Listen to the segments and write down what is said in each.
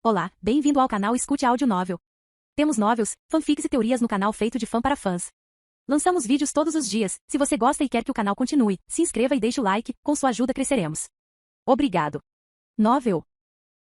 Olá, bem-vindo ao canal Escute Áudio Novel. Temos novels, fanfics e teorias no canal feito de fã para fãs. Lançamos vídeos todos os dias. Se você gosta e quer que o canal continue, se inscreva e deixe o like, com sua ajuda cresceremos. Obrigado. Novel.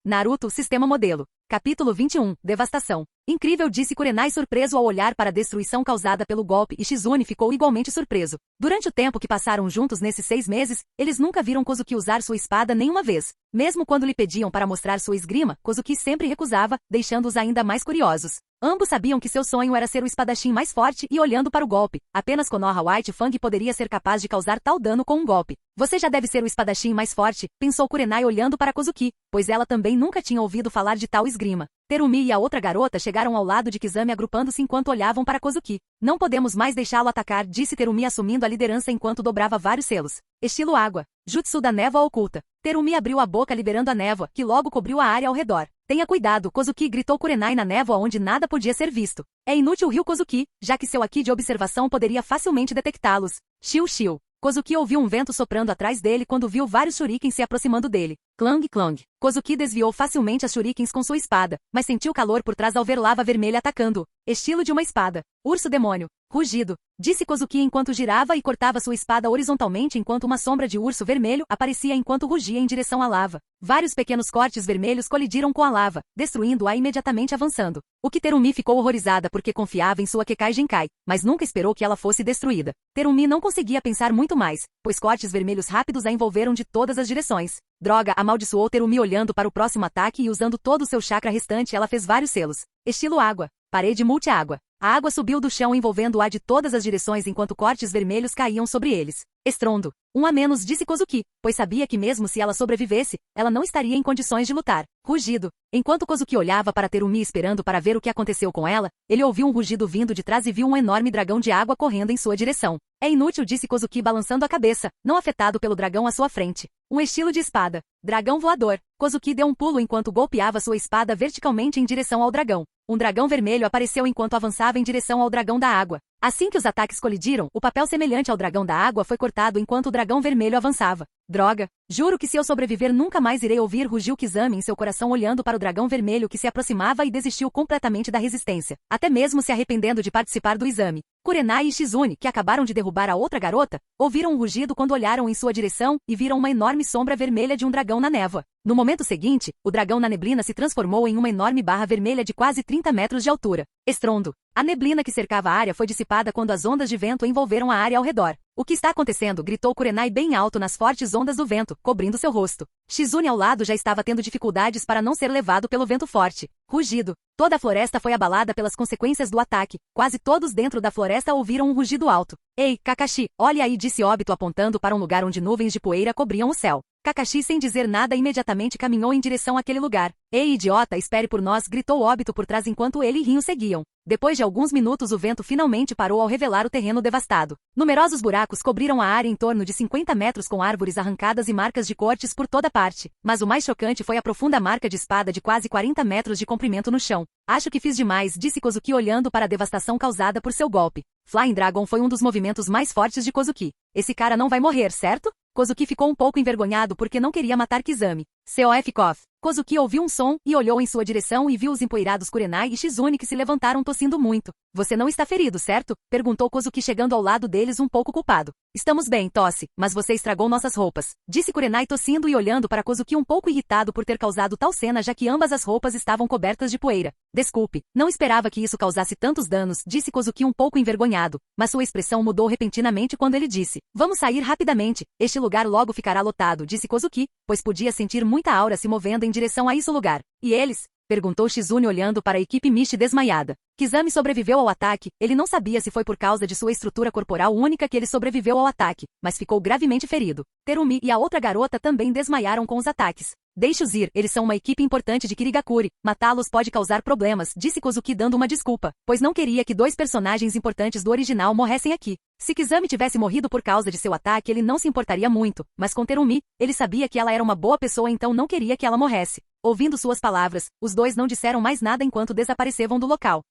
Naruto Sistema Modelo. Capítulo 21, Devastação. Incrível, disse Kurenai surpreso ao olhar para a destruição causada pelo golpe, e Shizune ficou igualmente surpreso. Durante o tempo que passaram juntos nesses 6 meses, eles nunca viram Kozuki usar sua espada nenhuma vez. Mesmo quando lhe pediam para mostrar sua esgrima, Kozuki sempre recusava, deixando-os ainda mais curiosos. Ambos sabiam que seu sonho era ser o espadachim mais forte e olhando para o golpe. Apenas Konoha White Fang poderia ser capaz de causar tal dano com um golpe. Você já deve ser o espadachim mais forte, pensou Kurenai olhando para Kozuki, pois ela também nunca tinha ouvido falar de tal esgrima. Terumi e a outra garota chegaram ao lado de Kizami agrupando-se enquanto olhavam para Kozuki. Não podemos mais deixá-lo atacar, disse Terumi assumindo a liderança enquanto dobrava vários selos. Estilo água. Jutsu da névoa oculta. Terumi abriu a boca liberando a névoa, que logo cobriu a área ao redor. Tenha cuidado, Kozuki, gritou Kurenai na névoa onde nada podia ser visto. É inútil, riu Kozuki, já que seu Haki de observação poderia facilmente detectá-los. Shiu shiu. Kozuki ouviu um vento soprando atrás dele quando viu vários shurikens se aproximando dele. Clang clang. Kozuki desviou facilmente as shurikens com sua espada, mas sentiu calor por trás ao ver lava vermelha atacando-o. Estilo de uma espada. Urso demônio. Rugido. Disse Kozuki enquanto girava e cortava sua espada horizontalmente enquanto uma sombra de urso vermelho aparecia enquanto rugia em direção à lava. Vários pequenos cortes vermelhos colidiram com a lava, destruindo-a imediatamente avançando. O que Terumi ficou horrorizada porque confiava em sua Kekai Genkai, mas nunca esperou que ela fosse destruída. Terumi não conseguia pensar muito mais, pois cortes vermelhos rápidos a envolveram de todas as direções. Droga, amaldiçoou Terumi olhando para o próximo ataque e usando todo o seu chakra restante ela fez vários selos. Estilo água. Parede multi-água. A água subiu do chão envolvendo-a de todas as direções enquanto cortes vermelhos caíam sobre eles. Estrondo. Um a menos, disse Kozuki, pois sabia que mesmo se ela sobrevivesse, ela não estaria em condições de lutar. Rugido. Enquanto Kozuki olhava para Terumi esperando para ver o que aconteceu com ela, ele ouviu um rugido vindo de trás e viu um enorme dragão de água correndo em sua direção. É inútil, disse Kozuki balançando a cabeça, não afetado pelo dragão à sua frente. Um estilo de espada. Dragão voador. Kozuki deu um pulo enquanto golpeava sua espada verticalmente em direção ao dragão. Um dragão vermelho apareceu enquanto avançava em direção ao dragão da água. Assim que os ataques colidiram, o papel semelhante ao dragão da água foi cortado enquanto o dragão vermelho avançava. Droga! Juro que se eu sobreviver nunca mais irei ouvir, rugiu Kizami em seu coração olhando para o dragão vermelho que se aproximava e desistiu completamente da resistência, até mesmo se arrependendo de participar do exame. Kurenai e Shizune, que acabaram de derrubar a outra garota, ouviram um rugido quando olharam em sua direção e viram uma enorme sombra vermelha de um dragão na névoa. No momento seguinte, o dragão na neblina se transformou em uma enorme barra vermelha de quase 30 metros de altura. Estrondo. A neblina que cercava a área foi dissipada quando as ondas de vento envolveram a área ao redor. O que está acontecendo? Gritou Kurenai bem alto nas fortes ondas do vento, cobrindo seu rosto. Shizune ao lado já estava tendo dificuldades para não ser levado pelo vento forte. Rugido. Toda a floresta foi abalada pelas consequências do ataque. Quase todos dentro da floresta ouviram um rugido alto. Ei, Kakashi, olha aí, disse Obito apontando para um lugar onde nuvens de poeira cobriam o céu. Kakashi sem dizer nada imediatamente caminhou em direção àquele lugar. Ei, idiota, espere por nós, gritou Obito por trás enquanto ele e Rinho seguiam. Depois de alguns minutos o vento finalmente parou ao revelar o terreno devastado. Numerosos buracos cobriram a área em torno de 50 metros com árvores arrancadas e marcas de cortes por toda parte. Mas o mais chocante foi a profunda marca de espada de quase 40 metros de comprimento no chão. Acho que fiz demais, disse Kozuki olhando para a devastação causada por seu golpe. Flying Dragon foi um dos movimentos mais fortes de Kozuki. Esse cara não vai morrer, certo? Kozuki ficou um pouco envergonhado porque não queria matar Kizami. COF Kof. Kozuki ouviu um som e olhou em sua direção e viu os empoeirados Kurenai e Shizune que se levantaram tossindo muito. Você não está ferido, certo? Perguntou Kozuki chegando ao lado deles um pouco culpado. Estamos bem, tosse, mas você estragou nossas roupas. Disse Kurenai tossindo e olhando para Kozuki um pouco irritado por ter causado tal cena já que ambas as roupas estavam cobertas de poeira. Desculpe, não esperava que isso causasse tantos danos, disse Kozuki um pouco envergonhado, mas sua expressão mudou repentinamente quando ele disse. Vamos sair rapidamente, este lugar logo ficará lotado, disse Kozuki, pois podia sentir muita aura se movendo em direção a esse lugar. E eles? Perguntou Shizune olhando para a equipe Mishi desmaiada. Kizami sobreviveu ao ataque, ele não sabia se foi por causa de sua estrutura corporal única que ele sobreviveu ao ataque, mas ficou gravemente ferido. Terumi e a outra garota também desmaiaram com os ataques. Deixe-os ir, eles são uma equipe importante de Kirigakuri, matá-los pode causar problemas, disse Kozuki dando uma desculpa, pois não queria que 2 personagens importantes do original morressem aqui. Se Kizami tivesse morrido por causa de seu ataque ele não se importaria muito, mas com Terumi, ele sabia que ela era uma boa pessoa então não queria que ela morresse. Ouvindo suas palavras, os dois não disseram mais nada enquanto desapareceram do local.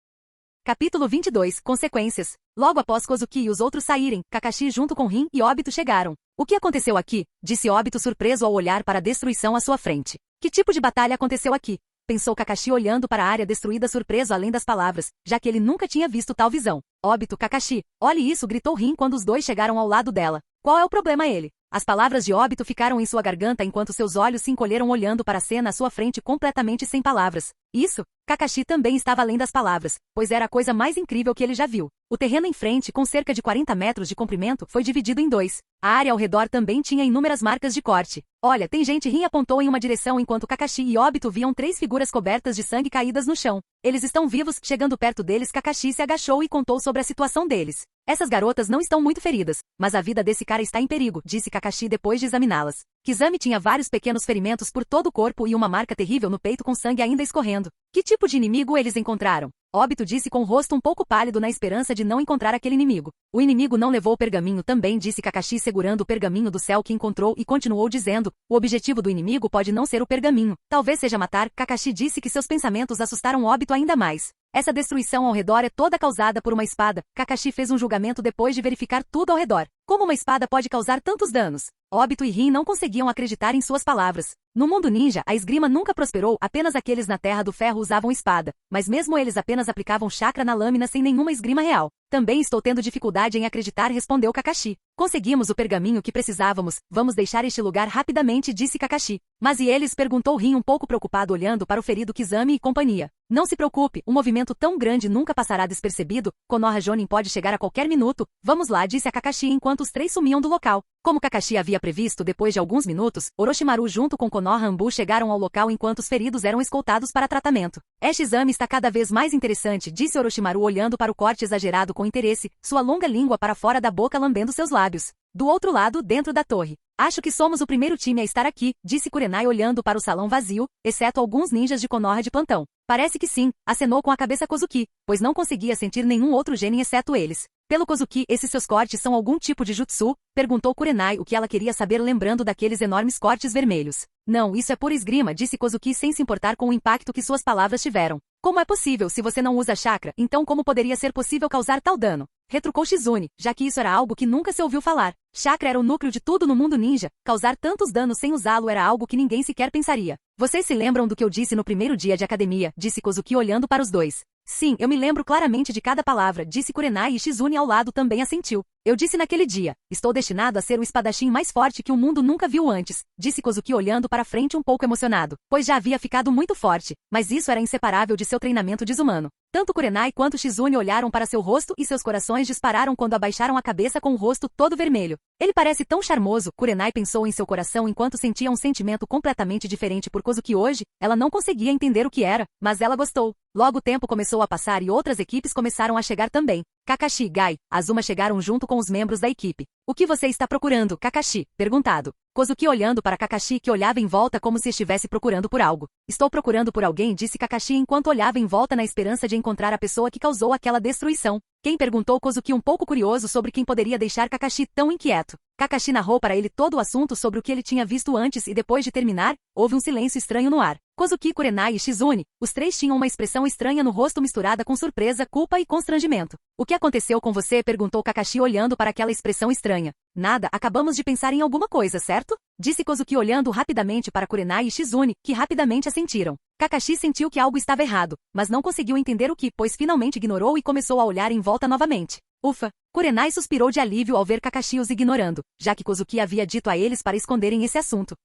Capítulo 22, Consequências. Logo após Kozuki e os outros saírem, Kakashi junto com Rin e Obito chegaram. O que aconteceu aqui? Disse Obito surpreso ao olhar para a destruição à sua frente. Que tipo de batalha aconteceu aqui? Pensou Kakashi olhando para a área destruída surpreso além das palavras, já que ele nunca tinha visto tal visão. Óbito, Kakashi. Olhe isso, gritou Rin quando os dois chegaram ao lado dela. Qual é o problema, ele? As palavras de óbito ficaram em sua garganta enquanto seus olhos se encolheram olhando para a cena à sua frente completamente sem palavras. Isso? Kakashi também estava além das palavras, pois era a coisa mais incrível que ele já viu. O terreno em frente, com cerca de 40 metros de comprimento, foi dividido em dois. A área ao redor também tinha inúmeras marcas de corte. Olha, tem gente. Rin apontou em uma direção enquanto Kakashi e óbito viam 3 figuras cobertas de sangue caídas no chão. Eles estão vivos. Chegando perto deles, Kakashi se agachou e contou sobre a situação deles. Essas garotas não estão muito feridas, mas a vida desse cara está em perigo, disse Kakashi depois de examiná-las. Kizami tinha vários pequenos ferimentos por todo o corpo e uma marca terrível no peito com sangue ainda escorrendo. Que tipo de inimigo eles encontraram? Óbito disse com o rosto um pouco pálido na esperança de não encontrar aquele inimigo. O inimigo não levou o pergaminho também, disse Kakashi segurando o pergaminho do céu que encontrou e continuou dizendo, o objetivo do inimigo pode não ser o pergaminho. Talvez seja matar. Kakashi disse que seus pensamentos assustaram Óbito ainda mais. Essa destruição ao redor é toda causada por uma espada. Kakashi fez um julgamento depois de verificar tudo ao redor. Como uma espada pode causar tantos danos? Óbito e Rin não conseguiam acreditar em suas palavras. No mundo ninja, a esgrima nunca prosperou, apenas aqueles na Terra do Ferro usavam espada, mas mesmo eles apenas aplicavam chakra na lâmina sem nenhuma esgrima real. Também estou tendo dificuldade em acreditar, respondeu Kakashi. Conseguimos o pergaminho que precisávamos, vamos deixar este lugar rapidamente, disse Kakashi. Mas e eles? Perguntou Rin um pouco preocupado olhando para o ferido Kizami e companhia. Não se preocupe, um movimento tão grande nunca passará despercebido, Konoha Jonin pode chegar a qualquer minuto. Vamos lá, disse a Kakashi enquanto os 3 sumiam do local. Como Kakashi havia previsto, depois de alguns minutos, Orochimaru junto com Konoha Anbu chegaram ao local enquanto os feridos eram escoltados para tratamento. Este exame está cada vez mais interessante, disse Orochimaru olhando para o corte exagerado com interesse, sua longa língua para fora da boca lambendo seus lábios. Do outro lado, dentro da torre. Acho que somos o primeiro time a estar aqui, disse Kurenai olhando para o salão vazio, exceto alguns ninjas de Konoha de plantão. Parece que sim, acenou com a cabeça Kozuki, pois não conseguia sentir nenhum outro genin exceto eles. Pelo Kozuki, esses seus cortes são algum tipo de jutsu? Perguntou Kurenai o que ela queria saber lembrando daqueles enormes cortes vermelhos. Não, isso é pura esgrima, disse Kozuki sem se importar com o impacto que suas palavras tiveram. Como é possível se você não usa chakra, então como poderia ser possível causar tal dano? Retrucou Shizune, já que isso era algo que nunca se ouviu falar. Chakra era o núcleo de tudo no mundo ninja, causar tantos danos sem usá-lo era algo que ninguém sequer pensaria. Vocês se lembram do que eu disse no primeiro dia de academia, disse Kozuki olhando para os dois. Sim, eu me lembro claramente de cada palavra, disse Kurenai e Shizune ao lado também assentiu. Eu disse naquele dia, estou destinado a ser o espadachim mais forte que o mundo nunca viu antes, disse Kozuki olhando para frente um pouco emocionado, pois já havia ficado muito forte, mas isso era inseparável de seu treinamento desumano. Tanto Kurenai quanto Shizune olharam para seu rosto e seus corações dispararam quando abaixaram a cabeça com o rosto todo vermelho. Ele parece tão charmoso, Kurenai pensou em seu coração enquanto sentia um sentimento completamente diferente por Kozuki hoje, ela não conseguia entender o que era, mas ela gostou. Logo o tempo começou a passar e outras equipes começaram a chegar também. Kakashi, Gai, Azuma chegaram junto com os membros da equipe. O que você está procurando, Kakashi? Perguntado. Kozuki olhando para Kakashi que olhava em volta como se estivesse procurando por algo. Estou procurando por alguém, disse Kakashi enquanto olhava em volta na esperança de encontrar a pessoa que causou aquela destruição. Quem? Perguntou Kozuki um pouco curioso sobre quem poderia deixar Kakashi tão inquieto. Kakashi narrou para ele todo o assunto sobre o que ele tinha visto antes e depois de terminar, houve um silêncio estranho no ar. Kozuki, Kurenai e Shizune, os 3 tinham uma expressão estranha no rosto misturada com surpresa, culpa e constrangimento. O que aconteceu com você? Perguntou Kakashi olhando para aquela expressão estranha. Nada, acabamos de pensar em alguma coisa, certo? Disse Kozuki olhando rapidamente para Kurenai e Shizune, que rapidamente assentiram. Kakashi sentiu que algo estava errado, mas não conseguiu entender o que, pois finalmente ignorou e começou a olhar em volta novamente. Ufa! Kurenai suspirou de alívio ao ver Kakashi os ignorando, já que Kozuki havia dito a eles para esconderem esse assunto.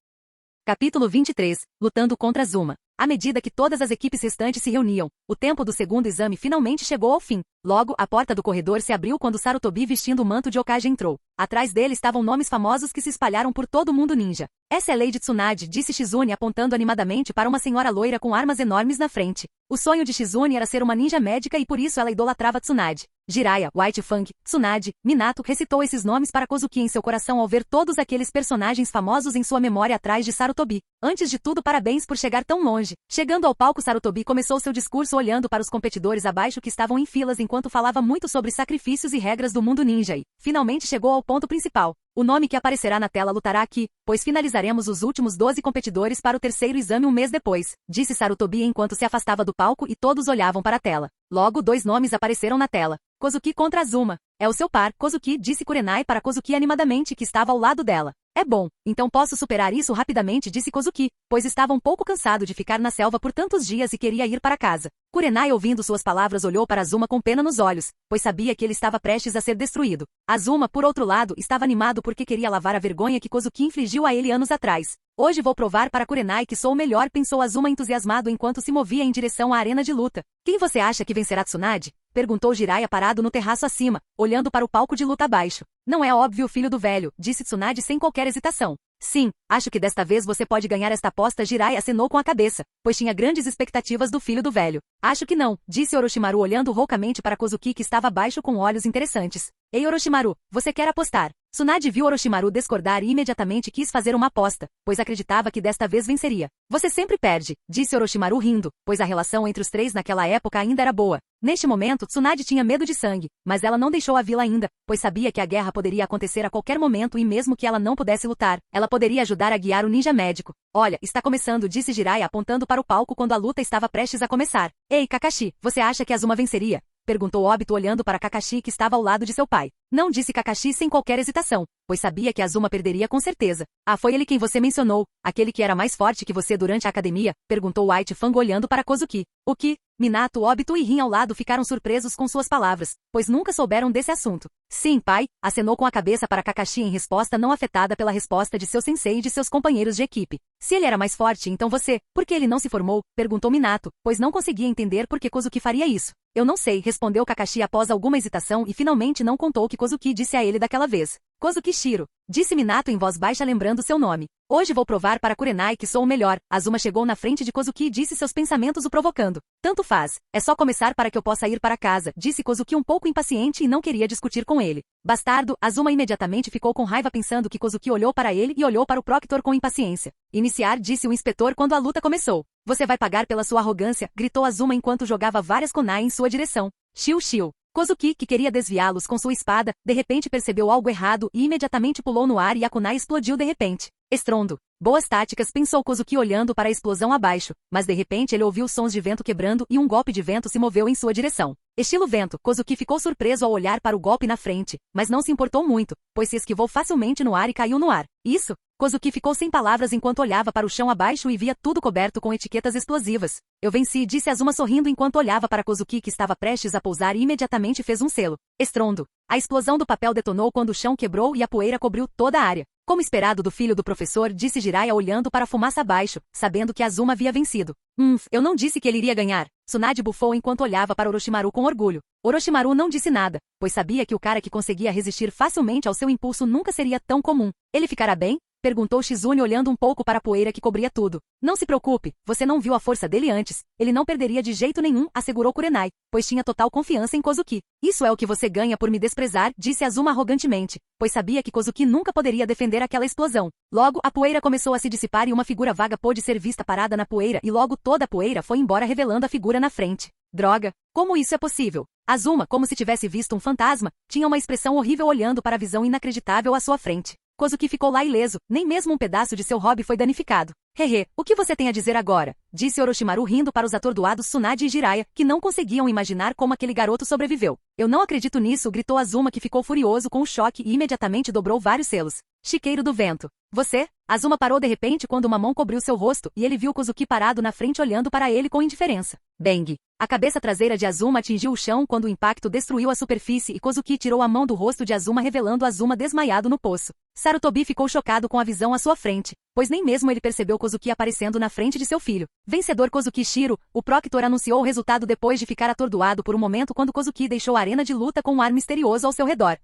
Capítulo 23. Lutando contra Azuma. À medida que todas as equipes restantes se reuniam, o tempo do segundo exame finalmente chegou ao fim. Logo, a porta do corredor se abriu quando Sarutobi vestindo o manto de Hokage entrou. Atrás dele estavam nomes famosos que se espalharam por todo o mundo ninja. Essa é Lady Tsunade, disse Shizune apontando animadamente para uma senhora loira com armas enormes na frente. O sonho de Shizune era ser uma ninja médica e por isso ela idolatrava Tsunade. Jiraiya, White Fang, Tsunade, Minato recitou esses nomes para Kozuki em seu coração ao ver todos aqueles personagens famosos em sua memória atrás de Sarutobi. Antes de tudo, parabéns por chegar tão longe. Chegando ao palco, Sarutobi começou seu discurso olhando para os competidores abaixo que estavam em filas enquanto falava muito sobre sacrifícios e regras do mundo ninja e, finalmente chegou ao ponto principal. O nome que aparecerá na tela lutará aqui, pois finalizaremos os últimos 12 competidores para o terceiro exame um mês depois, disse Sarutobi enquanto se afastava do palco e todos olhavam para a tela. Logo 2 nomes apareceram na tela. Kozuki contra Azuma. É o seu par, Kozuki, disse Kurenai para Kozuki animadamente que estava ao lado dela. É bom, então posso superar isso rapidamente, disse Kozuki, pois estava um pouco cansado de ficar na selva por tantos dias e queria ir para casa. Kurenai, ouvindo suas palavras, olhou para Azuma com pena nos olhos, pois sabia que ele estava prestes a ser destruído. Azuma, por outro lado, estava animado porque queria lavar a vergonha que Kozuki infligiu a ele anos atrás. Hoje vou provar para Kurenai que sou o melhor, pensou Azuma entusiasmado enquanto se movia em direção à arena de luta. Quem você acha que vencerá, Tsunade? Perguntou Jiraiya parado no terraço acima, olhando para o palco de luta abaixo. Não é óbvio, filho do velho, disse Tsunade sem qualquer hesitação. Sim, acho que desta vez você pode ganhar esta aposta. Jiraiya acenou com a cabeça, pois tinha grandes expectativas do filho do velho. Acho que não, disse Orochimaru olhando roucamente para Kozuki que estava abaixo com olhos interessantes. Ei Orochimaru, você quer apostar? Tsunade viu Orochimaru discordar e imediatamente quis fazer uma aposta, pois acreditava que desta vez venceria. Você sempre perde, disse Orochimaru rindo, pois a relação entre os três naquela época ainda era boa. Neste momento, Tsunade tinha medo de sangue, mas ela não deixou a vila ainda, pois sabia que a guerra poderia acontecer a qualquer momento e mesmo que ela não pudesse lutar, ela poderia ajudar a guiar o ninja médico. Olha, está começando, disse Jiraiya apontando para o palco quando a luta estava prestes a começar. Ei, Kakashi, você acha que Azuma venceria? Perguntou Obito olhando para Kakashi que estava ao lado de seu pai. Não, disse Kakashi sem qualquer hesitação, pois sabia que Azuma perderia com certeza. Ah, foi ele quem você mencionou, aquele que era mais forte que você durante a academia? Perguntou White Fang olhando para Kozuki. O que? Minato, Obito e Rin ao lado ficaram surpresos com suas palavras, pois nunca souberam desse assunto. Sim, pai, acenou com a cabeça para Kakashi em resposta não afetada pela resposta de seu sensei e de seus companheiros de equipe. Se ele era mais forte, então você, por que ele não se formou? Perguntou Minato, pois não conseguia entender por que Kozuki faria isso. Eu não sei, respondeu Kakashi após alguma hesitação e finalmente não contou o que Kozuki disse a ele daquela vez. Kozuki Shiro, disse Minato em voz baixa lembrando seu nome. Hoje vou provar para Kurenai que sou o melhor. Azuma chegou na frente de Kozuki e disse seus pensamentos o provocando. Tanto faz, é só começar para que eu possa ir para casa, disse Kozuki um pouco impaciente e não queria discutir com ele. Bastardo, Azuma imediatamente ficou com raiva pensando que Kozuki olhou para ele e olhou para o Proctor com impaciência. Iniciar, disse o inspetor quando a luta começou. Você vai pagar pela sua arrogância, gritou Azuma enquanto jogava várias kunai em sua direção. Shiu Shiu. Kozuki, que queria desviá-los com sua espada, de repente percebeu algo errado e imediatamente pulou no ar e a kunai explodiu de repente. Estrondo. Boas táticas, pensou Kozuki olhando para a explosão abaixo, mas de repente ele ouviu sons de vento quebrando e um golpe de vento se moveu em sua direção. Estilo vento, Kozuki ficou surpreso ao olhar para o golpe na frente, mas não se importou muito, pois se esquivou facilmente no ar e caiu no ar. Isso? Kozuki ficou sem palavras enquanto olhava para o chão abaixo e via tudo coberto com etiquetas explosivas. Eu venci, disse Azuma sorrindo enquanto olhava para Kozuki que estava prestes a pousar e imediatamente fez um selo. Estrondo. A explosão do papel detonou quando o chão quebrou e a poeira cobriu toda a área. Como esperado do filho do professor, disse Jiraiya olhando para a fumaça abaixo, sabendo que Azuma havia vencido. Eu não disse que ele iria ganhar. Tsunade bufou enquanto olhava para Orochimaru com orgulho. Orochimaru não disse nada, pois sabia que o cara que conseguia resistir facilmente ao seu impulso nunca seria tão comum. Ele ficará bem? Perguntou Shizune olhando um pouco para a poeira que cobria tudo. Não se preocupe, você não viu a força dele antes. Ele não perderia de jeito nenhum, assegurou Kurenai, pois tinha total confiança em Kozuki. Isso é o que você ganha por me desprezar, disse Azuma arrogantemente, pois sabia que Kozuki nunca poderia defender aquela explosão. Logo, a poeira começou a se dissipar e uma figura vaga pôde ser vista parada na poeira e logo toda a poeira foi embora revelando a figura na frente. Droga! Como isso é possível? Azuma, como se tivesse visto um fantasma, tinha uma expressão horrível olhando para a visão inacreditável à sua frente. Kozuki ficou lá ileso, nem mesmo um pedaço de seu hobby foi danificado. Hehe, o que você tem a dizer agora? Disse Orochimaru rindo para os atordoados Tsunade e Jiraiya, que não conseguiam imaginar como aquele garoto sobreviveu. Eu não acredito nisso, gritou Azuma que ficou furioso com o choque e imediatamente dobrou vários selos. Chiqueiro do vento. Você? Azuma parou de repente quando uma mão cobriu seu rosto e ele viu Kozuki parado na frente olhando para ele com indiferença. Bang! A cabeça traseira de Azuma atingiu o chão quando o impacto destruiu a superfície e Kozuki tirou a mão do rosto de Azuma revelando Azuma desmaiado no poço. Sarutobi ficou chocado com a visão à sua frente, pois nem mesmo ele percebeu Kozuki aparecendo na frente de seu filho. Vencedor Kozuki Shiro, o Proctor anunciou o resultado depois de ficar atordoado por um momento quando Kozuki deixou a arena de luta com um ar misterioso ao seu redor.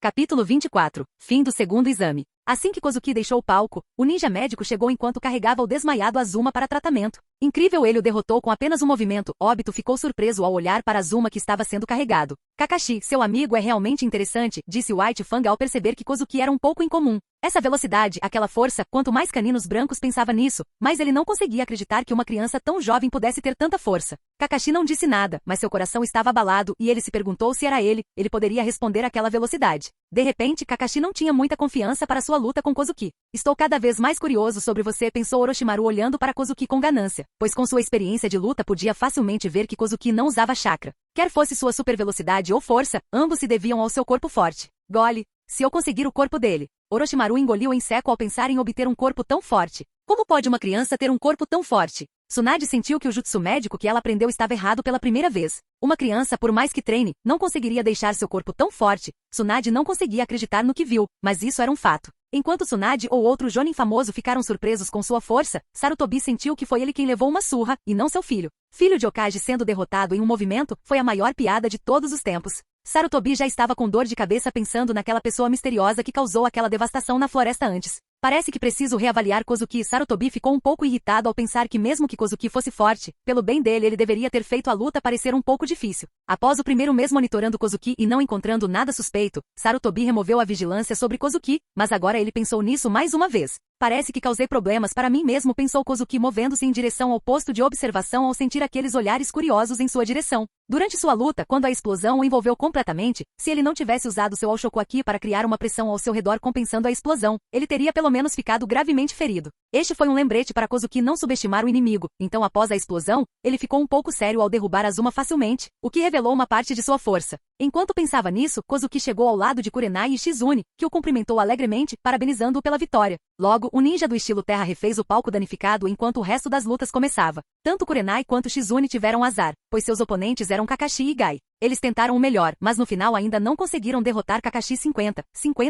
Capítulo 24. Fim do segundo exame. Assim que Kozuki deixou o palco, o ninja médico chegou enquanto carregava o desmaiado Azuma para tratamento. Incrível, ele o derrotou com apenas um movimento. Obito ficou surpreso ao olhar para Azuma que estava sendo carregado. Kakashi, seu amigo é realmente interessante, disse White Fang ao perceber que Kozuki era um pouco incomum. Essa velocidade, aquela força, quanto mais caninos brancos pensava nisso, mas ele não conseguia acreditar que uma criança tão jovem pudesse ter tanta força. Kakashi não disse nada, mas seu coração estava abalado e ele se perguntou se era ele poderia responder àquela velocidade. De repente, Kakashi não tinha muita confiança para sua luta com Kozuki. Estou cada vez mais curioso sobre você, pensou Orochimaru olhando para Kozuki com ganância, pois com sua experiência de luta podia facilmente ver que Kozuki não usava chakra. Quer fosse sua super velocidade ou força, ambos se deviam ao seu corpo forte. Gole. Se eu conseguir o corpo dele. Orochimaru engoliu em seco ao pensar em obter um corpo tão forte. Como pode uma criança ter um corpo tão forte? Tsunade sentiu que o jutsu médico que ela aprendeu estava errado pela primeira vez. Uma criança, por mais que treine, não conseguiria deixar seu corpo tão forte. Tsunade não conseguia acreditar no que viu, mas isso era um fato. Enquanto Tsunade ou outro jonin famoso ficaram surpresos com sua força, Sarutobi sentiu que foi ele quem levou uma surra, e não seu filho. Filho de Hokage sendo derrotado em um movimento, foi a maior piada de todos os tempos. Sarutobi já estava com dor de cabeça pensando naquela pessoa misteriosa que causou aquela devastação na floresta antes. Parece que preciso reavaliar Kozuki. Sarutobi ficou um pouco irritado ao pensar que mesmo que Kozuki fosse forte, pelo bem dele ele deveria ter feito a luta parecer um pouco difícil. Após o primeiro mês monitorando Kozuki e não encontrando nada suspeito, Sarutobi removeu a vigilância sobre Kozuki, mas agora ele pensou nisso mais uma vez. Parece que causei problemas para mim mesmo, pensou Kozuki movendo-se em direção ao posto de observação ao sentir aqueles olhares curiosos em sua direção. Durante sua luta, quando a explosão o envolveu completamente, se ele não tivesse usado seu Oshoku-Aki para criar uma pressão ao seu redor compensando a explosão, ele teria pelo menos ficado gravemente ferido. Este foi um lembrete para Kozuki não subestimar o inimigo, então após a explosão, ele ficou um pouco sério ao derrubar Azuma facilmente, o que revelou uma parte de sua força. Enquanto pensava nisso, Kozuki chegou ao lado de Kurenai e Shizune, que o cumprimentou alegremente, parabenizando-o pela vitória. Logo, o ninja do estilo terra refez o palco danificado enquanto o resto das lutas começava. Tanto Kurenai quanto Shizune tiveram azar, pois seus oponentes eram Kakashi e Gai. Eles tentaram o melhor, mas no final ainda não conseguiram derrotar Kakashi 50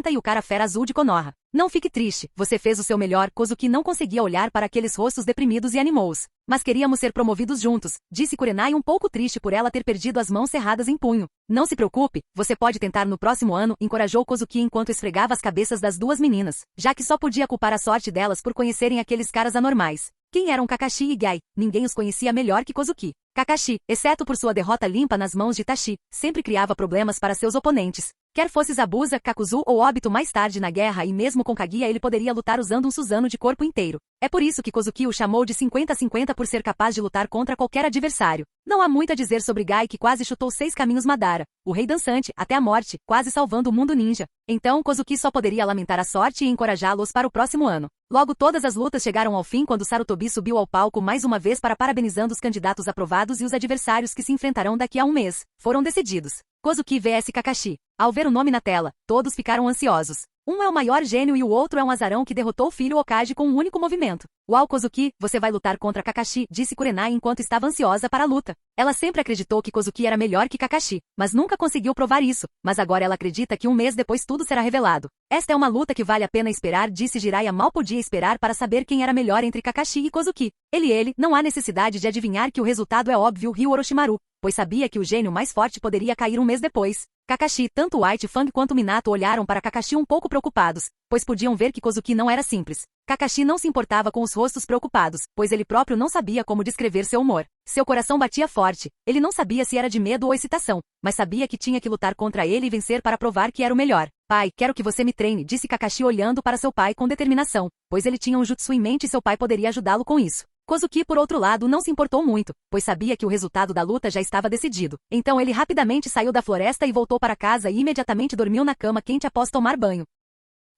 e o cara fera azul de Konoha. Não fique triste, você fez o seu melhor. Kozuki não conseguia olhar para aqueles rostos deprimidos e animou-os. Mas queríamos ser promovidos juntos, disse Kurenai um pouco triste por ela ter perdido as mãos cerradas em punho. Não se preocupe, você pode tentar no próximo ano, encorajou Kozuki enquanto esfregava as cabeças das duas meninas, já que só podia culpar a sorte delas por conhecerem aqueles caras anormais. Quem eram Kakashi e Gai? Ninguém os conhecia melhor que Kozuki. Kakashi, exceto por sua derrota limpa nas mãos de Itachi, sempre criava problemas para seus oponentes. Quer fosse Zabuza, Kakuzu ou Obito mais tarde na guerra, e mesmo com Kaguya ele poderia lutar usando um Susanoo de corpo inteiro. É por isso que Kozuki o chamou de 50-50 por ser capaz de lutar contra qualquer adversário. Não há muito a dizer sobre Gai, que quase chutou 6 caminhos Madara, o rei dançante, até a morte, quase salvando o mundo ninja. Então Kozuki só poderia lamentar a sorte e encorajá-los para o próximo ano. Logo todas as lutas chegaram ao fim quando Sarutobi subiu ao palco mais uma vez para parabenizando os candidatos aprovados e os adversários que se enfrentarão daqui a um mês. Foram decididos. Kozuki vs Kakashi. Ao ver o nome na tela, todos ficaram ansiosos. Um é o maior gênio e o outro é um azarão que derrotou o filho Hokage com um único movimento. Uau, Kozuki, você vai lutar contra Kakashi, disse Kurenai enquanto estava ansiosa para a luta. Ela sempre acreditou que Kozuki era melhor que Kakashi, mas nunca conseguiu provar isso, mas agora ela acredita que um mês depois tudo será revelado. Esta é uma luta que vale a pena esperar, disse Jiraiya. Mal podia esperar para saber quem era melhor entre Kakashi e Kozuki. Ele, não há necessidade de adivinhar que o resultado é óbvio, riu Orochimaru, pois sabia que o gênio mais forte poderia cair um mês depois. Kakashi, tanto White Fang quanto Minato olharam para Kakashi um pouco preocupados, pois podiam ver que Kozuki não era simples. Kakashi não se importava com os rostos preocupados, pois ele próprio não sabia como descrever seu humor. Seu coração batia forte, ele não sabia se era de medo ou excitação, mas sabia que tinha que lutar contra ele e vencer para provar que era o melhor. Pai, quero que você me treine, disse Kakashi olhando para seu pai com determinação, pois ele tinha um jutsu em mente e seu pai poderia ajudá-lo com isso. Kozuki, por outro lado, não se importou muito, pois sabia que o resultado da luta já estava decidido. Então ele rapidamente saiu da floresta e voltou para casa e imediatamente dormiu na cama quente após tomar banho.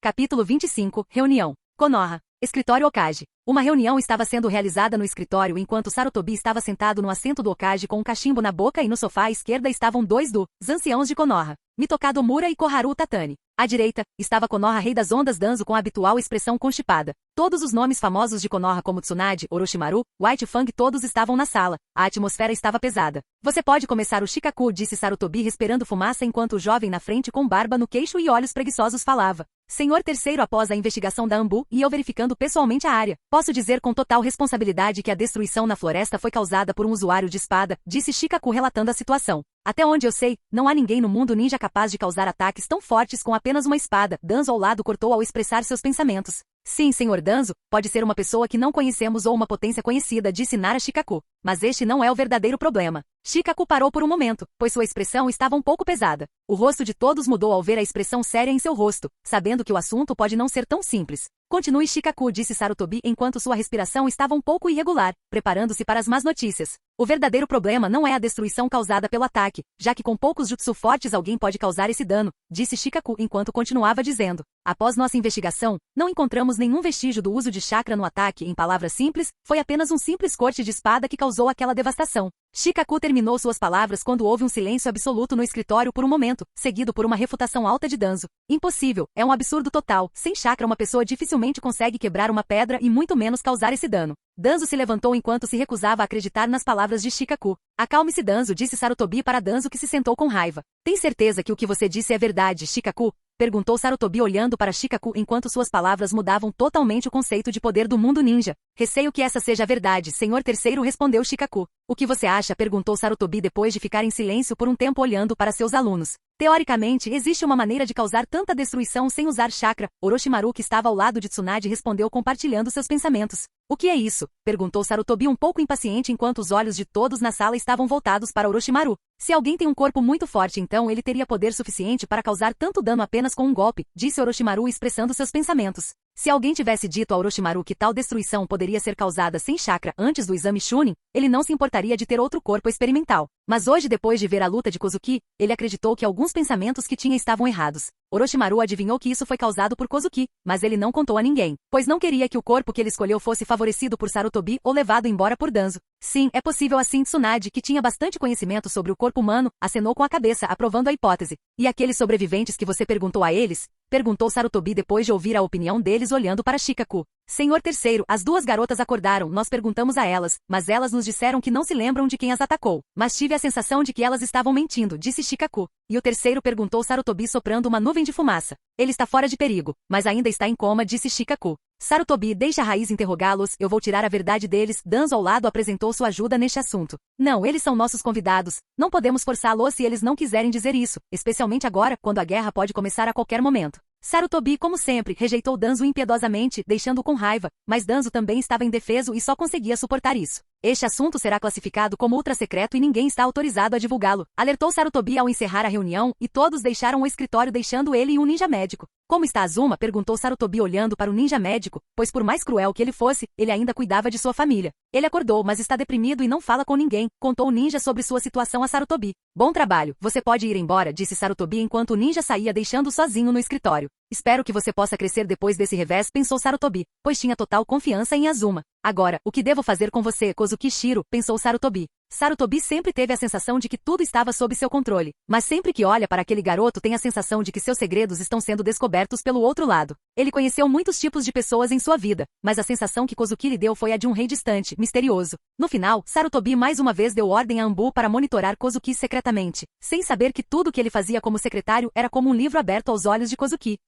Capítulo 25, Reunião. Konoha. Escritório Hokage. Uma reunião estava sendo realizada no escritório enquanto Sarutobi estava sentado no assento do Hokage com um cachimbo na boca e no sofá à esquerda estavam dois dos anciãos de Konoha, Mitokado Mura e Koharu Tatani. À direita, estava Konoha Rei das Ondas Danzo com a habitual expressão constipada. Todos os nomes famosos de Konoha como Tsunade, Orochimaru, White Fang todos estavam na sala. A atmosfera estava pesada. Você pode começar o Shikaku, disse Sarutobi respirando fumaça enquanto o jovem na frente com barba no queixo e olhos preguiçosos falava. Senhor terceiro, após a investigação da Anbu e eu verificando pessoalmente a área, posso dizer com total responsabilidade que a destruição na floresta foi causada por um usuário de espada, disse Shikaku relatando a situação. Até onde eu sei, não há ninguém no mundo ninja capaz de causar ataques tão fortes com apenas uma espada. Danzo ao lado cortou ao expressar seus pensamentos. Sim, Sr. Danzo, pode ser uma pessoa que não conhecemos ou uma potência conhecida, disse Nara Shikaku. Mas este não é o verdadeiro problema. Shikaku parou por um momento, pois sua expressão estava um pouco pesada. O rosto de todos mudou ao ver a expressão séria em seu rosto, sabendo que o assunto pode não ser tão simples. Continue, Shikaku, disse Sarutobi enquanto sua respiração estava um pouco irregular, preparando-se para as más notícias. O verdadeiro problema não é a destruição causada pelo ataque, já que com poucos jutsu fortes alguém pode causar esse dano, disse Shikaku enquanto continuava dizendo. Após nossa investigação, não encontramos nenhum vestígio do uso de chakra no ataque. Em palavras simples, foi apenas um simples corte de espada que causou aquela devastação. Shikaku terminou suas palavras quando houve um silêncio absoluto no escritório por um momento, seguido por uma refutação alta de Danzo. Impossível, é um absurdo total. Sem chakra uma pessoa dificilmente consegue quebrar uma pedra e muito menos causar esse dano. Danzo se levantou enquanto se recusava a acreditar nas palavras de Shikaku. Acalme-se, Danzo, disse Sarutobi para Danzo, que se sentou com raiva. Tem certeza que o que você disse é verdade, Shikaku? Perguntou Sarutobi olhando para Shikaku enquanto suas palavras mudavam totalmente o conceito de poder do mundo ninja. Receio que essa seja a verdade, Senhor Terceiro, respondeu Shikaku. O que você acha? Perguntou Sarutobi depois de ficar em silêncio por um tempo olhando para seus alunos. Teoricamente, existe uma maneira de causar tanta destruição sem usar chakra. Orochimaru, que estava ao lado de Tsunade, respondeu compartilhando seus pensamentos. O que é isso? Perguntou Sarutobi um pouco impaciente enquanto os olhos de todos na sala estavam voltados para Orochimaru. Se alguém tem um corpo muito forte, então ele teria poder suficiente para causar tanto dano apenas com um golpe, disse Orochimaru expressando seus pensamentos. Se alguém tivesse dito a Orochimaru que tal destruição poderia ser causada sem chakra antes do exame Chunin, ele não se importaria de ter outro corpo experimental. Mas hoje, depois de ver a luta de Kozuki, ele acreditou que alguns pensamentos que tinha estavam errados. Orochimaru adivinhou que isso foi causado por Kozuki, mas ele não contou a ninguém, pois não queria que o corpo que ele escolheu fosse favorecido por Sarutobi ou levado embora por Danzo. Sim, é possível assim. Tsunade, que tinha bastante conhecimento sobre o corpo humano, acenou com a cabeça, aprovando a hipótese. E aqueles sobreviventes que você perguntou a eles? Perguntou Sarutobi depois de ouvir a opinião deles olhando para Shikaku. Senhor Terceiro, as duas garotas acordaram, nós perguntamos a elas, mas elas nos disseram que não se lembram de quem as atacou. Mas tive a sensação de que elas estavam mentindo, disse Shikaku. E o terceiro? Perguntou Sarutobi soprando uma nuvem de fumaça. Ele está fora de perigo, mas ainda está em coma, disse Shikaku. Sarutobi, deixa a Raiz interrogá-los, eu vou tirar a verdade deles. Danzo ao lado apresentou sua ajuda neste assunto. Não, eles são nossos convidados. Não podemos forçá-los se eles não quiserem dizer isso, especialmente agora, quando a guerra pode começar a qualquer momento. Sarutobi, como sempre, rejeitou Danzo impiedosamente, deixando-o com raiva, mas Danzo também estava indefeso e só conseguia suportar isso. Este assunto será classificado como ultra-secreto e ninguém está autorizado a divulgá-lo, alertou Sarutobi ao encerrar a reunião, e todos deixaram o escritório deixando ele e um ninja médico. Como está Azuma? Perguntou Sarutobi olhando para o ninja médico, pois por mais cruel que ele fosse, ele ainda cuidava de sua família. Ele acordou, mas está deprimido e não fala com ninguém, contou o ninja sobre sua situação a Sarutobi. Bom trabalho, você pode ir embora, disse Sarutobi enquanto o ninja saía deixando-o sozinho no escritório. Espero que você possa crescer depois desse revés, pensou Sarutobi, pois tinha total confiança em Azuma. Agora, o que devo fazer com você, Kozuki Shiro? Pensou Sarutobi. Sarutobi sempre teve a sensação de que tudo estava sob seu controle, mas sempre que olha para aquele garoto tem a sensação de que seus segredos estão sendo descobertos pelo outro lado. Ele conheceu muitos tipos de pessoas em sua vida, mas a sensação que Kozuki lhe deu foi a de um rei distante, misterioso. No final, Sarutobi mais uma vez deu ordem a Anbu para monitorar Kozuki secretamente, sem saber que tudo que ele fazia como secretário era como um livro aberto aos olhos de Kozuki.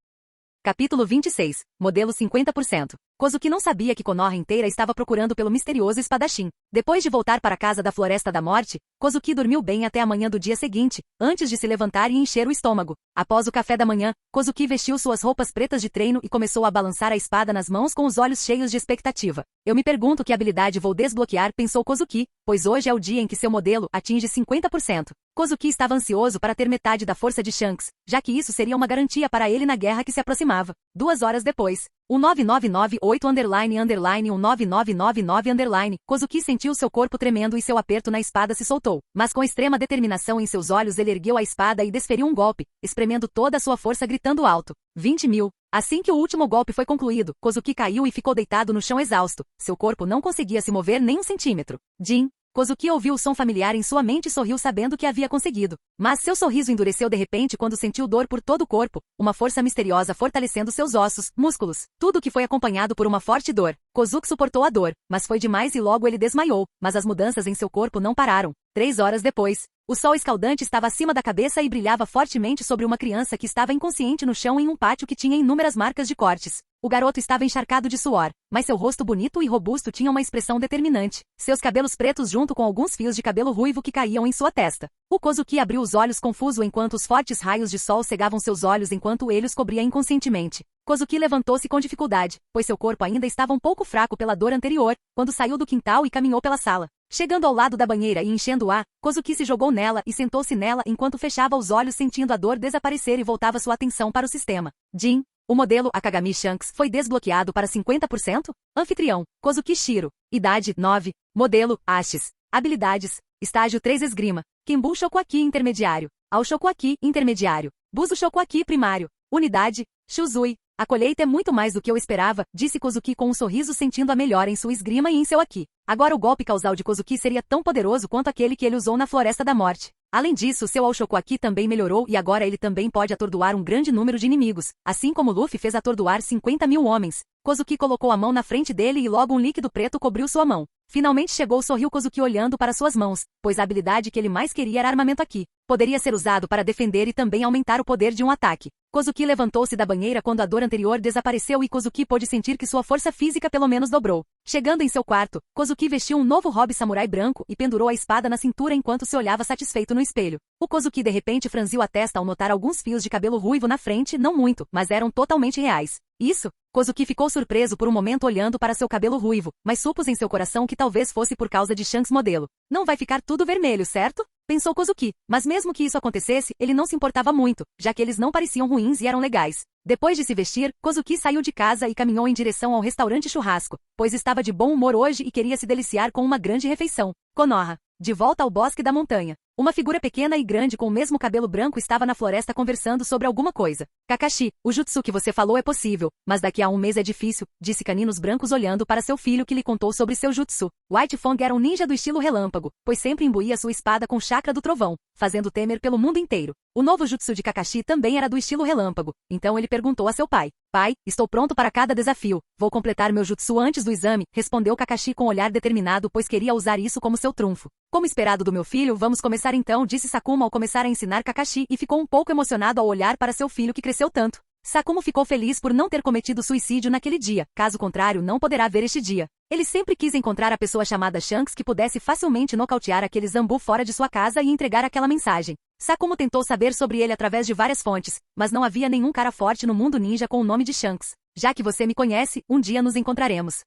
Capítulo 26. Modelo 50%. Kozuki não sabia que Konoha inteira estava procurando pelo misterioso espadachim. Depois de voltar para a casa da Floresta da Morte, Kozuki dormiu bem até a manhã do dia seguinte, antes de se levantar e encher o estômago. Após o café da manhã, Kozuki vestiu suas roupas pretas de treino e começou a balançar a espada nas mãos com os olhos cheios de expectativa. Eu me pergunto que habilidade vou desbloquear, pensou Kozuki, pois hoje é o dia em que seu modelo atinge 50%. Kozuki estava ansioso para ter metade da força de Shanks, já que isso seria uma garantia para ele na guerra que se aproximava. 2 horas depois, 19998_19999_, Kozuki sentiu seu corpo tremendo e seu aperto na espada se soltou. Mas com extrema determinação em seus olhos ele ergueu a espada e desferiu um golpe, espremendo toda a sua força gritando alto. 20.000. Assim que o último golpe foi concluído, Kozuki caiu e ficou deitado no chão exausto. Seu corpo não conseguia se mover nem um centímetro. Jin. Kozuki ouviu o som familiar em sua mente e sorriu sabendo que havia conseguido. Mas seu sorriso endureceu de repente quando sentiu dor por todo o corpo, uma força misteriosa fortalecendo seus ossos, músculos, tudo que foi acompanhado por uma forte dor. Kozuki suportou a dor, mas foi demais e logo ele desmaiou, mas as mudanças em seu corpo não pararam. 3 horas depois, o sol escaldante estava acima da cabeça e brilhava fortemente sobre uma criança que estava inconsciente no chão em um pátio que tinha inúmeras marcas de cortes. O garoto estava encharcado de suor, mas seu rosto bonito e robusto tinha uma expressão determinante. Seus cabelos pretos junto com alguns fios de cabelo ruivo que caíam em sua testa. O Kozuki abriu os olhos confuso enquanto os fortes raios de sol cegavam seus olhos enquanto ele os cobria inconscientemente. Kozuki levantou-se com dificuldade, pois seu corpo ainda estava um pouco fraco pela dor anterior, quando saiu do quintal e caminhou pela sala. Chegando ao lado da banheira e enchendo-a, Kozuki se jogou nela e sentou-se nela enquanto fechava os olhos sentindo a dor desaparecer e voltava sua atenção para o sistema. Jin. O modelo Akagami Shanks foi desbloqueado para 50%? Anfitrião, Kozuki Shiro. Idade, 9. Modelo, Ashis. Habilidades. Estágio 3 Esgrima. Kenbu Shokuaki Intermediário. Ao Shokuaki Intermediário. Buzo Shokuaki Primário. Unidade. Shuzui. A colheita é muito mais do que eu esperava, disse Kozuki com um sorriso, sentindo a melhora em sua esgrima e em seu Aki. Agora o golpe causal de Kozuki seria tão poderoso quanto aquele que ele usou na Floresta da Morte. Além disso, seu Aoshoku Aki também melhorou e agora ele também pode atordoar um grande número de inimigos, assim como Luffy fez atordoar 50.000 homens. Kozuki colocou a mão na frente dele e logo um líquido preto cobriu sua mão. Finalmente chegou, sorriu Kozuki olhando para suas mãos, pois a habilidade que ele mais queria era armamento Aki. Poderia ser usado para defender e também aumentar o poder de um ataque. Kozuki levantou-se da banheira quando a dor anterior desapareceu e Kozuki pôde sentir que sua força física pelo menos dobrou. Chegando em seu quarto, Kozuki vestiu um novo robe samurai branco e pendurou a espada na cintura enquanto se olhava satisfeito no espelho. O Kozuki de repente franziu a testa ao notar alguns fios de cabelo ruivo na frente, não muito, mas eram totalmente reais. Isso? Kozuki ficou surpreso por um momento olhando para seu cabelo ruivo, mas supôs em seu coração que talvez fosse por causa de Shanks modelo. Não vai ficar tudo vermelho, certo? Pensou Kozuki, mas mesmo que isso acontecesse, ele não se importava muito, já que eles não pareciam ruins e eram legais. Depois de se vestir, Kozuki saiu de casa e caminhou em direção ao restaurante churrasco, pois estava de bom humor hoje e queria se deliciar com uma grande refeição. Konoha. De volta ao bosque da montanha. Uma figura pequena e grande com o mesmo cabelo branco estava na floresta conversando sobre alguma coisa. Kakashi, o jutsu que você falou é possível, mas daqui a um mês é difícil, disse Caninos Brancos olhando para seu filho que lhe contou sobre seu jutsu. White Fang era um ninja do estilo relâmpago, pois sempre imbuía sua espada com chakra do trovão, fazendo temer pelo mundo inteiro. O novo jutsu de Kakashi também era do estilo relâmpago, então ele perguntou a seu pai. Pai, estou pronto para cada desafio. Vou completar meu jutsu antes do exame, respondeu Kakashi com um olhar determinado, pois queria usar isso como seu trunfo. Como esperado do meu filho, vamos começar então, disse Sakuma ao começar a ensinar Kakashi e ficou um pouco emocionado ao olhar para seu filho que cresceu tanto. Sakuma ficou feliz por não ter cometido suicídio naquele dia, caso contrário não poderá ver este dia. Ele sempre quis encontrar a pessoa chamada Shanks que pudesse facilmente nocautear aquele Zambu fora de sua casa e entregar aquela mensagem. Sakuma tentou saber sobre ele através de várias fontes, mas não havia nenhum cara forte no mundo ninja com o nome de Shanks. Já que você me conhece, um dia nos encontraremos.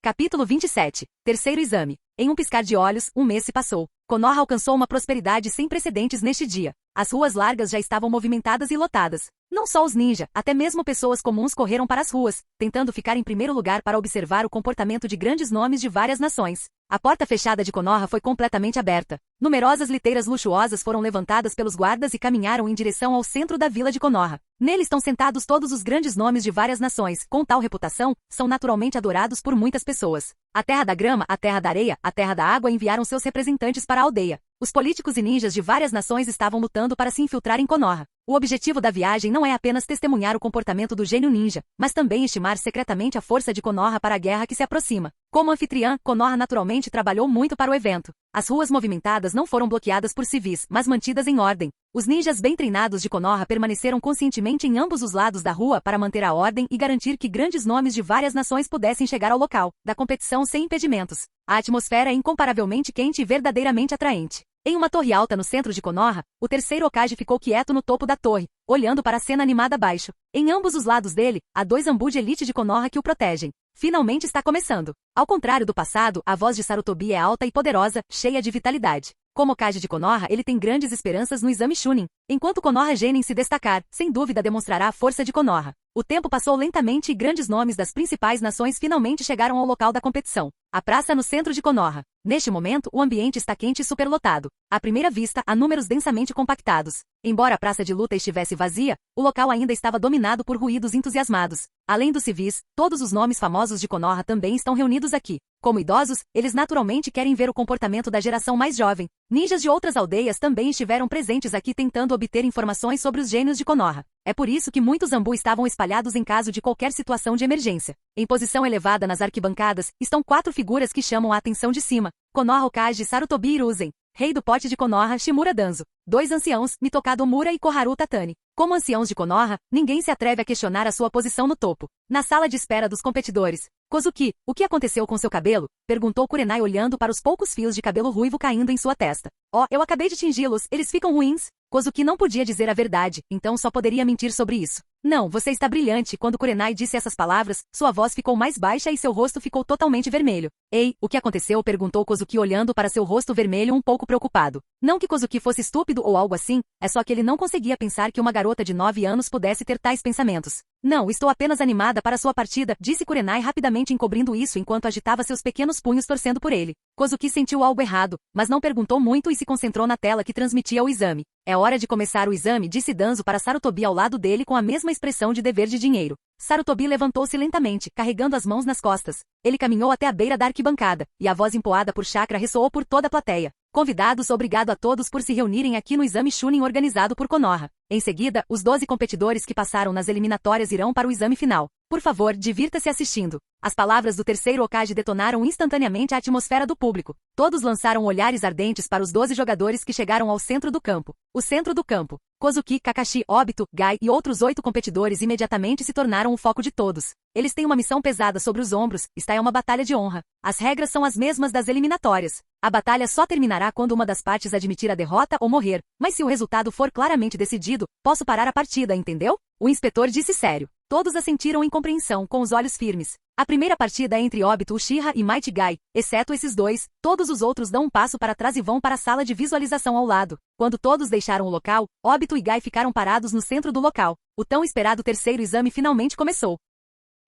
Capítulo 27. Terceiro exame. Em um piscar de olhos, um mês se passou. Konoha alcançou uma prosperidade sem precedentes neste dia. As ruas largas já estavam movimentadas e lotadas. Não só os ninja, até mesmo pessoas comuns correram para as ruas, tentando ficar em primeiro lugar para observar o comportamento de grandes nomes de várias nações. A porta fechada de Konoha foi completamente aberta. Numerosas liteiras luxuosas foram levantadas pelos guardas e caminharam em direção ao centro da vila de Konoha. Nele estão sentados todos os grandes nomes de várias nações, com tal reputação, são naturalmente adorados por muitas pessoas. A Terra da Grama, a Terra da Areia, a Terra da Água enviaram seus representantes para a aldeia. Os políticos e ninjas de várias nações estavam lutando para se infiltrar em Konoha. O objetivo da viagem não é apenas testemunhar o comportamento do gênio ninja, mas também estimar secretamente a força de Konoha para a guerra que se aproxima. Como anfitriã, Konoha naturalmente trabalhou muito para o evento. As ruas movimentadas não foram bloqueadas por civis, mas mantidas em ordem. Os ninjas bem treinados de Konoha permaneceram conscientemente em ambos os lados da rua para manter a ordem e garantir que grandes nomes de várias nações pudessem chegar ao local da competição sem impedimentos. A atmosfera é incomparavelmente quente e verdadeiramente atraente. Em uma torre alta no centro de Konoha, o terceiro Hokage ficou quieto no topo da torre, olhando para a cena animada abaixo. Em ambos os lados dele, há dois Zambu de elite de Konoha que o protegem. Finalmente está começando. Ao contrário do passado, a voz de Sarutobi é alta e poderosa, cheia de vitalidade. Como Hokage de Konoha, ele tem grandes esperanças no exame Chunin. Enquanto Konoha Genin se destacar, sem dúvida demonstrará a força de Konoha. O tempo passou lentamente e grandes nomes das principais nações finalmente chegaram ao local da competição. A praça no centro de Konoha. Neste momento, o ambiente está quente e superlotado. À primeira vista, há números densamente compactados. Embora a praça de luta estivesse vazia, o local ainda estava dominado por ruídos entusiasmados. Além dos civis, todos os nomes famosos de Konoha também estão reunidos aqui. Como idosos, eles naturalmente querem ver o comportamento da geração mais jovem. Ninjas de outras aldeias também estiveram presentes aqui tentando obter informações sobre os gênios de Konoha. É por isso que muitos Zambu estavam espalhados em caso de qualquer situação de emergência. Em posição elevada nas arquibancadas, estão 4 figuras que chamam a atenção de cima. Konoha Hokage Sarutobi Hiruzen, Rei do Pote de Konoha Shimura Danzo. 2 anciãos, Mitokado Mura e Koharu Tatani. Como anciãos de Konoha, ninguém se atreve a questionar a sua posição no topo. Na sala de espera dos competidores. Kozuki, o que aconteceu com seu cabelo? Perguntou Kurenai olhando para os poucos fios de cabelo ruivo caindo em sua testa. Oh, eu acabei de tingí-los, eles ficam ruins. Kozuki não podia dizer a verdade, então só poderia mentir sobre isso. Não, você está brilhante. Quando Kurenai disse essas palavras, sua voz ficou mais baixa e seu rosto ficou totalmente vermelho. Ei, o que aconteceu? Perguntou Kozuki olhando para seu rosto vermelho um pouco preocupado. Não que Kozuki fosse estúpido ou algo assim, é só que ele não conseguia pensar que uma garota de 9 anos pudesse ter tais pensamentos. Não, estou apenas animada para sua partida, disse Kurenai rapidamente encobrindo isso enquanto agitava seus pequenos punhos torcendo por ele. Kozuki sentiu algo errado, mas não perguntou muito e se concentrou na tela que transmitia o exame. É hora de começar o exame, disse Danzo para Sarutobi ao lado dele com a mesma expressão de dever de dinheiro. Sarutobi levantou-se lentamente, carregando as mãos nas costas. Ele caminhou até a beira da arquibancada, e a voz empoada por Chakra ressoou por toda a plateia. Convidados, obrigado a todos por se reunirem aqui no exame Chunin organizado por Konoha. Em seguida, os 12 competidores que passaram nas eliminatórias irão para o exame final. Por favor, divirta-se assistindo. As palavras do terceiro Hokage detonaram instantaneamente a atmosfera do público. Todos lançaram olhares ardentes para os 12 jogadores que chegaram ao centro do campo. O centro do campo. Kozuki, Kakashi, Obito, Gai e outros 8 competidores imediatamente se tornaram o foco de todos. Eles têm uma missão pesada sobre os ombros, esta é uma batalha de honra. As regras são as mesmas das eliminatórias. A batalha só terminará quando uma das partes admitir a derrota ou morrer, mas se o resultado for claramente decidido, posso parar a partida, entendeu? O inspetor disse sério. Todos assentiram em compreensão, com os olhos firmes. A primeira partida é entre Obito Uchiha e Might Gai. Exceto esses dois, todos os outros dão um passo para trás e vão para a sala de visualização ao lado. Quando todos deixaram o local, Obito e Gai ficaram parados no centro do local. O tão esperado terceiro exame finalmente começou.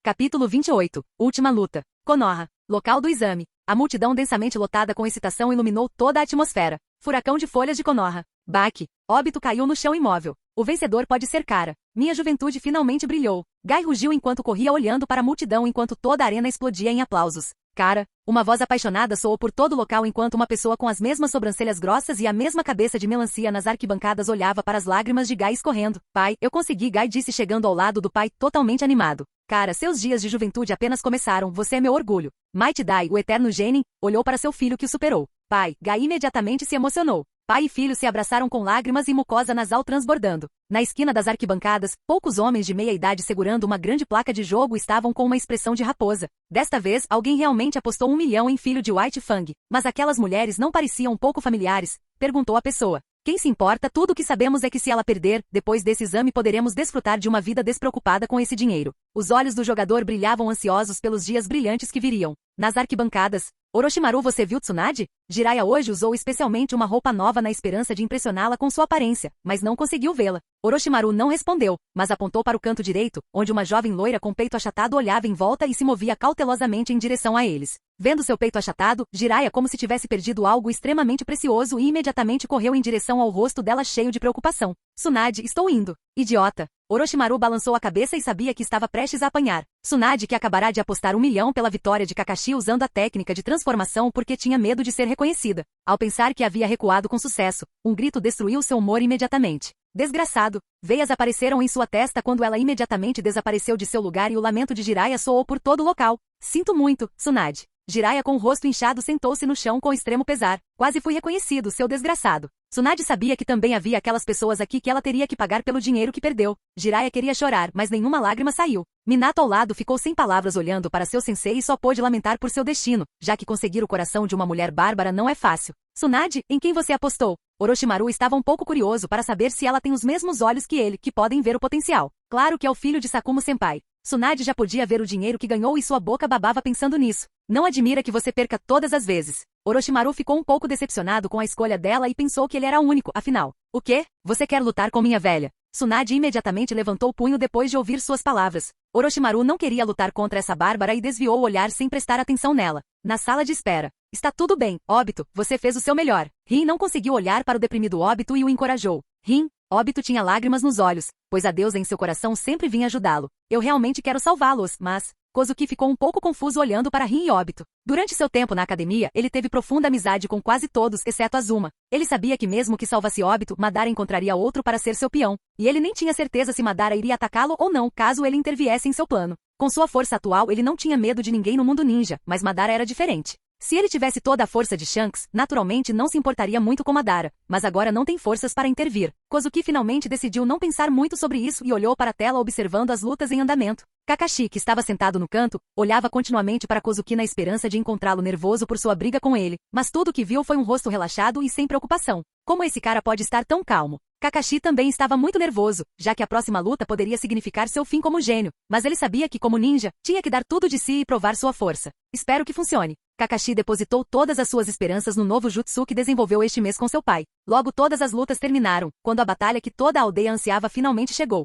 Capítulo 28. Última luta. Konoha. Local do exame. A multidão densamente lotada com excitação iluminou toda a atmosfera. Furacão de folhas de Konoha. Baque. Obito caiu no chão imóvel. O vencedor pode ser Kara. Minha juventude finalmente brilhou. Gai rugiu enquanto corria olhando para a multidão enquanto toda a arena explodia em aplausos. Kara. Uma voz apaixonada soou por todo o local enquanto uma pessoa com as mesmas sobrancelhas grossas e a mesma cabeça de melancia nas arquibancadas olhava para as lágrimas de Gai escorrendo. Pai, eu consegui, Gai disse chegando ao lado do pai totalmente animado. Cara, seus dias de juventude apenas começaram, você é meu orgulho. Might Dai, o eterno Genin, olhou para seu filho que o superou. Pai, Gai imediatamente se emocionou. Pai e filho se abraçaram com lágrimas e mucosa nasal transbordando. Na esquina das arquibancadas, poucos homens de meia idade segurando uma grande placa de jogo estavam com uma expressão de raposa. Desta vez, alguém realmente apostou 1 milhão em filho de White Fang. Mas aquelas mulheres não pareciam um pouco familiares? Perguntou a pessoa. Quem se importa? Tudo o que sabemos é que se ela perder, depois desse exame poderemos desfrutar de uma vida despreocupada com esse dinheiro. Os olhos do jogador brilhavam ansiosos pelos dias brilhantes que viriam. Nas arquibancadas, Orochimaru, você viu Tsunade? Jiraiya hoje usou especialmente uma roupa nova na esperança de impressioná-la com sua aparência, mas não conseguiu vê-la. Orochimaru não respondeu, mas apontou para o canto direito, onde uma jovem loira com peito achatado olhava em volta e se movia cautelosamente em direção a eles. Vendo seu peito achatado, Jiraiya como se tivesse perdido algo extremamente precioso e imediatamente correu em direção ao rosto dela cheio de preocupação. Tsunade, estou indo. Idiota. Orochimaru balançou a cabeça e sabia que estava prestes a apanhar. Tsunade que acabará de apostar 1 milhão pela vitória de Kakashi usando a técnica de transformação porque tinha medo de ser reconhecida. Ao pensar que havia recuado com sucesso, um grito destruiu seu humor imediatamente. Desgraçado. Veias apareceram em sua testa quando ela imediatamente desapareceu de seu lugar e o lamento de Jiraiya soou por todo o local. Sinto muito, Tsunade. Jiraiya com o rosto inchado sentou-se no chão com extremo pesar. Quase fui reconhecido, seu desgraçado. Tsunade sabia que também havia aquelas pessoas aqui que ela teria que pagar pelo dinheiro que perdeu. Jiraiya queria chorar, mas nenhuma lágrima saiu. Minato ao lado ficou sem palavras olhando para seu sensei e só pôde lamentar por seu destino, já que conseguir o coração de uma mulher bárbara não é fácil. Tsunade, em quem você apostou? Orochimaru estava um pouco curioso para saber se ela tem os mesmos olhos que ele, que podem ver o potencial. Claro que é o filho de Sakumo-senpai. Tsunade já podia ver o dinheiro que ganhou e sua boca babava pensando nisso. Não admira que você perca todas as vezes. Orochimaru ficou um pouco decepcionado com a escolha dela e pensou que ele era único, afinal. O quê? Você quer lutar com minha velha? Tsunade imediatamente levantou o punho depois de ouvir suas palavras. Orochimaru não queria lutar contra essa bárbara e desviou o olhar sem prestar atenção nela. Na sala de espera. Está tudo bem, Obito, você fez o seu melhor. Rin não conseguiu olhar para o deprimido Obito e o encorajou. Rin, Obito tinha lágrimas nos olhos, pois a deusa em seu coração sempre vinha ajudá-lo. Eu realmente quero salvá-los, mas... Kozuki ficou um pouco confuso olhando para Rin e Obito. Durante seu tempo na academia, ele teve profunda amizade com quase todos, exceto Azuma. Ele sabia que mesmo que salvasse Obito, Madara encontraria outro para ser seu peão. E ele nem tinha certeza se Madara iria atacá-lo ou não, caso ele interviesse em seu plano. Com sua força atual, ele não tinha medo de ninguém no mundo ninja, mas Madara era diferente. Se ele tivesse toda a força de Shanks, naturalmente não se importaria muito com Madara, mas agora não tem forças para intervir. Kozuki finalmente decidiu não pensar muito sobre isso e olhou para a tela observando as lutas em andamento. Kakashi, que estava sentado no canto, olhava continuamente para Kozuki na esperança de encontrá-lo nervoso por sua briga com ele, mas tudo o que viu foi um rosto relaxado e sem preocupação. Como esse cara pode estar tão calmo? Kakashi também estava muito nervoso, já que a próxima luta poderia significar seu fim como gênio, mas ele sabia que como ninja, tinha que dar tudo de si e provar sua força. Espero que funcione. Kakashi depositou todas as suas esperanças no novo jutsu que desenvolveu este mês com seu pai. Logo todas as lutas terminaram, quando a batalha que toda a aldeia ansiava finalmente chegou.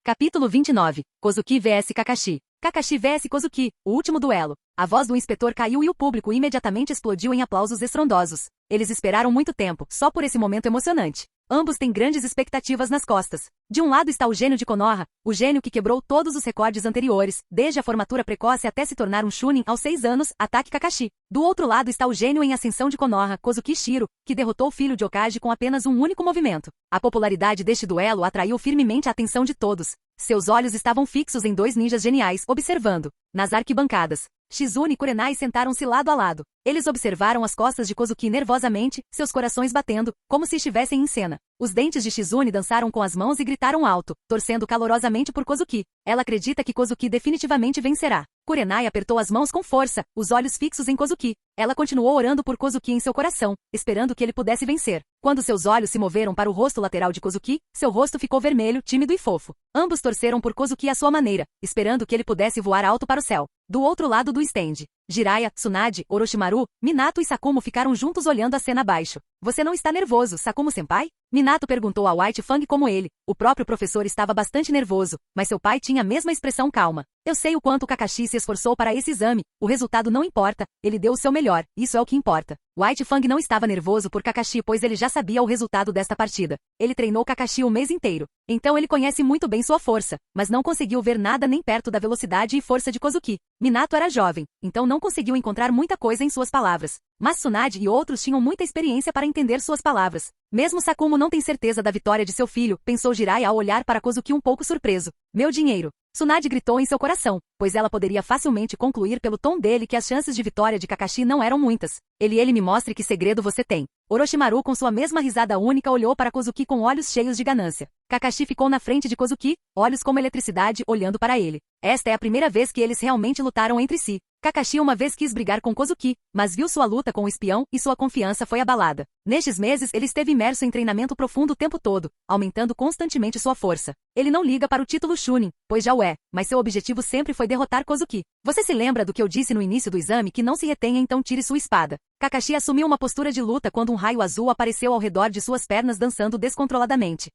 Capítulo 29. Kozuki vs Kakashi. Kakashi vs Kozuki, o último duelo. A voz do inspetor caiu e o público imediatamente explodiu em aplausos estrondosos. Eles esperaram muito tempo, só por esse momento emocionante. Ambos têm grandes expectativas nas costas. De um lado está o gênio de Konoha, o gênio que quebrou todos os recordes anteriores, desde a formatura precoce até se tornar um Chunin aos 6 anos, ataque Kakashi. Do outro lado está o gênio em ascensão de Konoha, Kozuki Shiro, que derrotou o filho de Hokage com apenas um único movimento. A popularidade deste duelo atraiu firmemente a atenção de todos. Seus olhos estavam fixos em dois ninjas geniais, observando. Nas arquibancadas, Shizune e Kurenai sentaram-se lado a lado. Eles observaram as costas de Kozuki nervosamente, seus corações batendo, como se estivessem em cena. Os dentes de Shizune dançaram com as mãos e gritaram alto, torcendo calorosamente por Kozuki. Ela acredita que Kozuki definitivamente vencerá. Kurenai apertou as mãos com força, os olhos fixos em Kozuki. Ela continuou orando por Kozuki em seu coração, esperando que ele pudesse vencer. Quando seus olhos se moveram para o rosto lateral de Kozuki, seu rosto ficou vermelho, tímido e fofo. Ambos torceram por Kozuki à sua maneira, esperando que ele pudesse voar alto para o céu. Do outro lado do stand, Jiraiya, Tsunade, Orochimaru, Minato e Sakumo ficaram juntos olhando a cena abaixo. Você não está nervoso, Sakumo-senpai? Minato perguntou a White Fang como ele. O próprio professor estava bastante nervoso, mas seu pai tinha a mesma expressão calma. Eu sei o quanto Kakashi se esforçou para esse exame, o resultado não importa, ele deu o seu melhor, isso é o que importa. White Fang não estava nervoso por Kakashi pois ele já sabia o resultado desta partida. Ele treinou Kakashi o mês inteiro. Então ele conhece muito bem sua força, mas não conseguiu ver nada nem perto da velocidade e força de Kozuki. Minato era jovem, então não conseguiu encontrar muita coisa em suas palavras. Mas Tsunade e outros tinham muita experiência para entender suas palavras. Mesmo Sakumo não tem certeza da vitória de seu filho, pensou Jiraiya ao olhar para Kozuki um pouco surpreso. Meu dinheiro. Tsunade gritou em seu coração, pois ela poderia facilmente concluir pelo tom dele que as chances de vitória de Kakashi não eram muitas. Ele me mostre que segredo você tem. Orochimaru com sua mesma risada única olhou para Kozuki com olhos cheios de ganância. Kakashi ficou na frente de Kozuki, olhos como eletricidade, olhando para ele. Esta é a primeira vez que eles realmente lutaram entre si. Kakashi uma vez quis brigar com Kozuki, mas viu sua luta com o espião e sua confiança foi abalada. Nestes meses ele esteve imerso em treinamento profundo o tempo todo, aumentando constantemente sua força. Ele não liga para o título Chunin, pois já o é, mas seu objetivo sempre foi derrotar Kozuki. Você se lembra do que eu disse no início do exame que não se retenha então tire sua espada. Kakashi assumiu uma postura de luta quando um raio azul apareceu ao redor de suas pernas dançando descontroladamente.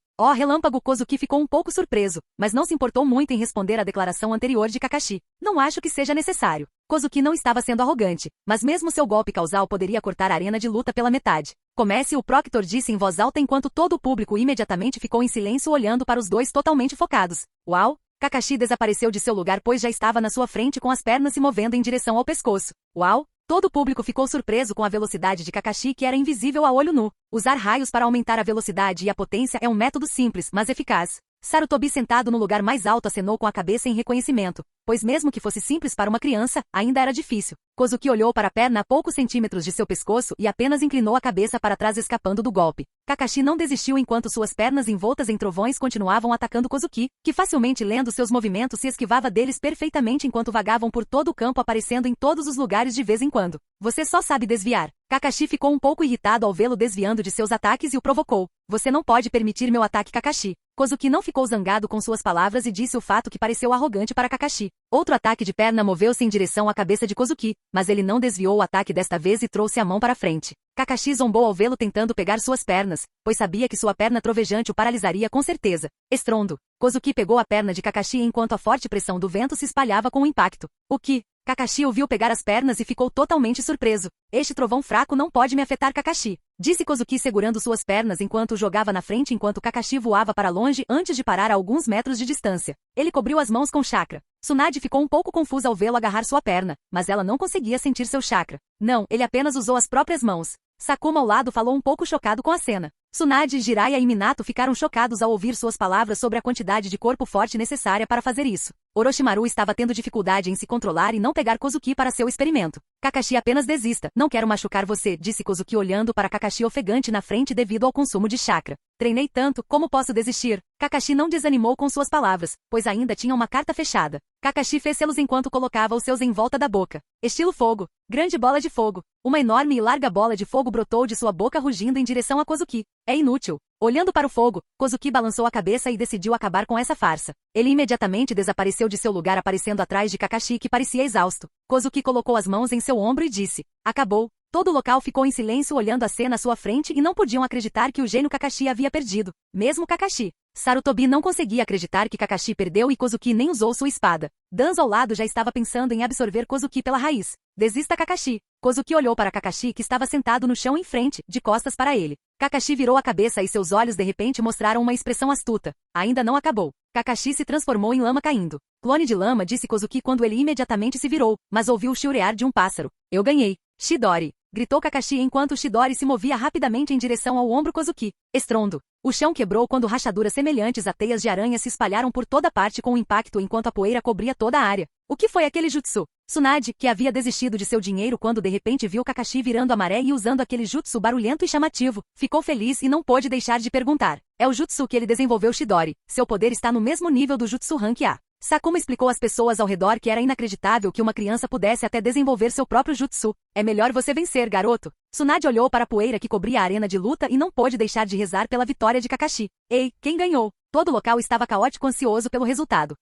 Relâmpago Kozuki ficou um pouco surpreso, mas não se importou muito em responder à declaração anterior de Kakashi. Não acho que seja necessário. Kozuki não estava sendo arrogante, mas mesmo seu golpe causal poderia cortar a arena de luta pela metade. Comece, o Proctor disse em voz alta enquanto todo o público imediatamente ficou em silêncio olhando para os dois totalmente focados. Uau! Kakashi desapareceu de seu lugar pois já estava na sua frente com as pernas se movendo em direção ao pescoço. Uau! Todo o público ficou surpreso com a velocidade de Kakashi que era invisível a olho nu. Usar raios para aumentar a velocidade e a potência é um método simples, mas eficaz. Sarutobi sentado no lugar mais alto acenou com a cabeça em reconhecimento, pois mesmo que fosse simples para uma criança, ainda era difícil. Kozuki olhou para a perna a poucos centímetros de seu pescoço e apenas inclinou a cabeça para trás escapando do golpe. Kakashi não desistiu enquanto suas pernas envoltas em trovões continuavam atacando Kozuki, que facilmente lendo seus movimentos se esquivava deles perfeitamente enquanto vagavam por todo o campo aparecendo em todos os lugares de vez em quando. Você só sabe desviar. Kakashi ficou um pouco irritado ao vê-lo desviando de seus ataques e o provocou. Você não pode permitir meu ataque, Kakashi. Kozuki não ficou zangado com suas palavras e disse o fato que pareceu arrogante para Kakashi. Outro ataque de perna moveu-se em direção à cabeça de Kozuki, mas ele não desviou o ataque desta vez e trouxe a mão para frente. Kakashi zombou ao vê-lo tentando pegar suas pernas, pois sabia que sua perna trovejante o paralisaria com certeza. Estrondo. Kozuki pegou a perna de Kakashi enquanto a forte pressão do vento se espalhava com o impacto. O que? Kakashi o viu pegar as pernas e ficou totalmente surpreso. Este trovão fraco não pode me afetar, Kakashi. Disse Kozuki segurando suas pernas enquanto o jogava na frente enquanto Kakashi voava para longe antes de parar a alguns metros de distância. Ele cobriu as mãos com chakra. Tsunade ficou um pouco confusa ao vê-lo agarrar sua perna, mas ela não conseguia sentir seu chakra. Não, ele apenas usou as próprias mãos. Sakuma ao lado falou um pouco chocado com a cena. Tsunade, Jiraiya e Minato ficaram chocados ao ouvir suas palavras sobre a quantidade de corpo forte necessária para fazer isso. Orochimaru estava tendo dificuldade em se controlar e não pegar Kozuki para seu experimento. Kakashi apenas desista. Não quero machucar você, disse Kozuki olhando para Kakashi ofegante na frente devido ao consumo de chakra. Treinei tanto, como posso desistir? Kakashi não desanimou com suas palavras, pois ainda tinha uma carta fechada. Kakashi fez selos enquanto colocava os seus em volta da boca. Estilo fogo. Grande bola de fogo. Uma enorme e larga bola de fogo brotou de sua boca rugindo em direção a Kozuki. É inútil. Olhando para o fogo, Kozuki balançou a cabeça e decidiu acabar com essa farsa. Ele imediatamente desapareceu de seu lugar aparecendo atrás de Kakashi que parecia exausto. Kozuki colocou as mãos em seu ombro e disse: acabou. Todo o local ficou em silêncio olhando a cena à sua frente e não podiam acreditar que o gênio Kakashi havia perdido. Mesmo Kakashi. Sarutobi não conseguia acreditar que Kakashi perdeu e Kozuki nem usou sua espada. Danzo ao lado já estava pensando em absorver Kozuki pela raiz. Desista, Kakashi. Kozuki olhou para Kakashi que estava sentado no chão em frente, de costas para ele. Kakashi virou a cabeça e seus olhos de repente mostraram uma expressão astuta. Ainda não acabou. Kakashi se transformou em lama caindo. Clone de lama, disse Kozuki quando ele imediatamente se virou, mas ouviu o chiurear de um pássaro. Eu ganhei. Chidori. Gritou Kakashi enquanto Chidori se movia rapidamente em direção ao ombro Kozuki. Estrondo. O chão quebrou quando rachaduras semelhantes a teias de aranha se espalharam por toda parte com o impacto enquanto a poeira cobria toda a área. O que foi aquele jutsu? Tsunade, que havia desistido de seu dinheiro quando de repente viu Kakashi virando a maré e usando aquele jutsu barulhento e chamativo, ficou feliz e não pôde deixar de perguntar. É o jutsu que ele desenvolveu Chidori. Seu poder está no mesmo nível do jutsu Rank A. Sakuma explicou às pessoas ao redor que era inacreditável que uma criança pudesse até desenvolver seu próprio jutsu. É melhor você vencer, garoto. Tsunade olhou para a poeira que cobria a arena de luta e não pôde deixar de rezar pela vitória de Kakashi. Ei, quem ganhou? Todo o local estava caótico ansioso pelo resultado.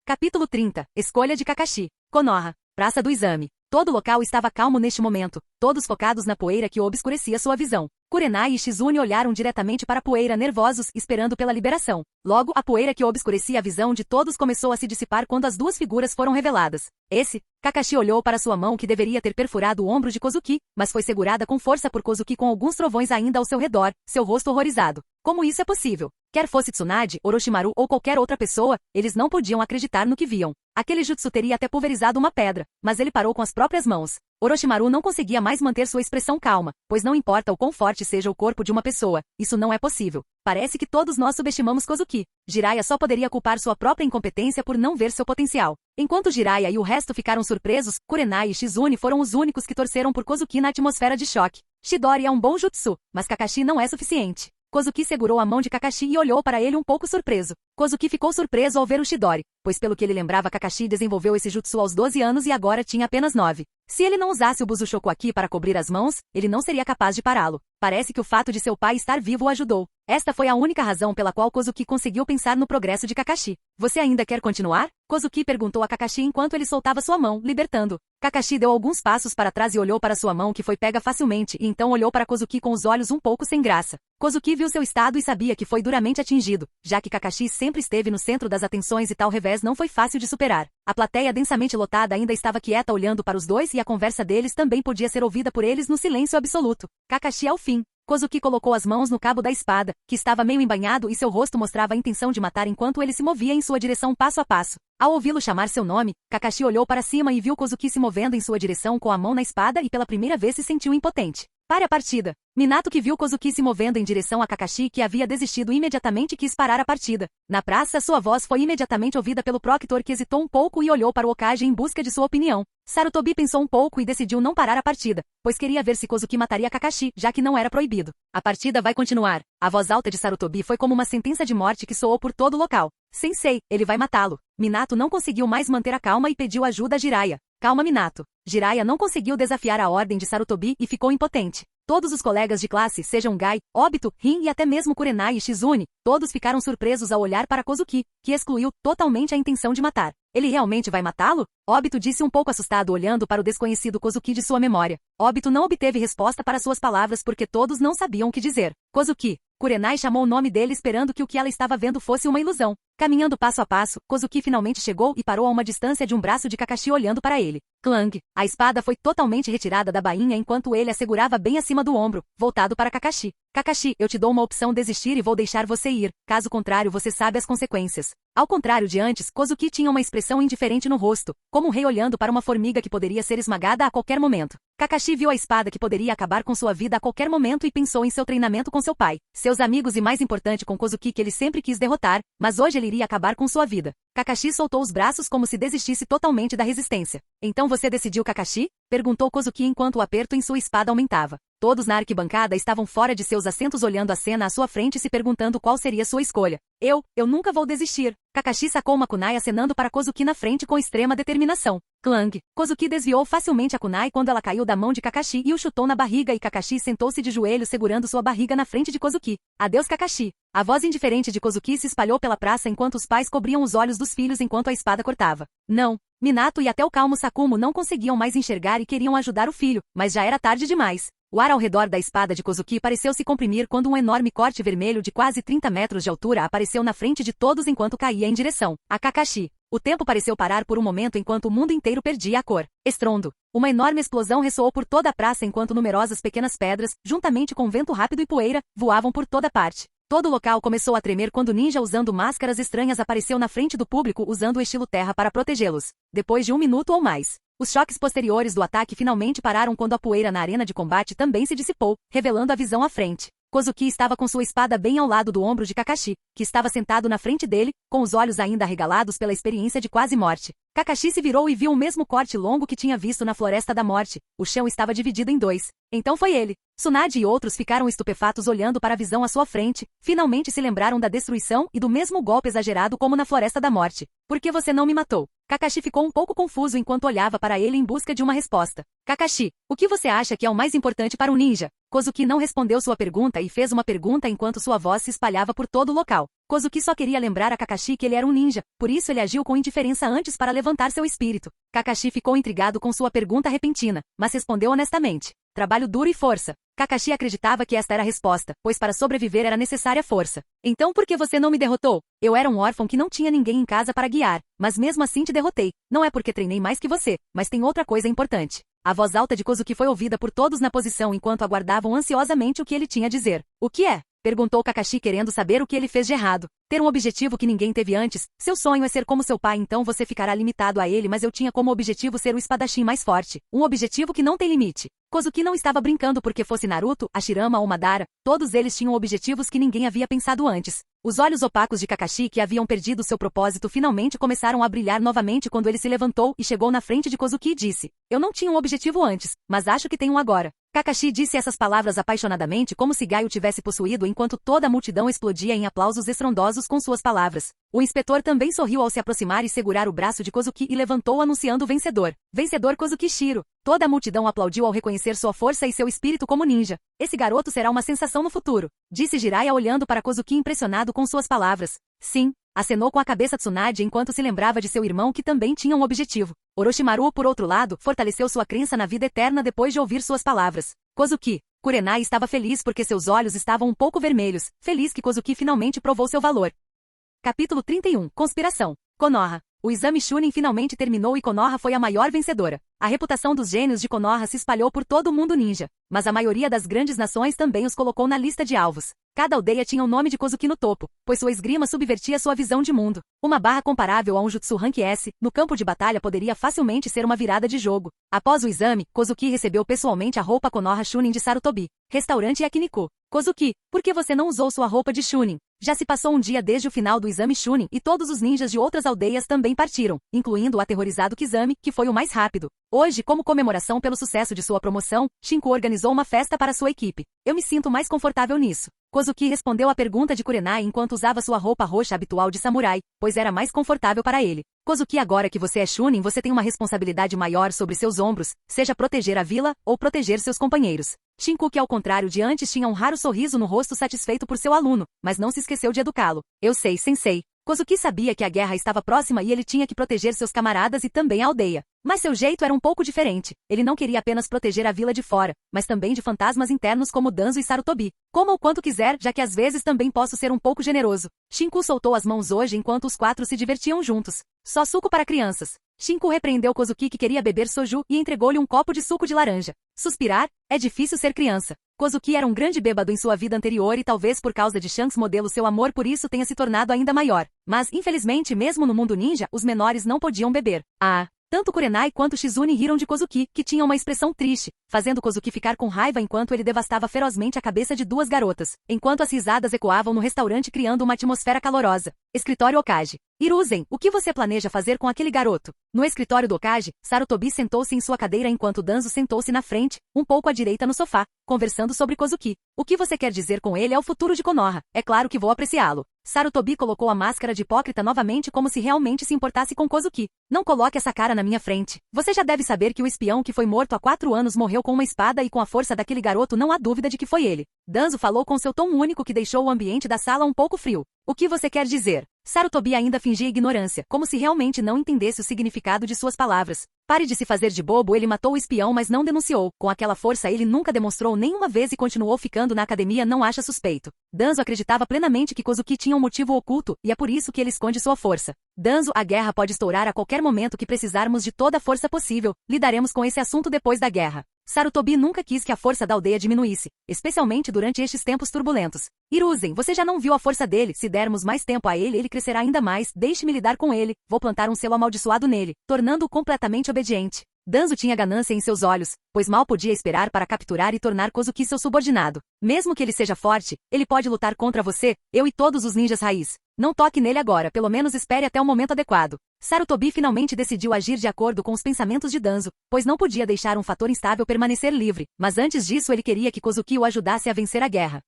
Capítulo 30. Escolha de Kakashi. Konoha. Praça do Exame. Todo o local estava calmo neste momento, todos focados na poeira que obscurecia sua visão. Kurenai e Shizune olharam diretamente para a poeira nervosos, esperando pela liberação. Logo, a poeira que obscurecia a visão de todos começou a se dissipar quando as duas figuras foram reveladas. Kakashi olhou para sua mão que deveria ter perfurado o ombro de Kozuki, mas foi segurada com força por Kozuki com alguns trovões ainda ao seu redor, seu rosto horrorizado. Como isso é possível? Quer fosse Tsunade, Orochimaru ou qualquer outra pessoa, eles não podiam acreditar no que viam. Aquele jutsu teria até pulverizado uma pedra, mas ele parou com as próprias mãos. Orochimaru não conseguia mais manter sua expressão calma, pois não importa o quão forte seja o corpo de uma pessoa, isso não é possível. Parece que todos nós subestimamos Kozuki. Jiraiya só poderia culpar sua própria incompetência por não ver seu potencial. Enquanto Jiraiya e o resto ficaram surpresos, Kurenai e Shizune foram os únicos que torceram por Kozuki na atmosfera de choque. Chidori é um bom jutsu, mas Kakashi não é suficiente. Kozuki segurou a mão de Kakashi e olhou para ele um pouco surpreso. Kozuki ficou surpreso ao ver o Chidori, pois pelo que ele lembrava Kakashi desenvolveu esse jutsu aos 12 anos e agora tinha apenas 9. Se ele não usasse o Busushoku aqui para cobrir as mãos, ele não seria capaz de pará-lo. Parece que o fato de seu pai estar vivo o ajudou. Esta foi a única razão pela qual Kozuki conseguiu pensar no progresso de Kakashi. Você ainda quer continuar? Kozuki perguntou a Kakashi enquanto ele soltava sua mão, libertando. Kakashi deu alguns passos para trás e olhou para sua mão que foi pega facilmente e então olhou para Kozuki com os olhos um pouco sem graça. Kozuki viu seu estado e sabia que foi duramente atingido, já que Kakashi sempre esteve no centro das atenções e tal revés não foi fácil de superar. A plateia densamente lotada ainda estava quieta olhando para os dois e a conversa deles também podia ser ouvida por eles no silêncio absoluto. Kakashi ao fim. Kozuki colocou as mãos no cabo da espada, que estava meio embainhado e seu rosto mostrava a intenção de matar enquanto ele se movia em sua direção passo a passo. Ao ouvi-lo chamar seu nome, Kakashi olhou para cima e viu Kozuki se movendo em sua direção com a mão na espada e pela primeira vez se sentiu impotente. Pare a partida. Minato, que viu Kozuki se movendo em direção a Kakashi que havia desistido imediatamente quis parar a partida. Na praça, sua voz foi imediatamente ouvida pelo Proctor que hesitou um pouco e olhou para o Hokage em busca de sua opinião. Sarutobi pensou um pouco e decidiu não parar a partida, pois queria ver se Kozuki mataria Kakashi, já que não era proibido. A partida vai continuar. A voz alta de Sarutobi foi como uma sentença de morte que soou por todo o local. Sensei, ele vai matá-lo. Minato não conseguiu mais manter a calma e pediu ajuda a Jiraiya. Calma, Minato. Jiraiya não conseguiu desafiar a ordem de Sarutobi e ficou impotente. Todos os colegas de classe, sejam Gai, Obito, Rin e até mesmo Kurenai e Shizune, todos ficaram surpresos ao olhar para Kozuki, que excluiu totalmente a intenção de matar. Ele realmente vai matá-lo? Obito disse um pouco assustado olhando para o desconhecido Kozuki de sua memória. Obito não obteve resposta para suas palavras porque todos não sabiam o que dizer. Kozuki. Kurenai chamou o nome dele esperando que o que ela estava vendo fosse uma ilusão. Caminhando passo a passo, Kozuki finalmente chegou e parou a uma distância de um braço de Kakashi olhando para ele. Clang! A espada foi totalmente retirada da bainha enquanto ele a segurava bem acima do ombro, voltado para Kakashi. Kakashi, eu te dou uma opção: desistir e vou deixar você ir, caso contrário você sabe as consequências. Ao contrário de antes, Kozuki tinha uma expressão indiferente no rosto, como um rei olhando para uma formiga que poderia ser esmagada a qualquer momento. Kakashi viu a espada que poderia acabar com sua vida a qualquer momento e pensou em seu treinamento com seu pai, seus amigos e mais importante com Kozuki que ele sempre quis derrotar, mas hoje ele iria acabar com sua vida. Kakashi soltou os braços como se desistisse totalmente da resistência. Então você decidiu, Kakashi? Perguntou Kozuki enquanto o aperto em sua espada aumentava. Todos na arquibancada estavam fora de seus assentos olhando a cena à sua frente e se perguntando qual seria sua escolha. Eu nunca vou desistir. Kakashi sacou uma kunai acenando para Kozuki na frente com extrema determinação. Clang! Kozuki desviou facilmente a kunai quando ela caiu da mão de Kakashi e o chutou na barriga e Kakashi sentou-se de joelhos segurando sua barriga na frente de Kozuki. Adeus Kakashi! A voz indiferente de Kozuki se espalhou pela praça enquanto os pais cobriam os olhos dos filhos enquanto a espada cortava. Não! Minato e até o calmo Sakumo não conseguiam mais enxergar e queriam ajudar o filho, mas já era tarde demais. O ar ao redor da espada de Kozuki pareceu se comprimir quando um enorme corte vermelho de quase 30 metros de altura apareceu na frente de todos enquanto caía em direção a Kakashi. O tempo pareceu parar por um momento enquanto o mundo inteiro perdia a cor. Estrondo. Uma enorme explosão ressoou por toda a praça enquanto numerosas pequenas pedras, juntamente com vento rápido e poeira, voavam por toda parte. Todo o local começou a tremer quando o ninja usando máscaras estranhas apareceu na frente do público usando o estilo terra para protegê-los. Depois de 1 minuto ou mais, os choques posteriores do ataque finalmente pararam quando a poeira na arena de combate também se dissipou, revelando a visão à frente. Kozuki estava com sua espada bem ao lado do ombro de Kakashi, que estava sentado na frente dele, com os olhos ainda arregalados pela experiência de quase morte. Kakashi se virou e viu o mesmo corte longo que tinha visto na Floresta da Morte. O chão estava dividido em 2. Então foi ele. Tsunade e outros ficaram estupefatos olhando para a visão à sua frente, finalmente se lembraram da destruição e do mesmo golpe exagerado como na Floresta da Morte. Por que você não me matou? Kakashi ficou um pouco confuso enquanto olhava para ele em busca de uma resposta. Kakashi, o que você acha que é o mais importante para um ninja? Kozuki não respondeu sua pergunta e fez uma pergunta enquanto sua voz se espalhava por todo o local. Kozuki só queria lembrar a Kakashi que ele era um ninja, por isso ele agiu com indiferença antes para levantar seu espírito. Kakashi ficou intrigado com sua pergunta repentina, mas respondeu honestamente. Trabalho duro e força. Kakashi acreditava que esta era a resposta, pois para sobreviver era necessária força. Então por que você não me derrotou? Eu era um órfão que não tinha ninguém em casa para guiar, mas mesmo assim te derrotei. Não é porque treinei mais que você, mas tem outra coisa importante. A voz alta de Kozuki foi ouvida por todos na posição enquanto aguardavam ansiosamente o que ele tinha a dizer. O que é? Perguntou Kakashi querendo saber o que ele fez de errado. Ter um objetivo que ninguém teve antes. Seu sonho é ser como seu pai, então você ficará limitado a ele, mas eu tinha como objetivo ser o espadachim mais forte. Um objetivo que não tem limite. Kozuki não estava brincando porque fosse Naruto, Hashirama ou Madara. Todos eles tinham objetivos que ninguém havia pensado antes. Os olhos opacos de Kakashi que haviam perdido seu propósito finalmente começaram a brilhar novamente quando ele se levantou e chegou na frente de Kozuki e disse: Eu não tinha um objetivo antes, mas acho que tenho um agora. Kakashi disse essas palavras apaixonadamente como se Gai o tivesse possuído enquanto toda a multidão explodia em aplausos estrondosos com suas palavras. O inspetor também sorriu ao se aproximar e segurar o braço de Kozuki e levantou anunciando o vencedor. Vencedor Kozuki Shiro. Toda a multidão aplaudiu ao reconhecer sua força e seu espírito como ninja. Esse garoto será uma sensação no futuro, disse Jiraiya olhando para Kozuki impressionado com suas palavras. Sim, acenou com a cabeça Tsunade enquanto se lembrava de seu irmão que também tinha um objetivo. Orochimaru, por outro lado, fortaleceu sua crença na vida eterna depois de ouvir suas palavras. Kozuki. Kurenai estava feliz porque seus olhos estavam um pouco vermelhos, feliz que Kozuki finalmente provou seu valor. Capítulo 31. Conspiração. Konoha. O exame Chunin finalmente terminou e Konoha foi a maior vencedora. A reputação dos gênios de Konoha se espalhou por todo o mundo ninja, mas a maioria das grandes nações também os colocou na lista de alvos. Cada aldeia tinha o nome de Kozuki no topo, pois sua esgrima subvertia sua visão de mundo. Uma barra comparável a um Jutsu Rank S, no campo de batalha poderia facilmente ser uma virada de jogo. Após o exame, Kozuki recebeu pessoalmente a roupa Konoha Chunin de Sarutobi, restaurante Yakiniku. Kozuki, por que você não usou sua roupa de Chunin? Já se passou um dia desde o final do exame Chunin e todos os ninjas de outras aldeias também partiram, incluindo o aterrorizado Kizami, que foi o mais rápido. Hoje, como comemoração pelo sucesso de sua promoção, Shinku organizou uma festa para sua equipe. Eu me sinto mais confortável nisso. Kozuki respondeu à pergunta de Kurenai enquanto usava sua roupa roxa habitual de samurai, pois era mais confortável para ele. Kozuki, agora que você é Chunin, você tem uma responsabilidade maior sobre seus ombros, seja proteger a vila ou proteger seus companheiros. Shinku, que ao contrário de antes tinha um raro sorriso no rosto satisfeito por seu aluno, mas não se esqueceu de educá-lo. Eu sei, sensei. Kozuki sabia que a guerra estava próxima e ele tinha que proteger seus camaradas e também a aldeia. Mas seu jeito era um pouco diferente. Ele não queria apenas proteger a vila de fora, mas também de fantasmas internos como Danzo e Sarutobi. Coma o quanto quiser, já que às vezes também posso ser um pouco generoso. Shinku soltou as mãos hoje enquanto os 4 se divertiam juntos. Só suco para crianças. Shinku repreendeu Kozuki que queria beber soju e entregou-lhe um copo de suco de laranja. Suspirar? É difícil ser criança. Kozuki era um grande bêbado em sua vida anterior e talvez por causa de Shanks modelo seu amor por isso tenha se tornado ainda maior. Mas, infelizmente, mesmo no mundo ninja, os menores não podiam beber. Tanto Kurenai quanto Shizune riram de Kozuki, que tinha uma expressão triste, fazendo Kozuki ficar com raiva enquanto ele devastava ferozmente a cabeça de 2 garotas, enquanto as risadas ecoavam no restaurante criando uma atmosfera calorosa. Escritório Okage. Hiruzen, o que você planeja fazer com aquele garoto? No escritório do Hokage, Sarutobi sentou-se em sua cadeira enquanto Danzo sentou-se na frente, um pouco à direita no sofá, conversando sobre Kozuki. O que você quer dizer com ele é o futuro de Konoha. É claro que vou apreciá-lo. Sarutobi colocou a máscara de hipócrita novamente como se realmente se importasse com Kozuki. Não coloque essa cara na minha frente. Você já deve saber que o espião que foi morto há 4 anos morreu com uma espada e com a força daquele garoto não há dúvida de que foi ele. Danzo falou com seu tom único que deixou o ambiente da sala um pouco frio. O que você quer dizer? Sarutobi ainda fingia ignorância, como se realmente não entendesse o significado de suas palavras. Pare de se fazer de bobo, ele matou o espião mas não denunciou. Com aquela força ele nunca demonstrou nenhuma vez e continuou ficando na academia, não acha suspeito. Danzo acreditava plenamente que Kozuki tinha um motivo oculto, e é por isso que ele esconde sua força. Danzo, a guerra pode estourar a qualquer momento que precisarmos de toda a força possível. Lidaremos com esse assunto depois da guerra. Sarutobi nunca quis que a força da aldeia diminuísse, especialmente durante estes tempos turbulentos. Hiruzen, você já não viu a força dele. Se dermos mais tempo a ele, ele crescerá ainda mais. Deixe-me lidar com ele. Vou plantar um selo amaldiçoado nele, tornando-o completamente obediente. Danzo tinha ganância em seus olhos, pois mal podia esperar para capturar e tornar Kozuki seu subordinado. Mesmo que ele seja forte, ele pode lutar contra você, eu e todos os ninjas raiz. Não toque nele agora, pelo menos espere até o momento adequado. Sarutobi finalmente decidiu agir de acordo com os pensamentos de Danzo, pois não podia deixar um fator instável permanecer livre, mas antes disso ele queria que Kozuki o ajudasse a vencer a guerra.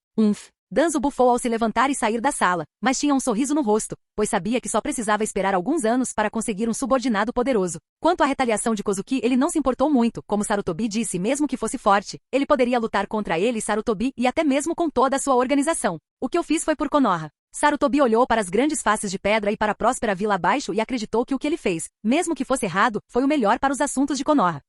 Danzo bufou ao se levantar e sair da sala, mas tinha um sorriso no rosto, pois sabia que só precisava esperar alguns anos para conseguir um subordinado poderoso. Quanto à retaliação de Kozuki, ele não se importou muito, como Sarutobi disse, mesmo que fosse forte, ele poderia lutar contra ele e Sarutobi e até mesmo com toda a sua organização. O que eu fiz foi por Konoha. Sarutobi olhou para as grandes faces de pedra e para a próspera vila abaixo e acreditou que o que ele fez, mesmo que fosse errado, foi o melhor para os assuntos de Konoha.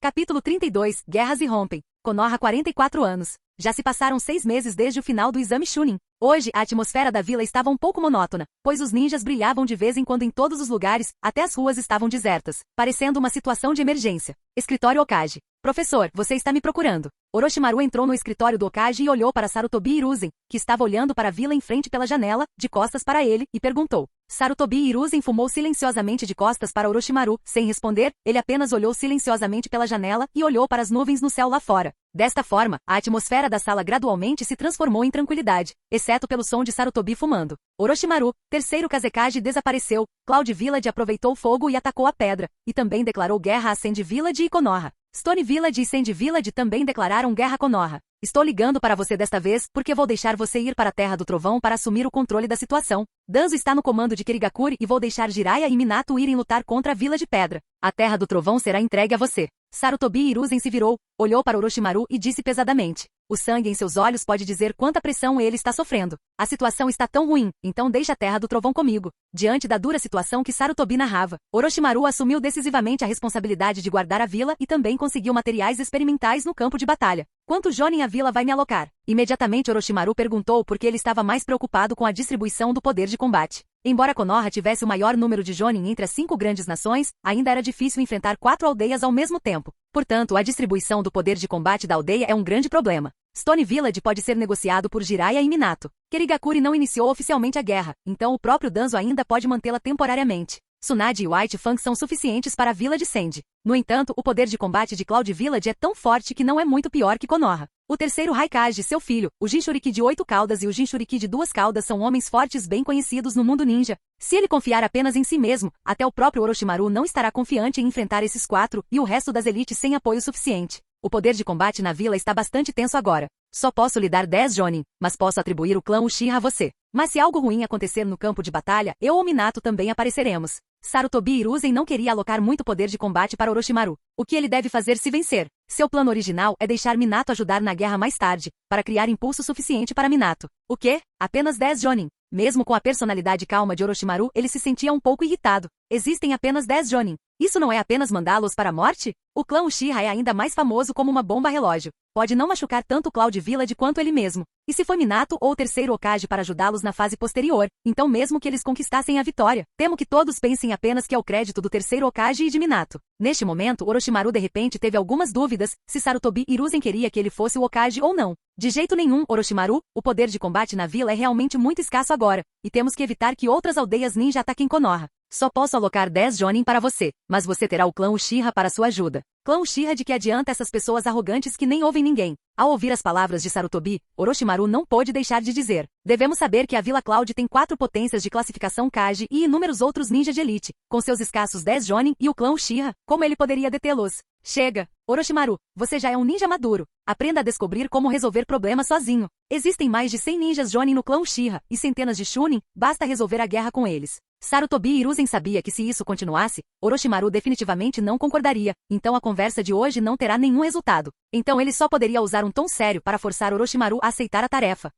Capítulo 32, Guerras irrompem. Konoha 44 anos. Já se passaram 6 meses desde o final do exame Chunin. Hoje, a atmosfera da vila estava um pouco monótona, pois os ninjas brilhavam de vez em quando em todos os lugares, até as ruas estavam desertas, parecendo uma situação de emergência. Escritório Hokage. Professor, você está me procurando. Orochimaru entrou no escritório do Hokage e olhou para Sarutobi Hiruzen, que estava olhando para a vila em frente pela janela, de costas para ele, e perguntou. Sarutobi Hiruzen fumou silenciosamente de costas para Orochimaru. Sem responder, ele apenas olhou silenciosamente pela janela e olhou para as nuvens no céu lá fora. Desta forma, a atmosfera da sala gradualmente se transformou em tranquilidade, exceto pelo som de Sarutobi fumando. Orochimaru, terceiro Kazekage, desapareceu. Cloud Village aproveitou o fogo e atacou a pedra, e também declarou guerra a Sand Village e Konoha. Stone Village e Sand Village também declararam guerra a Konoha. Estou ligando para você desta vez, porque vou deixar você ir para a Terra do Trovão para assumir o controle da situação. Danzo está no comando de Kirigakuri e vou deixar Jiraiya e Minato irem lutar contra a Vila de Pedra. A Terra do Trovão será entregue a você. Sarutobi Hiruzen se virou, olhou para Orochimaru e disse pesadamente. O sangue em seus olhos pode dizer quanta pressão ele está sofrendo. A situação está tão ruim, então deixe a Terra do Trovão comigo. Diante da dura situação que Sarutobi narrava, Orochimaru assumiu decisivamente a responsabilidade de guardar a vila e também conseguiu materiais experimentais no campo de batalha. Quanto Jonin a vila vai me alocar? Imediatamente Orochimaru perguntou porque ele estava mais preocupado com a distribuição do poder de combate. Embora Konoha tivesse o maior número de Jonin entre as 5 grandes nações, ainda era difícil enfrentar 4 aldeias ao mesmo tempo. Portanto, a distribuição do poder de combate da aldeia é um grande problema. Stone Village pode ser negociado por Jiraiya e Minato. Kirigakuri não iniciou oficialmente a guerra, então o próprio Danzo ainda pode mantê-la temporariamente. Tsunade e White Fang são suficientes para a vila de Sand. No entanto, o poder de combate de Cloud Village é tão forte que não é muito pior que Konoha. O terceiro Raikage, seu filho, o Jinchuriki de 8 caudas e o Jinchuriki de 2 caudas são homens fortes bem conhecidos no mundo ninja. Se ele confiar apenas em si mesmo, até o próprio Orochimaru não estará confiante em enfrentar esses 4 e o resto das elites sem apoio suficiente. O poder de combate na vila está bastante tenso agora. Só posso lhe dar 10 Jonin, mas posso atribuir o clã Uchiha a você. Mas se algo ruim acontecer no campo de batalha, eu ou Minato também apareceremos. Sarutobi Hiruzen não queria alocar muito poder de combate para Orochimaru. O que ele deve fazer se vencer? Seu plano original é deixar Minato ajudar na guerra mais tarde, para criar impulso suficiente para Minato. O quê? Apenas 10 Jonin. Mesmo com a personalidade calma de Orochimaru, ele se sentia um pouco irritado. Existem apenas 10 Jonin. Isso não é apenas mandá-los para a morte? O clã Uchiha é ainda mais famoso como uma bomba relógio. Pode não machucar tanto Cloud Village quanto ele mesmo. E se foi Minato ou o terceiro Hokage para ajudá-los na fase posterior, então mesmo que eles conquistassem a vitória, temo que todos pensem apenas que é o crédito do terceiro Hokage e de Minato. Neste momento, Orochimaru de repente teve algumas dúvidas se Sarutobi Hiruzen queria que ele fosse o Hokage ou não. De jeito nenhum, Orochimaru, o poder de combate na vila é realmente muito escasso agora, e temos que evitar que outras aldeias ninja ataquem Konoha. Só posso alocar 10 Jonin para você, mas você terá o clã Uchiha para sua ajuda. Clã Uchiha, de que adianta essas pessoas arrogantes que nem ouvem ninguém? Ao ouvir as palavras de Sarutobi, Orochimaru não pôde deixar de dizer: devemos saber que a Vila Cloud tem 4 potências de classificação Kage e inúmeros outros ninjas de elite. Com seus escassos 10 Jonin e o clã Uchiha, como ele poderia detê-los? Chega! Orochimaru, você já é um ninja maduro. Aprenda a descobrir como resolver problemas sozinho. Existem mais de 100 ninjas Jonin no clã Uchiha, e centenas de Chunin, basta resolver a guerra com eles. Sarutobi Hiruzen sabia que se isso continuasse, Orochimaru definitivamente não concordaria, então a conversa de hoje não terá nenhum resultado. Então ele só poderia usar um tom sério para forçar Orochimaru a aceitar a tarefa.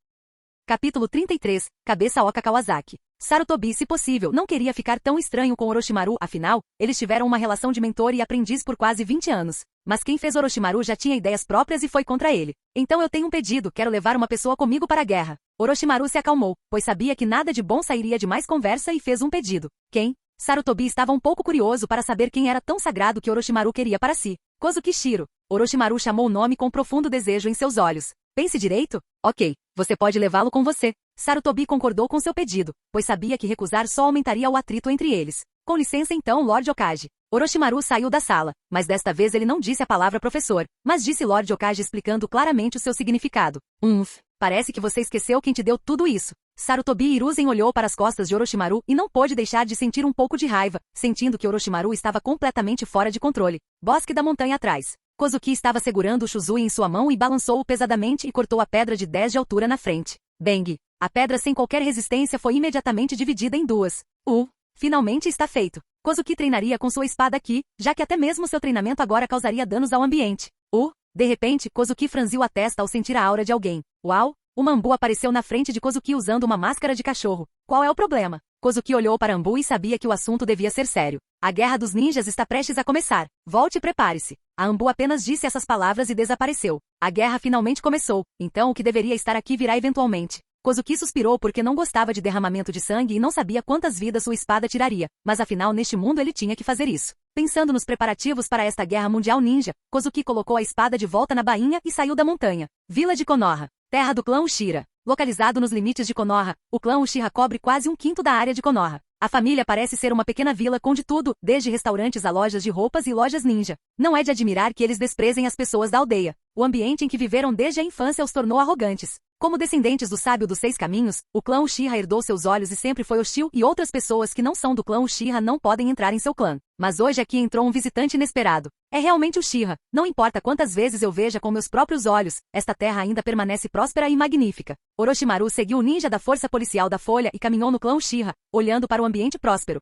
Capítulo 33, Cabeça Oka Kawasaki. Sarutobi, se possível, não queria ficar tão estranho com Orochimaru, afinal, eles tiveram uma relação de mentor e aprendiz por quase 20 anos. Mas quem fez Orochimaru já tinha ideias próprias e foi contra ele. Então eu tenho um pedido, quero levar uma pessoa comigo para a guerra. Orochimaru se acalmou, pois sabia que nada de bom sairia de mais conversa e fez um pedido. Quem? Sarutobi estava um pouco curioso para saber quem era tão sagrado que Orochimaru queria para si. Kozuki Shiro. Orochimaru chamou o nome com profundo desejo em seus olhos. Pense direito? Ok, você pode levá-lo com você. Sarutobi concordou com seu pedido, pois sabia que recusar só aumentaria o atrito entre eles. Com licença então, Lord Okage. Orochimaru saiu da sala, mas desta vez ele não disse a palavra professor, mas disse Lord Okage explicando claramente o seu significado. Parece que você esqueceu quem te deu tudo isso. Sarutobi Hiruzen olhou para as costas de Orochimaru e não pôde deixar de sentir um pouco de raiva, sentindo que Orochimaru estava completamente fora de controle. Bosque da montanha atrás. Kozuki estava segurando o Shuzui em sua mão e balançou-o pesadamente e cortou a pedra de 10 de altura na frente. Bang! A pedra sem qualquer resistência foi imediatamente dividida em duas. Finalmente está feito. Kozuki treinaria com sua espada aqui, já que até mesmo seu treinamento agora causaria danos ao ambiente. De repente, Kozuki franziu a testa ao sentir a aura de alguém. Uau! Uma Ambu apareceu na frente de Kozuki usando uma máscara de cachorro. Qual é o problema? Kozuki olhou para Ambu e sabia que o assunto devia ser sério. A guerra dos ninjas está prestes a começar. Volte e prepare-se. A Ambu apenas disse essas palavras e desapareceu. A guerra finalmente começou, então o que deveria estar aqui virá eventualmente. Kozuki suspirou porque não gostava de derramamento de sangue e não sabia quantas vidas sua espada tiraria, mas afinal neste mundo ele tinha que fazer isso. Pensando nos preparativos para esta guerra mundial ninja, Kozuki colocou a espada de volta na bainha e saiu da montanha. Vila de Konoha. Terra do clã Uchiha. Localizado nos limites de Konoha, o clã Uchiha cobre quase 1/5 da área de Konoha. A família parece ser uma pequena vila com de tudo, desde restaurantes a lojas de roupas e lojas ninja. Não é de admirar que eles desprezem as pessoas da aldeia. O ambiente em que viveram desde a infância os tornou arrogantes. Como descendentes do sábio dos 6 caminhos, o clã Uchiha herdou seus olhos e sempre foi hostil e outras pessoas que não são do clã Uchiha não podem entrar em seu clã. Mas hoje aqui entrou um visitante inesperado. É realmente Uchiha. Não importa quantas vezes eu veja com meus próprios olhos, esta terra ainda permanece próspera e magnífica. Orochimaru seguiu o ninja da força policial da Folha e caminhou no clã Uchiha, olhando para o ambiente próspero.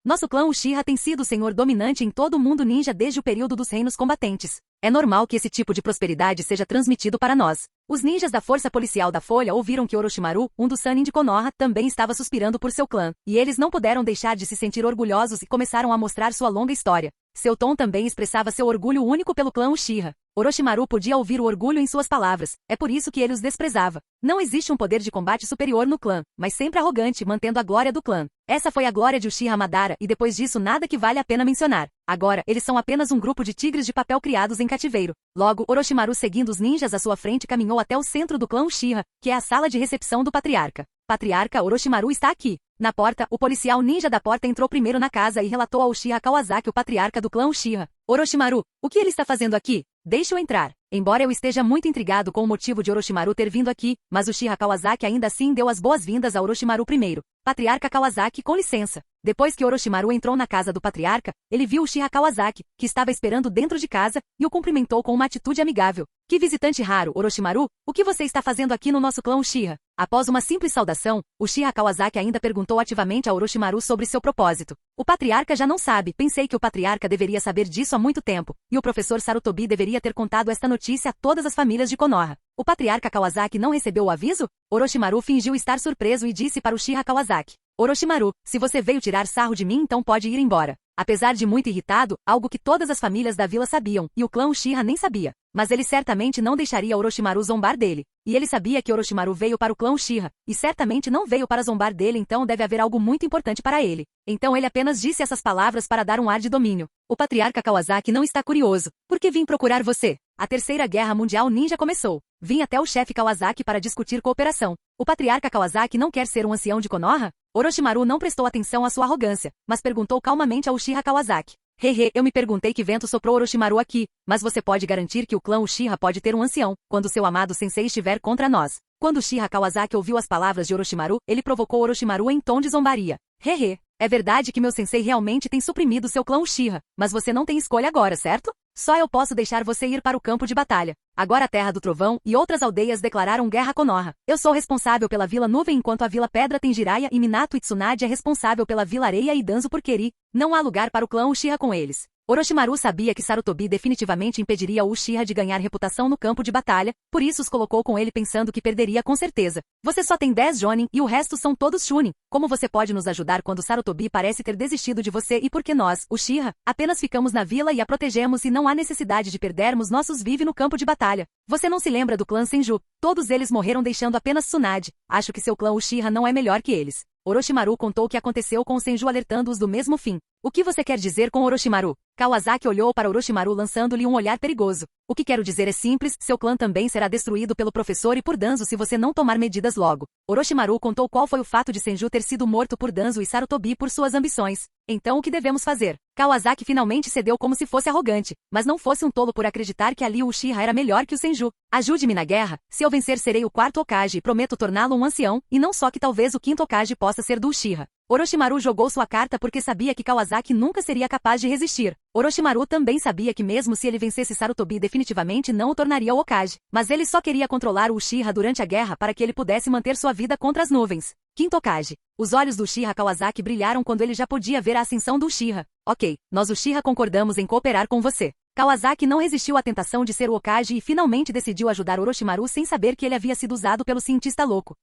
Nosso clã Uchiha tem sido o senhor dominante em todo o mundo ninja desde o período dos reinos combatentes. É normal que esse tipo de prosperidade seja transmitido para nós. Os ninjas da força policial da Folha ouviram que Orochimaru, um dos Sannin de Konoha, também estava suspirando por seu clã, e eles não puderam deixar de se sentir orgulhosos e começaram a mostrar sua longa história. Seu tom também expressava seu orgulho único pelo clã Uchiha. Orochimaru podia ouvir o orgulho em suas palavras, é por isso que ele os desprezava. Não existe um poder de combate superior no clã, mas sempre arrogante, mantendo a glória do clã. Essa foi a glória de Uchiha Madara e depois disso nada que vale a pena mencionar. Agora, eles são apenas um grupo de tigres de papel criados em cativeiro. Logo, Orochimaru seguindo os ninjas à sua frente caminhou até o centro do clã Uchiha, que é a sala de recepção do patriarca. Patriarca, Orochimaru está aqui. Na porta, o policial ninja da porta entrou primeiro na casa e relatou a Uchiha Kawasaki, o patriarca do clã Uchiha. Orochimaru, o que ele está fazendo aqui? Deixe-o entrar. Embora eu esteja muito intrigado com o motivo de Orochimaru ter vindo aqui, mas Uchiha Kawasaki ainda assim deu as boas-vindas a Orochimaru primeiro. Patriarca Kawasaki, com licença. Depois que Orochimaru entrou na casa do patriarca, ele viu Uchiha Kawasaki, que estava esperando dentro de casa, e o cumprimentou com uma atitude amigável. Que visitante raro, Orochimaru, o que você está fazendo aqui no nosso clã Uchiha? Após uma simples saudação, Uchiha Kawasaki ainda perguntou ativamente a Orochimaru sobre seu propósito. O patriarca já não sabe, pensei que o patriarca deveria saber disso há muito tempo, e o professor Sarutobi deveria ter contado esta notícia a todas as famílias de Konoha. O patriarca Kawasaki não recebeu o aviso? Orochimaru fingiu estar surpreso e disse para Uchiha Kawasaki: Orochimaru, se você veio tirar sarro de mim então pode ir embora. Apesar de muito irritado, algo que todas as famílias da vila sabiam, e o clã Uchiha nem sabia. Mas ele certamente não deixaria Orochimaru zombar dele. E ele sabia que Orochimaru veio para o clã Uchiha, e certamente não veio para zombar dele, então deve haver algo muito importante para ele. Então ele apenas disse essas palavras para dar um ar de domínio. O patriarca Kawasaki não está curioso. Por que vim procurar você? A Terceira Guerra Mundial Ninja começou. Vim até o chefe Kawasaki para discutir cooperação. O patriarca Kawasaki não quer ser um ancião de Konoha? Orochimaru não prestou atenção à sua arrogância, mas perguntou calmamente a Uchiha Kawasaki. Hehe, eu me perguntei que vento soprou Orochimaru aqui, mas você pode garantir que o clã Uchiha pode ter um ancião, quando seu amado sensei estiver contra nós. Quando Uchiha Kawasaki ouviu as palavras de Orochimaru, ele provocou Orochimaru em tom de zombaria. Hehe, é verdade que meu sensei realmente tem suprimido seu clã Uchiha, mas você não tem escolha agora, certo? Só eu posso deixar você ir para o campo de batalha. Agora a Terra do Trovão e outras aldeias declararam guerra a Konoha. Eu sou responsável pela Vila Nuvem enquanto a Vila Pedra tem Jiraiya e Minato e Tsunade é responsável pela Vila Areia e Danzo por Keri. Não há lugar para o clã Uchiha com eles. Orochimaru sabia que Sarutobi definitivamente impediria o Uchiha de ganhar reputação no campo de batalha, por isso os colocou com ele pensando que perderia com certeza. Você só tem 10 Jonin e o resto são todos Chunin. Como você pode nos ajudar quando Sarutobi parece ter desistido de você e porque nós, Uchiha, apenas ficamos na vila e a protegemos e não há necessidade de perdermos nossos vive no campo de batalha. Você não se lembra do clã Senju? Todos eles morreram deixando apenas Tsunade. Acho que seu clã Uchiha não é melhor que eles. Orochimaru contou o que aconteceu com o Senju alertando-os do mesmo fim. O que você quer dizer com Orochimaru? Kawasaki olhou para Orochimaru lançando-lhe um olhar perigoso. O que quero dizer é simples, seu clã também será destruído pelo professor e por Danzo se você não tomar medidas logo. Orochimaru contou qual foi o fato de Senju ter sido morto por Danzo e Sarutobi por suas ambições. Então o que devemos fazer? Kawasaki finalmente cedeu como se fosse arrogante, mas não fosse um tolo por acreditar que ali o Uchiha era melhor que o Senju. Ajude-me na guerra, se eu vencer serei o 4º Hokage e prometo torná-lo um ancião, e não só que talvez o 5º Hokage possa ser do Uchiha. Orochimaru jogou sua carta porque sabia que Kawasaki nunca seria capaz de resistir. Orochimaru também sabia que mesmo se ele vencesse Sarutobi definitivamente não o tornaria o Hokage, mas ele só queria controlar o Uchiha durante a guerra para que ele pudesse manter sua vida contra as nuvens. 5º Hokage. Os olhos do Uchiha Kawasaki brilharam quando ele já podia ver a ascensão do Uchiha. Ok, nós Uchiha concordamos em cooperar com você. Kawasaki não resistiu à tentação de ser o Hokage e finalmente decidiu ajudar Orochimaru sem saber que ele havia sido usado pelo cientista louco.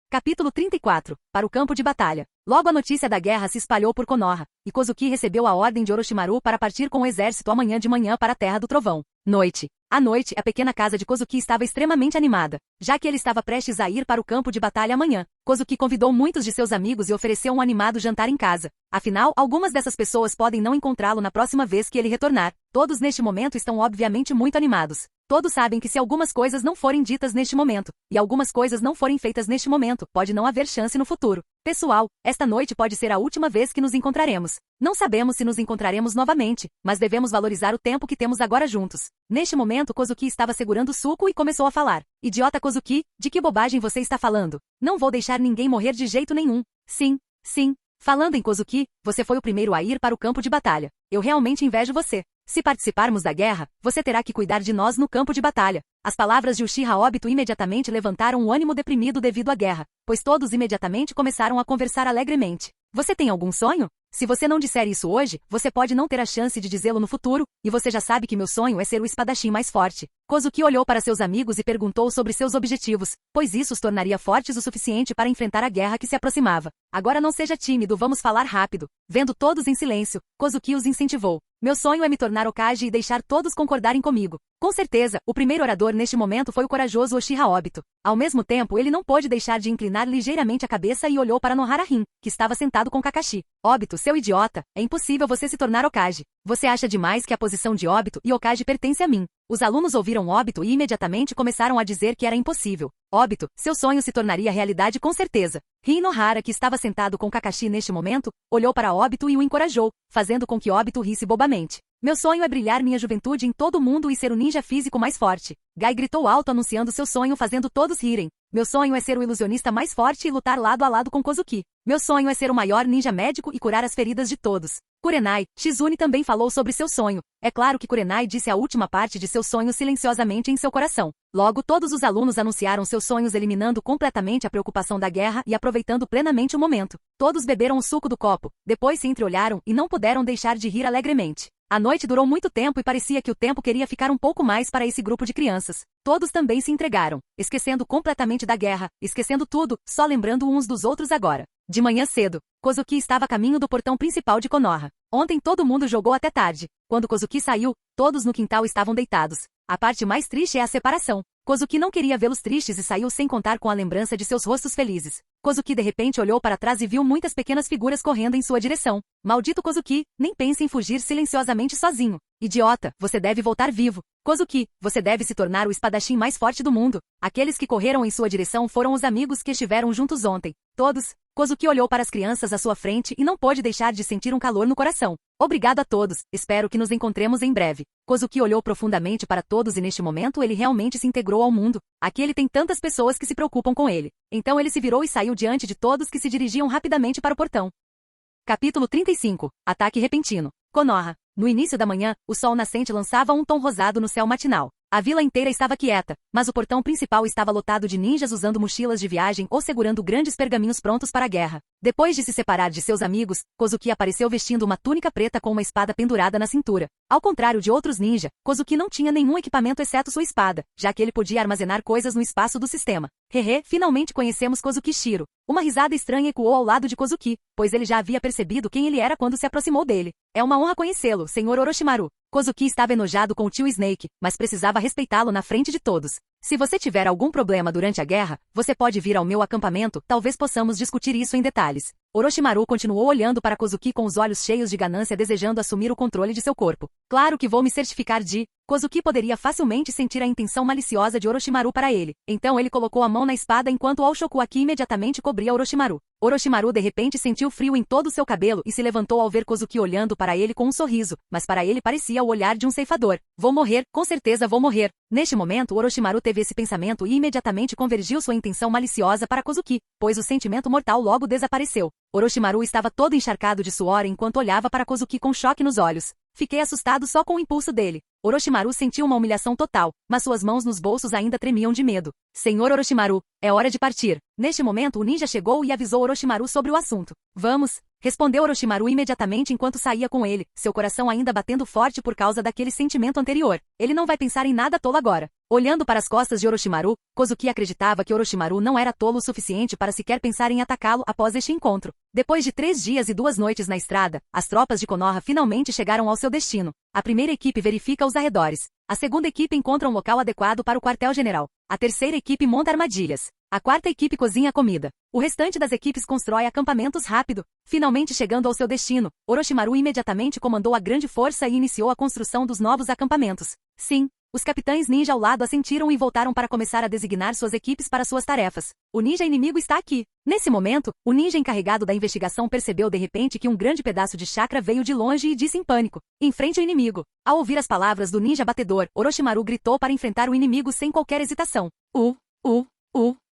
Capítulo 34. Para o campo de batalha. Logo a notícia da guerra se espalhou por Konoha, e Kozuki recebeu a ordem de Orochimaru para partir com o exército amanhã de manhã para a Terra do Trovão. Noite. À noite, a pequena casa de Kozuki estava extremamente animada, já que ele estava prestes a ir para o campo de batalha amanhã. Kozuki convidou muitos de seus amigos e ofereceu um animado jantar em casa. Afinal, algumas dessas pessoas podem não encontrá-lo na próxima vez que ele retornar. Todos neste momento estão obviamente muito animados. Todos sabem que se algumas coisas não forem ditas neste momento, e algumas coisas não forem feitas neste momento, pode não haver chance no futuro. Pessoal, esta noite pode ser a última vez que nos encontraremos. Não sabemos se nos encontraremos novamente, mas devemos valorizar o tempo que temos agora juntos. Neste momento, Kozuki estava segurando o suco e começou a falar. Idiota Kozuki, de que bobagem você está falando? Não vou deixar ninguém morrer de jeito nenhum. Sim, sim. Falando em Kozuki, você foi o primeiro a ir para o campo de batalha. Eu realmente invejo você. Se participarmos da guerra, você terá que cuidar de nós no campo de batalha. As palavras de Uchiha Obito imediatamente levantaram um ânimo deprimido devido à guerra, pois todos imediatamente começaram a conversar alegremente. Você tem algum sonho? Se você não disser isso hoje, você pode não ter a chance de dizê-lo no futuro, e você já sabe que meu sonho é ser o espadachim mais forte. Kozuki olhou para seus amigos e perguntou sobre seus objetivos, pois isso os tornaria fortes o suficiente para enfrentar a guerra que se aproximava. Agora não seja tímido, vamos falar rápido. Vendo todos em silêncio, Kozuki os incentivou. Meu sonho é me tornar Hokage e deixar todos concordarem comigo. Com certeza, o primeiro orador neste momento foi o corajoso Uchiha Obito. Ao mesmo tempo, ele não pôde deixar de inclinar ligeiramente a cabeça e olhou para Nohara Rin, que estava sentado com Kakashi. Obito, seu idiota, é impossível você se tornar Hokage. Você acha demais que a posição de Obito e Hokage pertence a mim. Os alunos ouviram Obito e imediatamente começaram a dizer que era impossível. Obito, seu sonho se tornaria realidade com certeza. Rin Nohara, que estava sentado com Kakashi neste momento, olhou para Obito e o encorajou, fazendo com que Obito risse bobamente. Meu sonho é brilhar minha juventude em todo o mundo e ser o ninja físico mais forte. Gai gritou alto anunciando seu sonho fazendo todos rirem. Meu sonho é ser o ilusionista mais forte e lutar lado a lado com Kozuki. Meu sonho é ser o maior ninja médico e curar as feridas de todos. Kurenai, Shizune também falou sobre seu sonho. É claro que Kurenai disse a última parte de seu sonho silenciosamente em seu coração. Logo, todos os alunos anunciaram seus sonhos eliminando completamente a preocupação da guerra e aproveitando plenamente o momento. Todos beberam o suco do copo, depois se entreolharam e não puderam deixar de rir alegremente. A noite durou muito tempo e parecia que o tempo queria ficar um pouco mais para esse grupo de crianças. Todos também se entregaram, esquecendo completamente da guerra, esquecendo tudo, só lembrando uns dos outros agora. De manhã cedo, Kozuki estava a caminho do portão principal de Konoha. Ontem todo mundo jogou até tarde. Quando Kozuki saiu, todos no quintal estavam deitados. A parte mais triste é a separação. Kozuki não queria vê-los tristes e saiu sem contar com a lembrança de seus rostos felizes. Kozuki de repente olhou para trás e viu muitas pequenas figuras correndo em sua direção. Maldito Kozuki, nem pense em fugir silenciosamente sozinho. Idiota, você deve voltar vivo. Kozuki, você deve se tornar o espadachim mais forte do mundo. Aqueles que correram em sua direção foram os amigos que estiveram juntos ontem. Todos. Kozuki olhou para as crianças à sua frente e não pôde deixar de sentir um calor no coração. Obrigado a todos, espero que nos encontremos em breve. Kozuki olhou profundamente para todos e neste momento ele realmente se integrou ao mundo. Aqui ele tem tantas pessoas que se preocupam com ele. Então ele se virou e saiu diante de todos que se dirigiam rapidamente para o portão. Capítulo 35. Ataque repentino. Konoha. No início da manhã, o sol nascente lançava um tom rosado no céu matinal. A vila inteira estava quieta, mas o portão principal estava lotado de ninjas usando mochilas de viagem ou segurando grandes pergaminhos prontos para a guerra. Depois de se separar de seus amigos, Kozuki apareceu vestindo uma túnica preta com uma espada pendurada na cintura. Ao contrário de outros ninja, Kozuki não tinha nenhum equipamento exceto sua espada, já que ele podia armazenar coisas no espaço do sistema. Hehe, finalmente conhecemos Kozuki Shiro. Uma risada estranha ecoou ao lado de Kozuki, pois ele já havia percebido quem ele era quando se aproximou dele. É uma honra conhecê-lo, Sr. Orochimaru. Kozuki estava enojado com o tio Snake, mas precisava respeitá-lo na frente de todos. Se você tiver algum problema durante a guerra, você pode vir ao meu acampamento, talvez possamos discutir isso em detalhes. Orochimaru continuou olhando para Kozuki com os olhos cheios de ganância desejando assumir o controle de seu corpo. Claro que vou me certificar de... Kozuki poderia facilmente sentir a intenção maliciosa de Orochimaru para ele. Então ele colocou a mão na espada enquanto o Shokuaki imediatamente cobria Orochimaru. Orochimaru de repente sentiu frio em todo o seu cabelo e se levantou ao ver Kozuki olhando para ele com um sorriso, mas para ele parecia o olhar de um ceifador. Vou morrer, com certeza vou morrer. Neste momento Orochimaru teve esse pensamento e imediatamente convergiu sua intenção maliciosa para Kozuki, pois o sentimento mortal logo desapareceu. Orochimaru estava todo encharcado de suor enquanto olhava para Kozuki com choque nos olhos. Fiquei assustado só com o impulso dele. Orochimaru sentiu uma humilhação total, mas suas mãos nos bolsos ainda tremiam de medo. Senhor Orochimaru, é hora de partir. Neste momento o ninja chegou e avisou Orochimaru sobre o assunto. Vamos, respondeu Orochimaru imediatamente enquanto saía com ele, seu coração ainda batendo forte por causa daquele sentimento anterior. Ele não vai pensar em nada tolo agora. Olhando para as costas de Orochimaru, Kozuki acreditava que Orochimaru não era tolo o suficiente para sequer pensar em atacá-lo após este encontro. Depois de 3 dias e 2 noites na estrada, as tropas de Konoha finalmente chegaram ao seu destino. A primeira equipe verifica os arredores. A segunda equipe encontra um local adequado para o quartel-general. A terceira equipe monta armadilhas. A quarta equipe cozinha a comida. O restante das equipes constrói acampamentos rápido. Finalmente chegando ao seu destino, Orochimaru imediatamente comandou a grande força e iniciou a construção dos novos acampamentos. Sim, os capitães ninja ao lado assentiram e voltaram para começar a designar suas equipes para suas tarefas. O ninja inimigo está aqui. Nesse momento, o ninja encarregado da investigação percebeu de repente que um grande pedaço de chakra veio de longe e disse em pânico: enfrente o inimigo. Ao ouvir as palavras do ninja batedor, Orochimaru gritou para enfrentar o inimigo sem qualquer hesitação.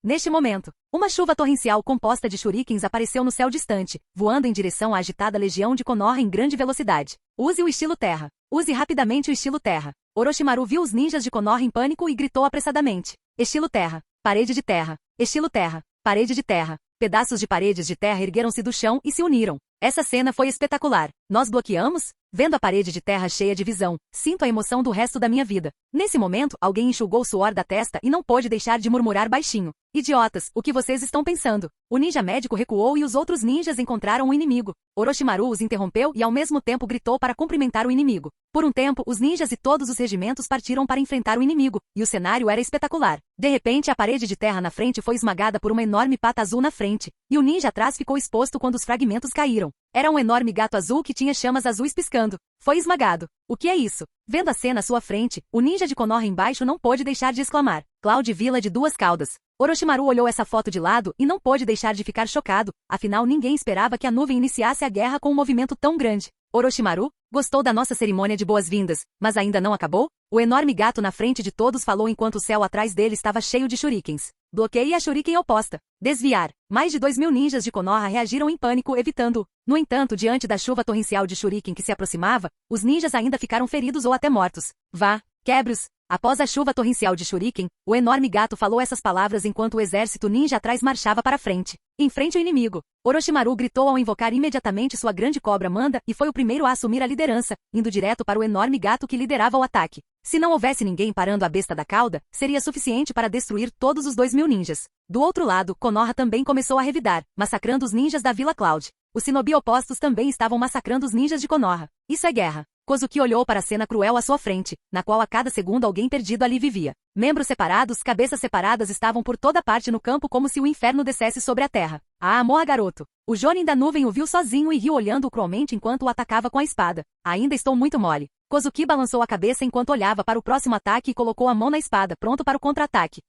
Neste momento, uma chuva torrencial composta de shurikens apareceu no céu distante, voando em direção à agitada legião de Konoha em grande velocidade. Use o estilo terra. Use rapidamente o estilo terra. Orochimaru viu os ninjas de Konoha em pânico e gritou apressadamente. Estilo terra. Parede de terra. Estilo terra. Parede de terra. Pedaços de paredes de terra ergueram-se do chão e se uniram. Essa cena foi espetacular. Nós bloqueamos? Vendo a parede de terra cheia de visão, sinto a emoção do resto da minha vida. Nesse momento, alguém enxugou o suor da testa e não pôde deixar de murmurar baixinho. Idiotas, o que vocês estão pensando? O ninja médico recuou e os outros ninjas encontraram o inimigo. Orochimaru os interrompeu e ao mesmo tempo gritou para cumprimentar o inimigo. Por um tempo, os ninjas e todos os regimentos partiram para enfrentar o inimigo, e o cenário era espetacular. De repente, a parede de terra na frente foi esmagada por uma enorme pata azul na frente, e o ninja atrás ficou exposto quando os fragmentos caíram. Era um enorme gato azul que tinha chamas azuis piscando. Foi esmagado. O que é isso? Vendo a cena à sua frente, o ninja de Konoha embaixo não pôde deixar de exclamar. Cloud Vila de 2 caudas. Orochimaru olhou essa foto de lado e não pôde deixar de ficar chocado, afinal ninguém esperava que a nuvem iniciasse a guerra com um movimento tão grande. Orochimaru, gostou da nossa cerimônia de boas-vindas, mas ainda não acabou? O enorme gato na frente de todos falou enquanto o céu atrás dele estava cheio de shurikens. Bloqueie a shuriken oposta. Desviar. Mais de 2.000 ninjas de Konoha reagiram em pânico, evitando-o. No entanto, diante da chuva torrencial de shuriken que se aproximava, os ninjas ainda ficaram feridos ou até mortos. Vá, quebre-os. Após a chuva torrencial de shuriken, o enorme gato falou essas palavras enquanto o exército ninja atrás marchava para frente. Enfrente o inimigo. Orochimaru gritou ao invocar imediatamente sua grande cobra Manda e foi o primeiro a assumir a liderança, indo direto para o enorme gato que liderava o ataque. Se não houvesse ninguém parando a besta da cauda, seria suficiente para destruir todos os 2.000 ninjas. Do outro lado, Konoha também começou a revidar, massacrando os ninjas da Vila Cloud. Os shinobi opostos também estavam massacrando os ninjas de Konoha. Isso é guerra. Kozuki olhou para a cena cruel à sua frente, na qual a cada segundo alguém perdido ali vivia. Membros separados, cabeças separadas estavam por toda parte no campo como se o inferno descesse sobre a terra. Ah, morra garoto! O Jonin da nuvem o viu sozinho e riu olhando-o cruelmente enquanto o atacava com a espada. Ainda estou muito mole. Kozuki balançou a cabeça enquanto olhava para o próximo ataque e colocou a mão na espada, pronto para o contra-ataque.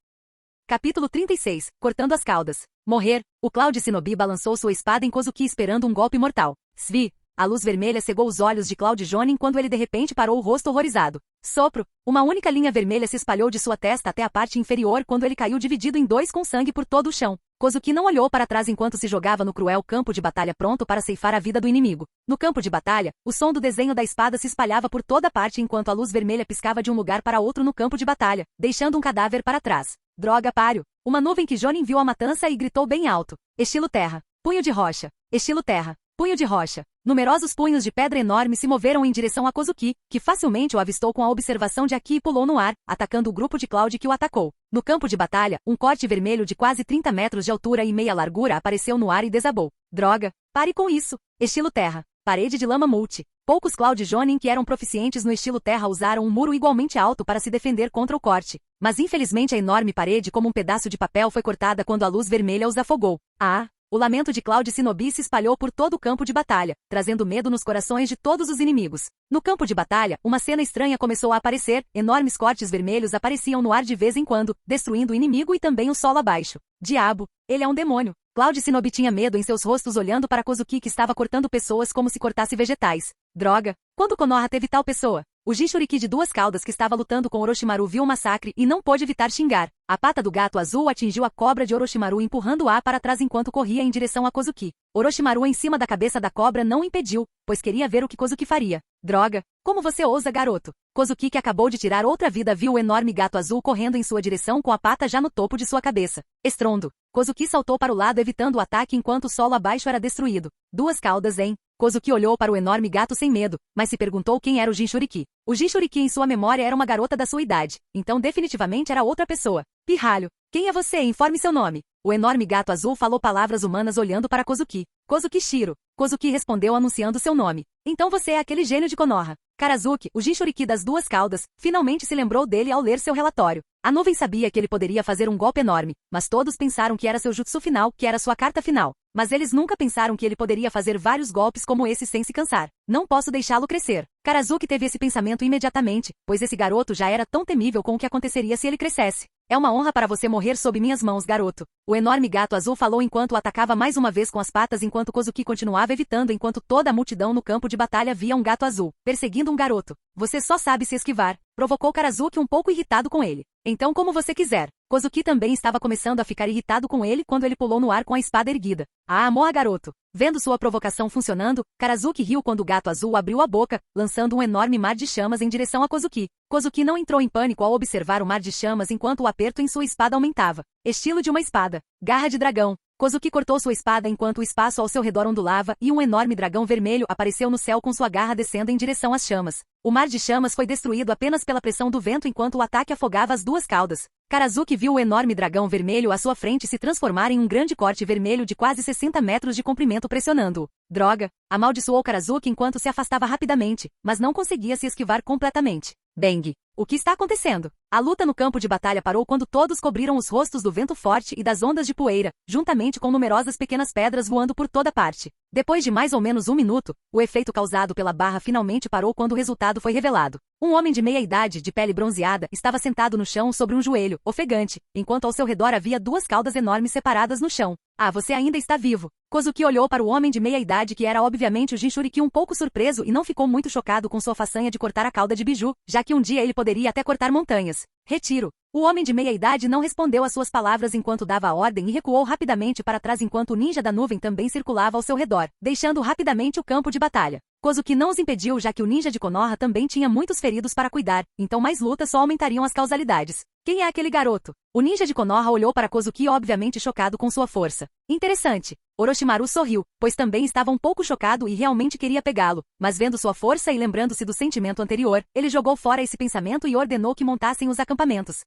Capítulo 36. Cortando as caudas. Morrer. O Cloud Shinobi balançou sua espada em Kozuki esperando um golpe mortal. Svi. A luz vermelha cegou os olhos de Cloud Jonin quando ele de repente parou o rosto horrorizado. Sopro. Uma única linha vermelha se espalhou de sua testa até a parte inferior quando ele caiu dividido em dois com sangue por todo o chão. Kozuki não olhou para trás enquanto se jogava no cruel campo de batalha pronto para ceifar a vida do inimigo. No campo de batalha, o som do desenho da espada se espalhava por toda parte enquanto a luz vermelha piscava de um lugar para outro no campo de batalha, deixando um cadáver para trás. Droga, páreo. Uma nuvem que Jonin viu a matança e gritou bem alto. Estilo terra. Punho de rocha. Estilo terra. Punho de rocha. Numerosos punhos de pedra enorme se moveram em direção a Kozuki, que facilmente o avistou com a observação de Aki e pulou no ar, atacando o grupo de Cloud que o atacou. No campo de batalha, um corte vermelho de quase 30 metros de altura e meia largura apareceu no ar e desabou. Droga! Pare com isso! Estilo terra. Parede de lama multi. Poucos Cloud Jonin que eram proficientes no estilo terra usaram um muro igualmente alto para se defender contra o corte. Mas infelizmente a enorme parede como um pedaço de papel foi cortada quando a luz vermelha os afogou. Ah! O lamento de Cloud Shinobi se espalhou por todo o campo de batalha, trazendo medo nos corações de todos os inimigos. No campo de batalha, uma cena estranha começou a aparecer, enormes cortes vermelhos apareciam no ar de vez em quando, destruindo o inimigo e também o solo abaixo. Diabo! Ele é um demônio! Cloud Shinobi tinha medo em seus rostos olhando para Kozuki que estava cortando pessoas como se cortasse vegetais. Droga! Quando Konoha teve tal pessoa? O Jinchuriki de duas caudas que estava lutando com Orochimaru viu o massacre e não pôde evitar xingar. A pata do gato azul atingiu a cobra de Orochimaru empurrando-a para trás enquanto corria em direção a Kozuki. Orochimaru em cima da cabeça da cobra não impediu, pois queria ver o que Kozuki faria. Droga! Como você ousa, garoto? Kozuki, que acabou de tirar outra vida, viu o enorme gato azul correndo em sua direção com a pata já no topo de sua cabeça. Estrondo. Kozuki saltou para o lado evitando o ataque enquanto o solo abaixo era destruído. Duas caudas, hein? Kozuki olhou para o enorme gato sem medo, mas se perguntou quem era o Jinchuriki. O Jinchuriki em sua memória era uma garota da sua idade, então definitivamente era outra pessoa. Pirralho, quem é você? Informe seu nome. O enorme gato azul falou palavras humanas olhando para Kozuki. Kozuki Shiro. Kozuki respondeu anunciando seu nome. Então você é aquele gênio de Konoha. Karazuki, o Jinchuriki das duas caudas, finalmente se lembrou dele ao ler seu relatório. A nuvem sabia que ele poderia fazer um golpe enorme, mas todos pensaram que era seu jutsu final, que era sua carta final. Mas eles nunca pensaram que ele poderia fazer vários golpes como esse sem se cansar. Não posso deixá-lo crescer. Karazuki teve esse pensamento imediatamente, pois esse garoto já era tão temível com o que aconteceria se ele crescesse. É uma honra para você morrer sob minhas mãos, garoto. O enorme gato azul falou enquanto o atacava mais uma vez com as patas enquanto Kozuki continuava evitando enquanto toda a multidão no campo de batalha via um gato azul, perseguindo um garoto. Você só sabe se esquivar. Provocou Karazuki um pouco irritado com ele. Então como você quiser. Kozuki também estava começando a ficar irritado com ele quando ele pulou no ar com a espada erguida. Ah, morra, garoto! Vendo sua provocação funcionando, Karazuki riu quando o gato azul abriu a boca, lançando um enorme mar de chamas em direção a Kozuki. Kozuki não entrou em pânico ao observar o mar de chamas enquanto o aperto em sua espada aumentava. Estilo de uma espada. Garra de dragão. Kozuki cortou sua espada enquanto o espaço ao seu redor ondulava e um enorme dragão vermelho apareceu no céu com sua garra descendo em direção às chamas. O mar de chamas foi destruído apenas pela pressão do vento enquanto o ataque afogava as duas caudas. Karazuki viu o enorme dragão vermelho à sua frente se transformar em um grande corte vermelho de quase 60 metros de comprimento pressionando-o. Droga! Amaldiçoou Karazuki enquanto se afastava rapidamente, mas não conseguia se esquivar completamente. Bang! O que está acontecendo? A luta no campo de batalha parou quando todos cobriram os rostos do vento forte e das ondas de poeira, juntamente com numerosas pequenas pedras voando por toda parte. Depois de mais ou menos 1 minuto, o efeito causado pela barra finalmente parou quando o resultado foi revelado. Um homem de meia idade, de pele bronzeada, estava sentado no chão sobre um joelho, ofegante, enquanto ao seu redor havia duas caudas enormes separadas no chão. Ah, você ainda está vivo. Kozuki olhou para o homem de meia idade que era obviamente o Jinchuriki um pouco surpreso e não ficou muito chocado com sua façanha de cortar a cauda de Biju, já que um dia ele poderia até cortar montanhas. Retiro. O homem de meia idade não respondeu às suas palavras enquanto dava a ordem e recuou rapidamente para trás enquanto o ninja da nuvem também circulava ao seu redor, deixando rapidamente o campo de batalha. Kozuki não os impediu já que o ninja de Konoha também tinha muitos feridos para cuidar, então mais lutas só aumentariam as causalidades. Quem é aquele garoto? O ninja de Konoha olhou para Kozuki obviamente chocado com sua força. Interessante. Orochimaru sorriu, pois também estava um pouco chocado e realmente queria pegá-lo, mas vendo sua força e lembrando-se do sentimento anterior, ele jogou fora esse pensamento e ordenou que montassem os acampamentos.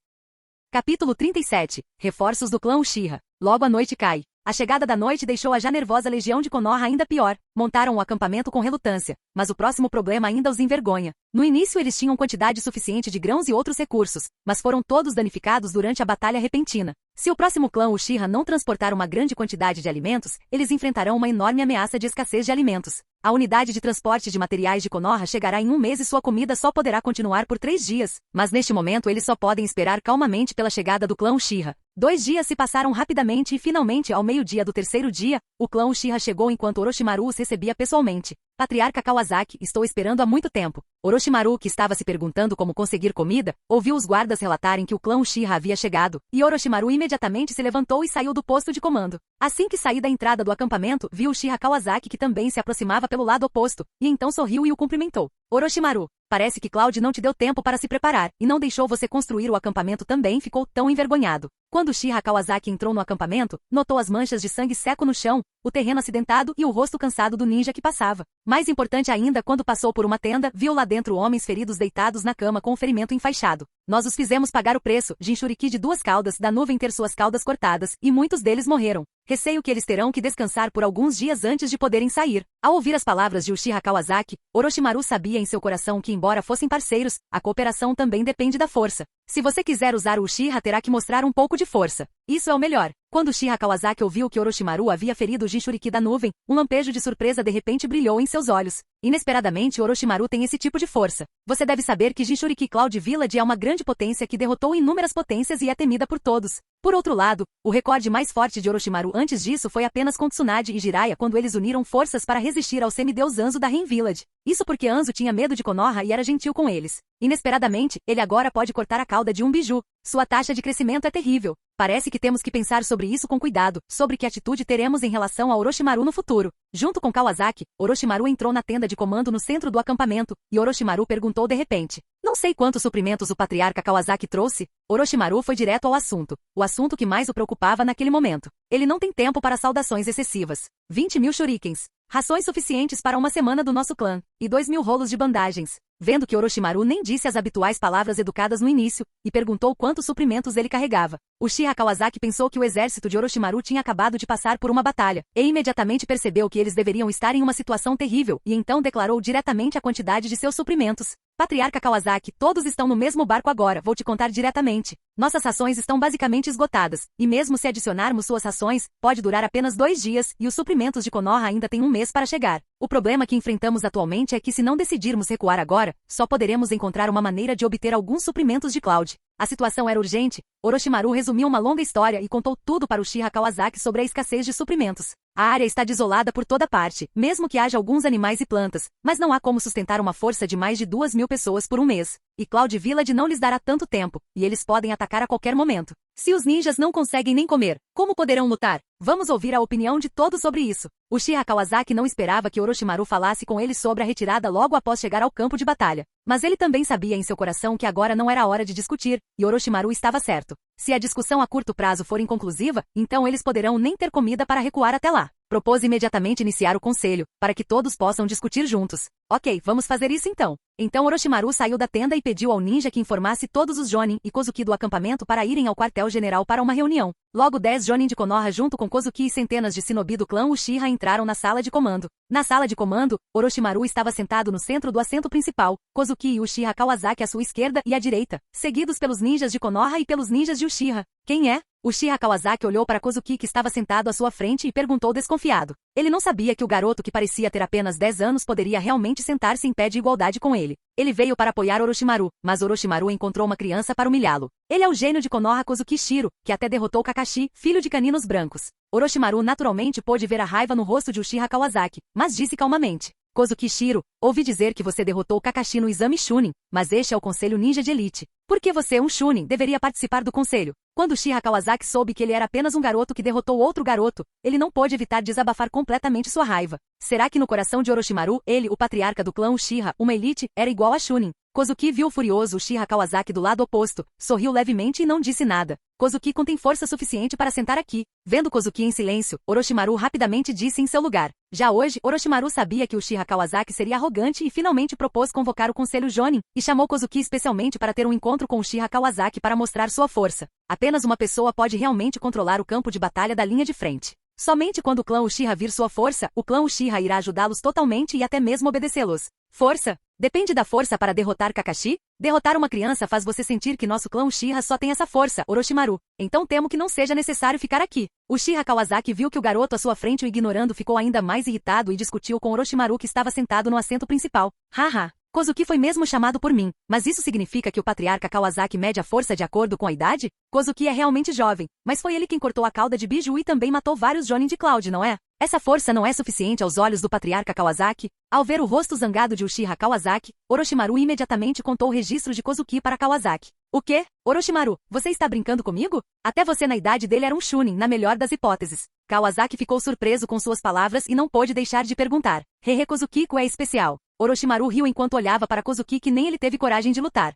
Capítulo 37. Reforços do clã Uchiha. Logo a noite cai. A chegada da noite deixou a já nervosa legião de Konoha ainda pior. Montaram o acampamento com relutância, mas o próximo problema ainda os envergonha. No início eles tinham quantidade suficiente de grãos e outros recursos, mas foram todos danificados durante a batalha repentina. Se o próximo clã Uchiha não transportar uma grande quantidade de alimentos, eles enfrentarão uma enorme ameaça de escassez de alimentos. A unidade de transporte de materiais de Konoha chegará em um mês e sua comida só poderá continuar por 3 dias. Mas neste momento eles só podem esperar calmamente pela chegada do clã Uchiha. 2 dias se passaram rapidamente e finalmente, ao meio-dia do terceiro dia, o clã Uchiha chegou enquanto Orochimaru os recebia pessoalmente. Patriarca Kawasaki, estou esperando há muito tempo. Orochimaru, que estava se perguntando como conseguir comida, ouviu os guardas relatarem que o clã Uchiha havia chegado, e Orochimaru imediatamente se levantou e saiu do posto de comando. Assim que saí da entrada do acampamento, vi Uchiha Kawasaki que também se aproximava pelo lado oposto, e então sorriu e o cumprimentou. Orochimaru, parece que Cloud não te deu tempo para se preparar, e não deixou você construir o acampamento também ficou tão envergonhado. Quando Uchiha Kawasaki entrou no acampamento, notou as manchas de sangue seco no chão, o terreno acidentado e o rosto cansado do ninja que passava. Mais importante ainda, quando passou por uma tenda, viu lá dentro homens feridos deitados na cama com o ferimento enfaixado. Nós os fizemos pagar o preço, Jinchuriki de 2 caudas, da nuvem ter suas caudas cortadas, e muitos deles morreram. Receio que eles terão que descansar por alguns dias antes de poderem sair. Ao ouvir as palavras de Uchiha Kawasaki, Orochimaru sabia em seu coração que, embora fossem parceiros, a cooperação também depende da força. Se você quiser usar o Uchiha, terá que mostrar um pouco de força. Isso é o melhor. Quando Uchiha Kawasaki ouviu que Orochimaru havia ferido o Jinchuriki da nuvem, um lampejo de surpresa de repente brilhou em seus olhos. Inesperadamente, Orochimaru tem esse tipo de força. Você deve saber que Jinchuriki Cloud Village é uma grande potência que derrotou inúmeras potências e é temida por todos. Por outro lado, o recorde mais forte de Orochimaru antes disso foi apenas com Tsunade e Jiraiya quando eles uniram forças para resistir ao semideus Anzo da Rain Village. Isso porque Anzo tinha medo de Konoha e era gentil com eles. Inesperadamente, ele agora pode cortar a cauda de um biju. Sua taxa de crescimento é terrível. Parece que temos que pensar sobre isso com cuidado, sobre que atitude teremos em relação a Orochimaru no futuro. Junto com Kawasaki, Orochimaru entrou na tenda de comando no centro do acampamento, e Orochimaru perguntou de repente. Não sei quantos suprimentos o patriarca Kawasaki trouxe. Orochimaru foi direto ao assunto. O assunto que mais o preocupava naquele momento. Ele não tem tempo para saudações excessivas. 20.000 shurikens. Rações suficientes para uma semana do nosso clã. E 2.000 rolos de bandagens. Vendo que Orochimaru nem disse as habituais palavras educadas no início, e perguntou quantos suprimentos ele carregava. Uchiha Kawasaki pensou que o exército de Orochimaru tinha acabado de passar por uma batalha, e imediatamente percebeu que eles deveriam estar em uma situação terrível, e então declarou diretamente a quantidade de seus suprimentos. Patriarca Kawasaki, todos estão no mesmo barco agora, vou te contar diretamente. Nossas rações estão basicamente esgotadas, e mesmo se adicionarmos suas rações, pode durar apenas 2 dias, e os suprimentos de Konoha ainda têm um mês para chegar. O problema que enfrentamos atualmente é que se não decidirmos recuar agora, só poderemos encontrar uma maneira de obter alguns suprimentos de Cloud. A situação era urgente. Orochimaru resumiu uma longa história e contou tudo para Uchiha Kawasaki sobre a escassez de suprimentos. A área está desolada por toda parte, mesmo que haja alguns animais e plantas, mas não há como sustentar uma força de mais de 2.000 pessoas por um mês. E Cloud Village não lhes dará tanto tempo, e eles podem atacar a qualquer momento. Se os ninjas não conseguem nem comer, como poderão lutar? Vamos ouvir a opinião de todos sobre isso. Uchiha Kawasaki não esperava que Orochimaru falasse com ele sobre a retirada logo após chegar ao campo de batalha. Mas ele também sabia em seu coração que agora não era a hora de discutir, e Orochimaru estava certo. Se a discussão a curto prazo for inconclusiva, então eles poderão nem ter comida para recuar até lá. Propôs imediatamente iniciar o conselho, para que todos possam discutir juntos. Ok, vamos fazer isso então. Então Orochimaru saiu da tenda e pediu ao ninja que informasse todos os Jonin e Kozuki do acampamento para irem ao quartel-general para uma reunião. Logo 10 Jonin de Konoha junto com Kozuki e centenas de shinobi do clã Uchiha entraram na sala de comando. Na sala de comando, Orochimaru estava sentado no centro do assento principal, Kozuki e Uchiha Kawasaki à sua esquerda e à direita, seguidos pelos ninjas de Konoha e pelos ninjas de Uchiha. Quem é? Uchiha Kawasaki olhou para Kozuki que estava sentado à sua frente e perguntou desconfiado. Ele não sabia que o garoto que parecia ter apenas 10 anos poderia realmente sentar-se em pé de igualdade com ele. Ele veio para apoiar Orochimaru, mas Orochimaru encontrou uma criança para humilhá-lo. Ele é o gênio de Konoha Kozuki Shiro, que até derrotou Kakashi, filho de caninos brancos. Orochimaru naturalmente pôde ver a raiva no rosto de Uchiha Kawasaki, mas disse calmamente. Kozuki Shiro, ouvi dizer que você derrotou Kakashi no exame Chunin, mas este é o Conselho Ninja de Elite. Por que você, um Chunin, deveria participar do conselho? Quando Uchiha Kawasaki soube que ele era apenas um garoto que derrotou outro garoto, ele não pôde evitar desabafar completamente sua raiva. Será que no coração de Orochimaru, ele, o patriarca do clã Uchiha, uma elite, era igual a Chunin? Kozuki viu o furioso Uchiha Kawasaki do lado oposto, sorriu levemente e não disse nada. Kozuki contém força suficiente para sentar aqui. Vendo Kozuki em silêncio, Orochimaru rapidamente disse em seu lugar. Já hoje, Orochimaru sabia que Uchiha Kawasaki seria arrogante e finalmente propôs convocar o Conselho Jonin, e chamou Kozuki especialmente para ter um encontro com Uchiha Kawasaki para mostrar sua força. Apenas uma pessoa pode realmente controlar o campo de batalha da linha de frente. Somente quando o clã Uchiha vir sua força, o clã Uchiha irá ajudá-los totalmente e até mesmo obedecê-los. Força? Depende da força para derrotar Kakashi? Derrotar uma criança faz você sentir que nosso clã Uchiha só tem essa força, Orochimaru. Então temo que não seja necessário ficar aqui. Uchiha Kawasaki viu que o garoto à sua frente o ignorando ficou ainda mais irritado e discutiu com Orochimaru que estava sentado no assento principal. Haha. Kozuki foi mesmo chamado por mim, mas isso significa que o patriarca Kawasaki mede a força de acordo com a idade? Kozuki é realmente jovem, mas foi ele quem cortou a cauda de Biju e também matou vários Jonin de Cloud, não é? Essa força não é suficiente aos olhos do patriarca Kawasaki? Ao ver o rosto zangado de Uchiha Kawasaki, Orochimaru imediatamente contou o registro de Kozuki para Kawasaki. O quê? Orochimaru, você está brincando comigo? Até você na idade dele era um Chunin, na melhor das hipóteses. Kawasaki ficou surpreso com suas palavras e não pôde deixar de perguntar. Hehe, Kozukiko é especial. Orochimaru riu enquanto olhava para Kozuki que nem ele teve coragem de lutar.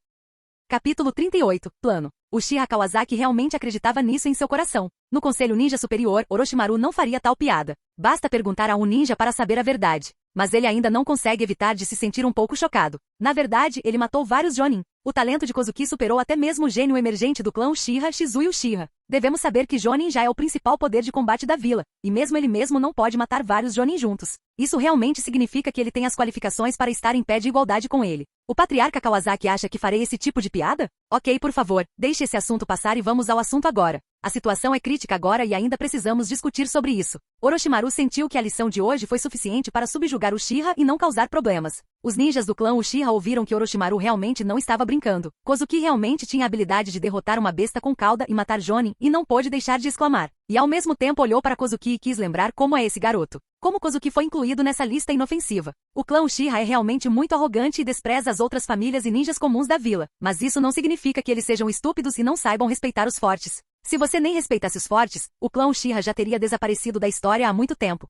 Capítulo 38. Plano. Uchiha Kawasaki realmente acreditava nisso em seu coração. No Conselho Ninja Superior, Orochimaru não faria tal piada. Basta perguntar a um ninja para saber a verdade. Mas ele ainda não consegue evitar de se sentir um pouco chocado. Na verdade, ele matou vários Jonin. O talento de Kozuki superou até mesmo o gênio emergente do clã Uchiha, Shizui Uchiha. Devemos saber que Jonin já é o principal poder de combate da vila, e mesmo ele mesmo não pode matar vários Jonin juntos. Isso realmente significa que ele tem as qualificações para estar em pé de igualdade com ele. O patriarca Kawasaki acha que farei esse tipo de piada? Ok, por favor, deixe esse assunto passar e vamos ao assunto agora. A situação é crítica agora e ainda precisamos discutir sobre isso. Orochimaru sentiu que a lição de hoje foi suficiente para subjugar Uchiha e não causar problemas. Os ninjas do clã Uchiha ouviram que Orochimaru realmente não estava brincando. Kozuki realmente tinha a habilidade de derrotar uma besta com cauda e matar Jonin, e não pôde deixar de exclamar. E ao mesmo tempo olhou para Kozuki e quis lembrar como é esse garoto. Como Kozuki foi incluído nessa lista inofensiva. O clã Uchiha é realmente muito arrogante e despreza as outras famílias e ninjas comuns da vila. Mas isso não significa que eles sejam estúpidos e não saibam respeitar os fortes. Se você nem respeitasse os fortes, o clã Uchiha já teria desaparecido da história há muito tempo.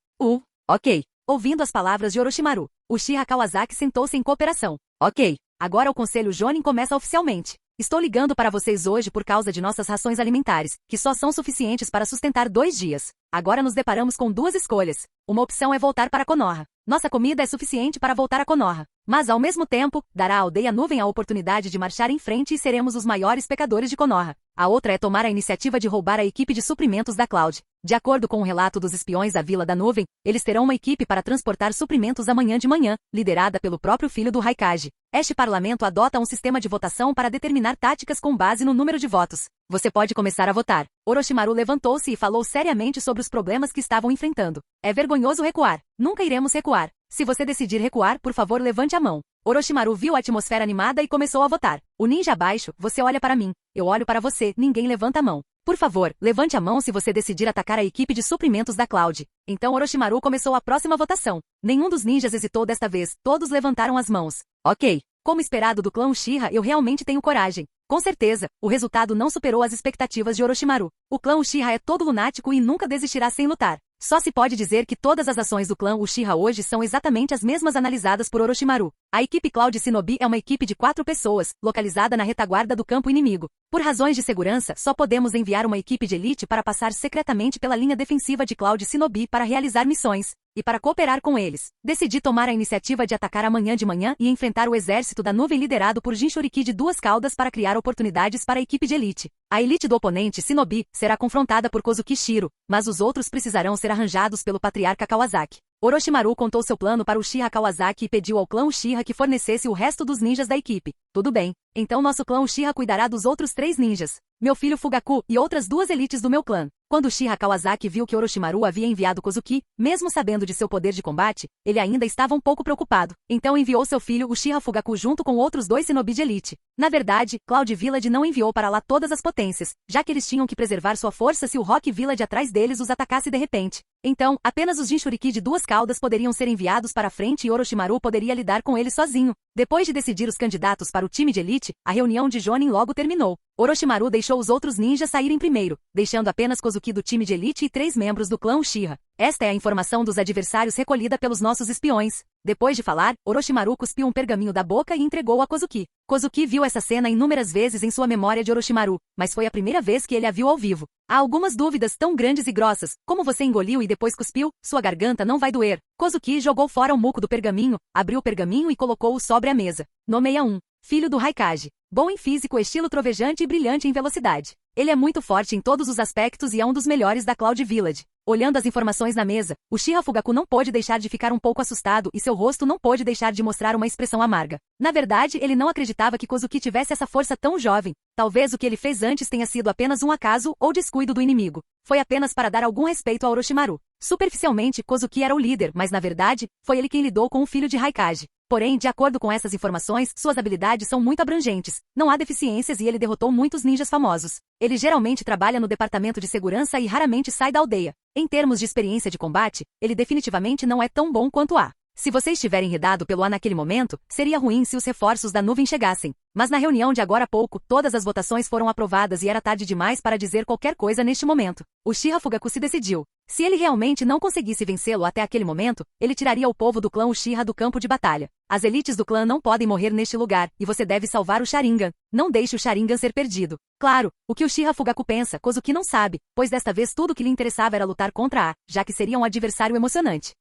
Ok. Ouvindo as palavras de Orochimaru, Uchiha Kawasaki sentou-se em cooperação. Ok. Agora o Conselho Jonin começa oficialmente. Estou ligando para vocês hoje por causa de nossas rações alimentares, que só são suficientes para sustentar 2 dias. Agora nos deparamos com 2 escolhas. Uma opção é voltar para Konoha. Nossa comida é suficiente para voltar a Konoha. Mas ao mesmo tempo, dará à aldeia Nuvem a oportunidade de marchar em frente e seremos os maiores pecadores de Konoha. A outra é tomar a iniciativa de roubar a equipe de suprimentos da Cloud. De acordo com o relato dos espiões da Vila da Nuvem, eles terão uma equipe para transportar suprimentos amanhã de manhã, liderada pelo próprio filho do Raikage. Este parlamento adota um sistema de votação para determinar táticas com base no número de votos. Você pode começar a votar. Orochimaru levantou-se e falou seriamente sobre os problemas que estavam enfrentando. É vergonhoso recuar. Nunca iremos recuar. Se você decidir recuar, por favor levante a mão. Orochimaru viu a atmosfera animada e começou a votar. O ninja abaixo, você olha para mim. Eu olho para você, ninguém levanta a mão. Por favor, levante a mão se você decidir atacar a equipe de suprimentos da Cloud. Então Orochimaru começou a próxima votação. Nenhum dos ninjas hesitou desta vez, todos levantaram as mãos. Ok. Como esperado do clã Uchiha, eu realmente tenho coragem. Com certeza, o resultado não superou as expectativas de Orochimaru. O clã Uchiha é todo lunático e nunca desistirá sem lutar. Só se pode dizer que todas as ações do clã Uchiha hoje são exatamente as mesmas analisadas por Orochimaru. A equipe Cloud Shinobi é uma equipe de 4 pessoas, localizada na retaguarda do campo inimigo. Por razões de segurança, só podemos enviar uma equipe de elite para passar secretamente pela linha defensiva de Cloud Shinobi para realizar missões. E para cooperar com eles, decidi tomar a iniciativa de atacar amanhã de manhã e enfrentar o exército da nuvem liderado por Jinchuriki de 2 caudas para criar oportunidades para a equipe de elite. A elite do oponente, Shinobi, será confrontada por Kozuki Shiro, mas os outros precisarão ser arranjados pelo patriarca Kawasaki. Orochimaru contou seu plano para Uchiha Kawasaki e pediu ao clã Uchiha que fornecesse o resto dos ninjas da equipe. Tudo bem. Então nosso clã Uchiha cuidará dos outros 3 ninjas. Meu filho Fugaku e outras 2 elites do meu clã. Quando Uchiha Kawasaki viu que Orochimaru havia enviado Kozuki, mesmo sabendo de seu poder de combate, ele ainda estava um pouco preocupado. Então enviou seu filho Uchiha Fugaku junto com outros 2 shinobi de elite. Na verdade, Cloud Village não enviou para lá todas as potências, já que eles tinham que preservar sua força se o Rock Village atrás deles os atacasse de repente. Então, apenas os Jinchuriki de 2 caudas poderiam ser enviados para frente e Orochimaru poderia lidar com eles sozinho. Depois de decidir os candidatos para o time de elite, a reunião de Jonin logo terminou. Orochimaru deixou os outros ninjas saírem primeiro, deixando apenas Kozuki do time de elite e 3 membros do clã Uchiha. Esta é a informação dos adversários recolhida pelos nossos espiões. Depois de falar, Orochimaru cuspiu um pergaminho da boca e entregou a Kozuki. Kozuki viu essa cena inúmeras vezes em sua memória de Orochimaru, mas foi a primeira vez que ele a viu ao vivo. Há algumas dúvidas tão grandes e grossas. Como você engoliu e depois cuspiu? Sua garganta não vai doer. Kozuki jogou fora o muco do pergaminho, abriu o pergaminho e colocou-o sobre a mesa. Nomeia 1. Filho do Raikage. Bom em físico, estilo trovejante e brilhante em velocidade. Ele é muito forte em todos os aspectos e é um dos melhores da Cloud Village. Olhando as informações na mesa, Uchiha Fugaku não pôde deixar de ficar um pouco assustado e seu rosto não pôde deixar de mostrar uma expressão amarga. Na verdade, ele não acreditava que Kozuki tivesse essa força tão jovem. Talvez o que ele fez antes tenha sido apenas um acaso ou descuido do inimigo. Foi apenas para dar algum respeito a Orochimaru. Superficialmente, Kozuki era o líder, mas na verdade, foi ele quem lidou com o filho de Raikage. Porém, de acordo com essas informações, suas habilidades são muito abrangentes. Não há deficiências e ele derrotou muitos ninjas famosos. Ele geralmente trabalha no departamento de segurança e raramente sai da aldeia. Em termos de experiência de combate, ele definitivamente não é tão bom quanto A. Se você estiver enredado pelo A naquele momento, seria ruim se os reforços da nuvem chegassem. Mas na reunião de agora há pouco, todas as votações foram aprovadas e era tarde demais para dizer qualquer coisa neste momento. Uchiha Fugaku se decidiu. Se ele realmente não conseguisse vencê-lo até aquele momento, ele tiraria o povo do clã Uchiha do campo de batalha. As elites do clã não podem morrer neste lugar, e você deve salvar o Sharingan. Não deixe o Sharingan ser perdido. Claro, o que Uchiha Fugaku pensa, Kozuki não sabe, pois desta vez tudo o que lhe interessava era lutar contra A, já que seria um adversário emocionante.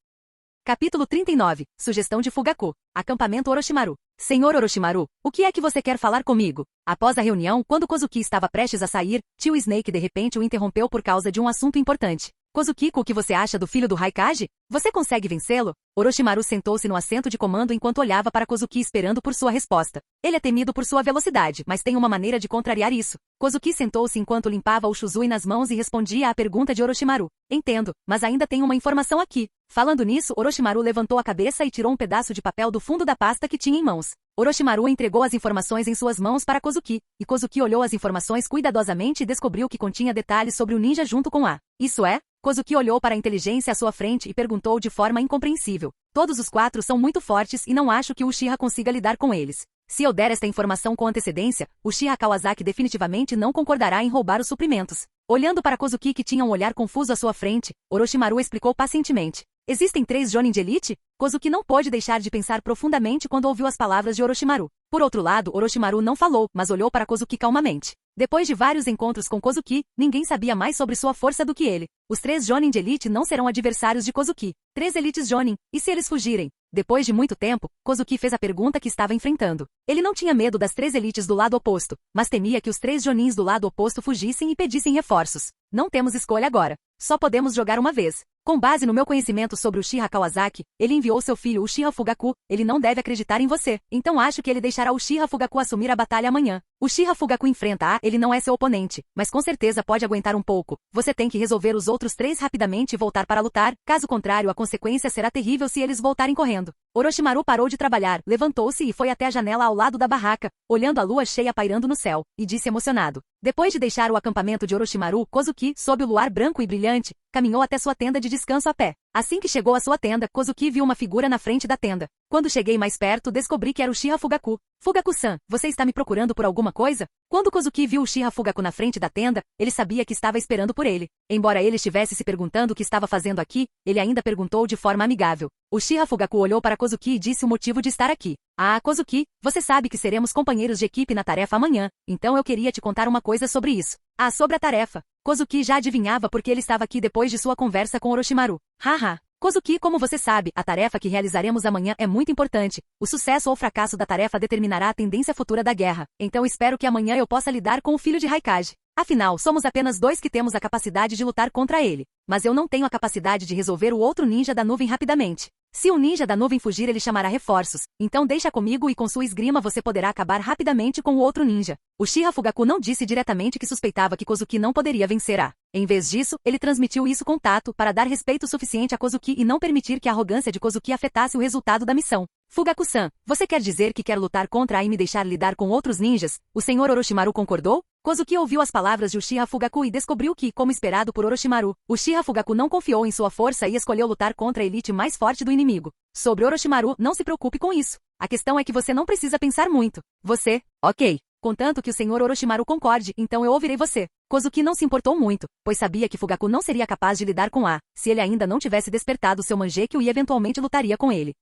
Capítulo 39. Sugestão de Fugaku. Acampamento Orochimaru. Senhor Orochimaru, o que é que você quer falar comigo? Após a reunião, quando Kozuki estava prestes a sair, tio Snake de repente o interrompeu por causa de um assunto importante. Kozuki, o que você acha do filho do Raikage? Você consegue vencê-lo? Orochimaru sentou-se no assento de comando enquanto olhava para Kozuki esperando por sua resposta. Ele é temido por sua velocidade, mas tem uma maneira de contrariar isso. Kozuki sentou-se enquanto limpava o Shuzui nas mãos e respondia à pergunta de Orochimaru. Entendo, mas ainda tem uma informação aqui. Falando nisso, Orochimaru levantou a cabeça e tirou um pedaço de papel do fundo da pasta que tinha em mãos. Orochimaru entregou as informações em suas mãos para Kozuki, e Kozuki olhou as informações cuidadosamente e descobriu que continha detalhes sobre o ninja junto com A. Isso é? Kozuki olhou para a inteligência à sua frente e perguntou de forma incompreensível. Todos os 4 são muito fortes e não acho que o Uchiha consiga lidar com eles. Se eu der esta informação com antecedência, Uchiha Kawasaki definitivamente não concordará em roubar os suprimentos. Olhando para Kozuki que tinha um olhar confuso à sua frente, Orochimaru explicou pacientemente. Existem 3 Jonin de elite? Kozuki não pôde deixar de pensar profundamente quando ouviu as palavras de Orochimaru. Por outro lado, Orochimaru não falou, mas olhou para Kozuki calmamente. Depois de vários encontros com Kozuki, ninguém sabia mais sobre sua força do que ele. Os 3 Jonin de elite não serão adversários de Kozuki. 3 elites Jonin, e se eles fugirem? Depois de muito tempo, Kozuki fez a pergunta que estava enfrentando. Ele não tinha medo das 3 elites do lado oposto, mas temia que os 3 Jonins do lado oposto fugissem e pedissem reforços. Não temos escolha agora. Só podemos jogar uma vez. Com base no meu conhecimento sobre Uchiha Kawasaki, ele enviou seu filho Uchiha Fugaku. Ele não deve acreditar em você. Então acho que ele deixará Uchiha Fugaku assumir a batalha amanhã. Uchiha Fugaku enfrenta A. Ele não é seu oponente, mas com certeza pode aguentar um pouco. Você tem que resolver os outros 3 rapidamente e voltar para lutar. Caso contrário, a consequência será terrível se eles voltarem correndo. Orochimaru parou de trabalhar, levantou-se e foi até a janela ao lado da barraca, olhando a lua cheia pairando no céu, e disse emocionado. Depois de deixar o acampamento de Orochimaru, Kozuki, sob o luar branco e brilhante, caminhou até sua tenda de descanso a pé. Assim que chegou à sua tenda, Kozuki viu uma figura na frente da tenda. Quando cheguei mais perto, descobri que era Uchiha Fugaku. Fugaku-san, você está me procurando por alguma coisa? Quando Kozuki viu Uchiha Fugaku na frente da tenda, ele sabia que estava esperando por ele. Embora ele estivesse se perguntando o que estava fazendo aqui, ele ainda perguntou de forma amigável. Uchiha Fugaku olhou para Kozuki e disse o motivo de estar aqui. Ah, Kozuki, você sabe que seremos companheiros de equipe na tarefa amanhã, então eu queria te contar uma coisa sobre isso. Ah, sobre a tarefa. Kozuki já adivinhava porque ele estava aqui depois de sua conversa com Orochimaru. Haha. Kozuki, como você sabe, a tarefa que realizaremos amanhã é muito importante. O sucesso ou fracasso da tarefa determinará a tendência futura da guerra. Então espero que amanhã eu possa lidar com o filho de Raikage. Afinal, somos apenas 2 que temos a capacidade de lutar contra ele. Mas eu não tenho a capacidade de resolver o outro ninja da nuvem rapidamente. Se o ninja da nuvem fugir, ele chamará reforços. Então deixa comigo e com sua esgrima você poderá acabar rapidamente com o outro ninja. Uchiha Fugaku não disse diretamente que suspeitava que Kozuki não poderia vencer A. Em vez disso, ele transmitiu isso com tato para dar respeito suficiente a Kozuki e não permitir que a arrogância de Kozuki afetasse o resultado da missão. Fugaku-san, você quer dizer que quer lutar contra A e me deixar lidar com outros ninjas? O senhor Orochimaru concordou? Kozuki ouviu as palavras de Uchiha Fugaku e descobriu que, como esperado por Orochimaru, Uchiha Fugaku não confiou em sua força e escolheu lutar contra a elite mais forte do inimigo. Sobre Orochimaru, não se preocupe com isso. A questão é que você não precisa pensar muito. Você, ok. Contanto que o senhor Orochimaru concorde, então eu ouvirei você. Kozuki não se importou muito, pois sabia que Fugaku não seria capaz de lidar com A, se ele ainda não tivesse despertado seu Mangekyou e eventualmente lutaria com ele.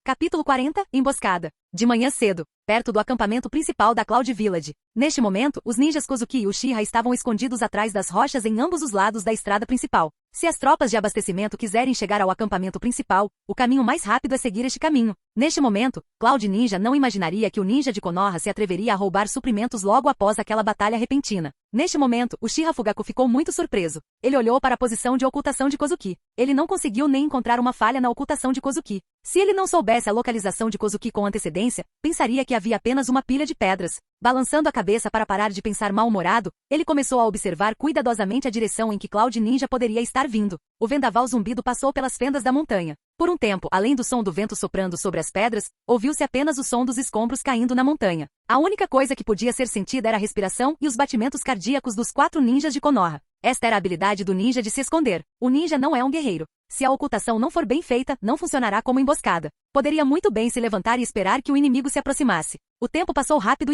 Capítulo 40. Emboscada. De manhã cedo, perto do acampamento principal da Cloud Village. Neste momento, os ninjas Kozuki e Uchiha estavam escondidos atrás das rochas em ambos os lados da estrada principal. Se as tropas de abastecimento quiserem chegar ao acampamento principal, o caminho mais rápido é seguir este caminho. Neste momento, Cloud Ninja não imaginaria que o ninja de Konoha se atreveria a roubar suprimentos logo após aquela batalha repentina. Neste momento, Uchiha Fugaku ficou muito surpreso. Ele olhou para a posição de ocultação de Kozuki. Ele não conseguiu nem encontrar uma falha na ocultação de Kozuki. Se ele não soubesse a localização de Kozuki com antecedência, pensaria que havia apenas uma pilha de pedras. Balançando a cabeça para parar de pensar mal-humorado, ele começou a observar cuidadosamente a direção em que Cloud Ninja poderia estar vindo. O vendaval zumbido passou pelas fendas da montanha. Por um tempo, além do som do vento soprando sobre as pedras, ouviu-se apenas o som dos escombros caindo na montanha. A única coisa que podia ser sentida era a respiração e os batimentos cardíacos dos 4 ninjas de Konoha. Esta era a habilidade do ninja de se esconder. O ninja não é um guerreiro. Se a ocultação não for bem feita, não funcionará como emboscada. Poderia muito bem se levantar e esperar que o inimigo se aproximasse. O tempo passou rápido,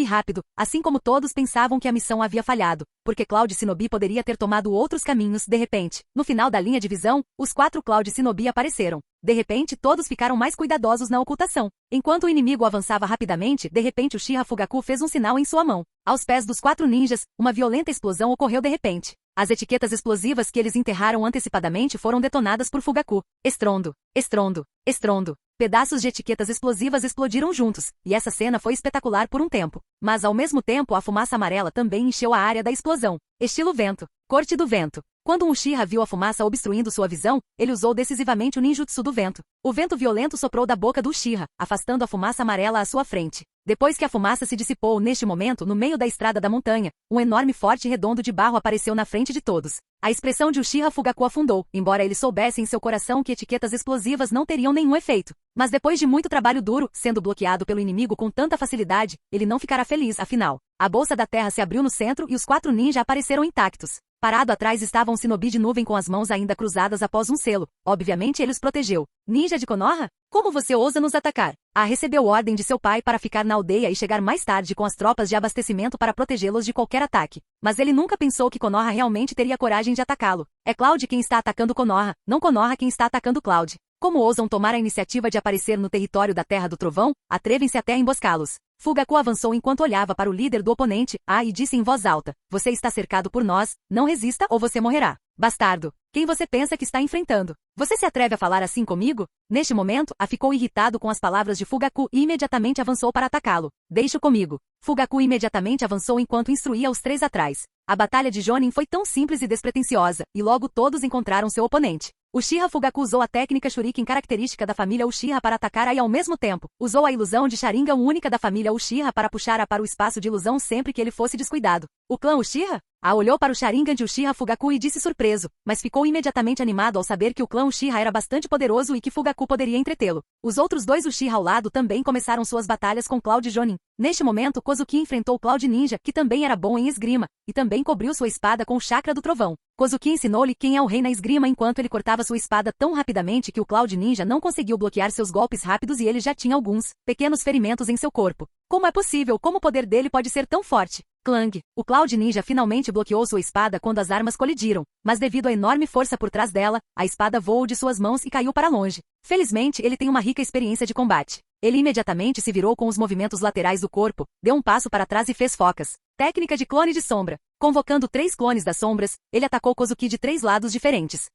assim como todos pensavam que a missão havia falhado, porque Cloud Shinobi poderia ter tomado outros caminhos, de repente. No final da linha de visão, os 4 Cloud Shinobi apareceram. De repente, todos ficaram mais cuidadosos na ocultação. Enquanto o inimigo avançava rapidamente, de repente Uchiha Fugaku fez um sinal em sua mão. Aos pés dos 4 ninjas, uma violenta explosão ocorreu de repente. As etiquetas explosivas que eles enterraram antecipadamente foram detonadas por Fugaku. Estrondo, estrondo, estrondo. Pedaços de etiquetas explosivas explodiram juntos, e essa cena foi espetacular por um tempo. Mas ao mesmo tempo a fumaça amarela também encheu a área da explosão. Estilo vento. Corte do vento. Quando um Uchiha viu a fumaça obstruindo sua visão, ele usou decisivamente o ninjutsu do vento. O vento violento soprou da boca do Uchiha, afastando a fumaça amarela à sua frente. Depois que a fumaça se dissipou neste momento, no meio da estrada da montanha, um enorme forte redondo de barro apareceu na frente de todos. A expressão de Uchiha Fugaku afundou, embora ele soubesse em seu coração que etiquetas explosivas não teriam nenhum efeito. Mas depois de muito trabalho duro, sendo bloqueado pelo inimigo com tanta facilidade, ele não ficará feliz, afinal. A bolsa da terra se abriu no centro e os 4 ninja apareceram intactos. Parado atrás estava um shinobi de nuvem com as mãos ainda cruzadas após um selo. Obviamente ele os protegeu. Ninja de Konoha? Como você ousa nos atacar? Recebeu ordem de seu pai para ficar na aldeia e chegar mais tarde com as tropas de abastecimento para protegê-los de qualquer ataque. Mas ele nunca pensou que Konoha realmente teria coragem de atacá-lo. É Cloud quem está atacando Konoha, não Konoha quem está atacando Cloud. Como ousam tomar a iniciativa de aparecer no território da Terra do Trovão? Atrevem-se até a emboscá-los. Fugaku avançou enquanto olhava para o líder do oponente, e disse em voz alta, você está cercado por nós, não resista ou você morrerá. Bastardo, quem você pensa que está enfrentando? Você se atreve a falar assim comigo? Neste momento, ficou irritado com as palavras de Fugaku e imediatamente avançou para atacá-lo. Deixe comigo. Fugaku imediatamente avançou enquanto instruía os 3 atrás. A batalha de Jonin foi tão simples e despretensiosa, e logo todos encontraram seu oponente. Uchiha Fugaku usou a técnica Shuriken característica da família Uchiha para atacar e ao mesmo tempo, usou a ilusão de Sharingan única da família Uchiha para puxar para o espaço de ilusão sempre que ele fosse descuidado. O clã Uchiha? Olhou para o Sharingan de Uchiha Fugaku e disse surpreso, mas ficou imediatamente animado ao saber que o clã Uchiha era bastante poderoso e que Fugaku poderia entretê-lo. Os outros 2 Uchiha ao lado também começaram suas batalhas com Cloud Jonin. Neste momento, Kozuki enfrentou Cloud Ninja, que também era bom em esgrima, e também cobriu sua espada com o chakra do trovão. Kozuki ensinou-lhe quem é o rei na esgrima enquanto ele cortava sua espada tão rapidamente que o Cloud Ninja não conseguiu bloquear seus golpes rápidos e ele já tinha alguns pequenos ferimentos em seu corpo. Como é possível? Como o poder dele pode ser tão forte? Clang! O Cloud Ninja finalmente bloqueou sua espada quando as armas colidiram, mas devido à enorme força por trás dela, a espada voou de suas mãos e caiu para longe. Felizmente, ele tem uma rica experiência de combate. Ele imediatamente se virou com os movimentos laterais do corpo, deu um passo para trás e fez focas. Técnica de clone de sombra. Convocando 3 clones das sombras, ele atacou Kozuki de 3 lados diferentes.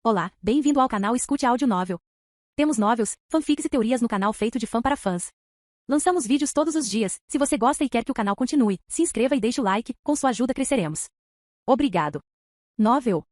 Olá, bem-vindo ao canal Escute Áudio Novel. Temos novels, fanfics e teorias no canal feito de fã para fãs. Lançamos vídeos todos os dias. Se você gosta e quer que o canal continue, se inscreva e deixe o like, com sua ajuda cresceremos. Obrigado. Novel.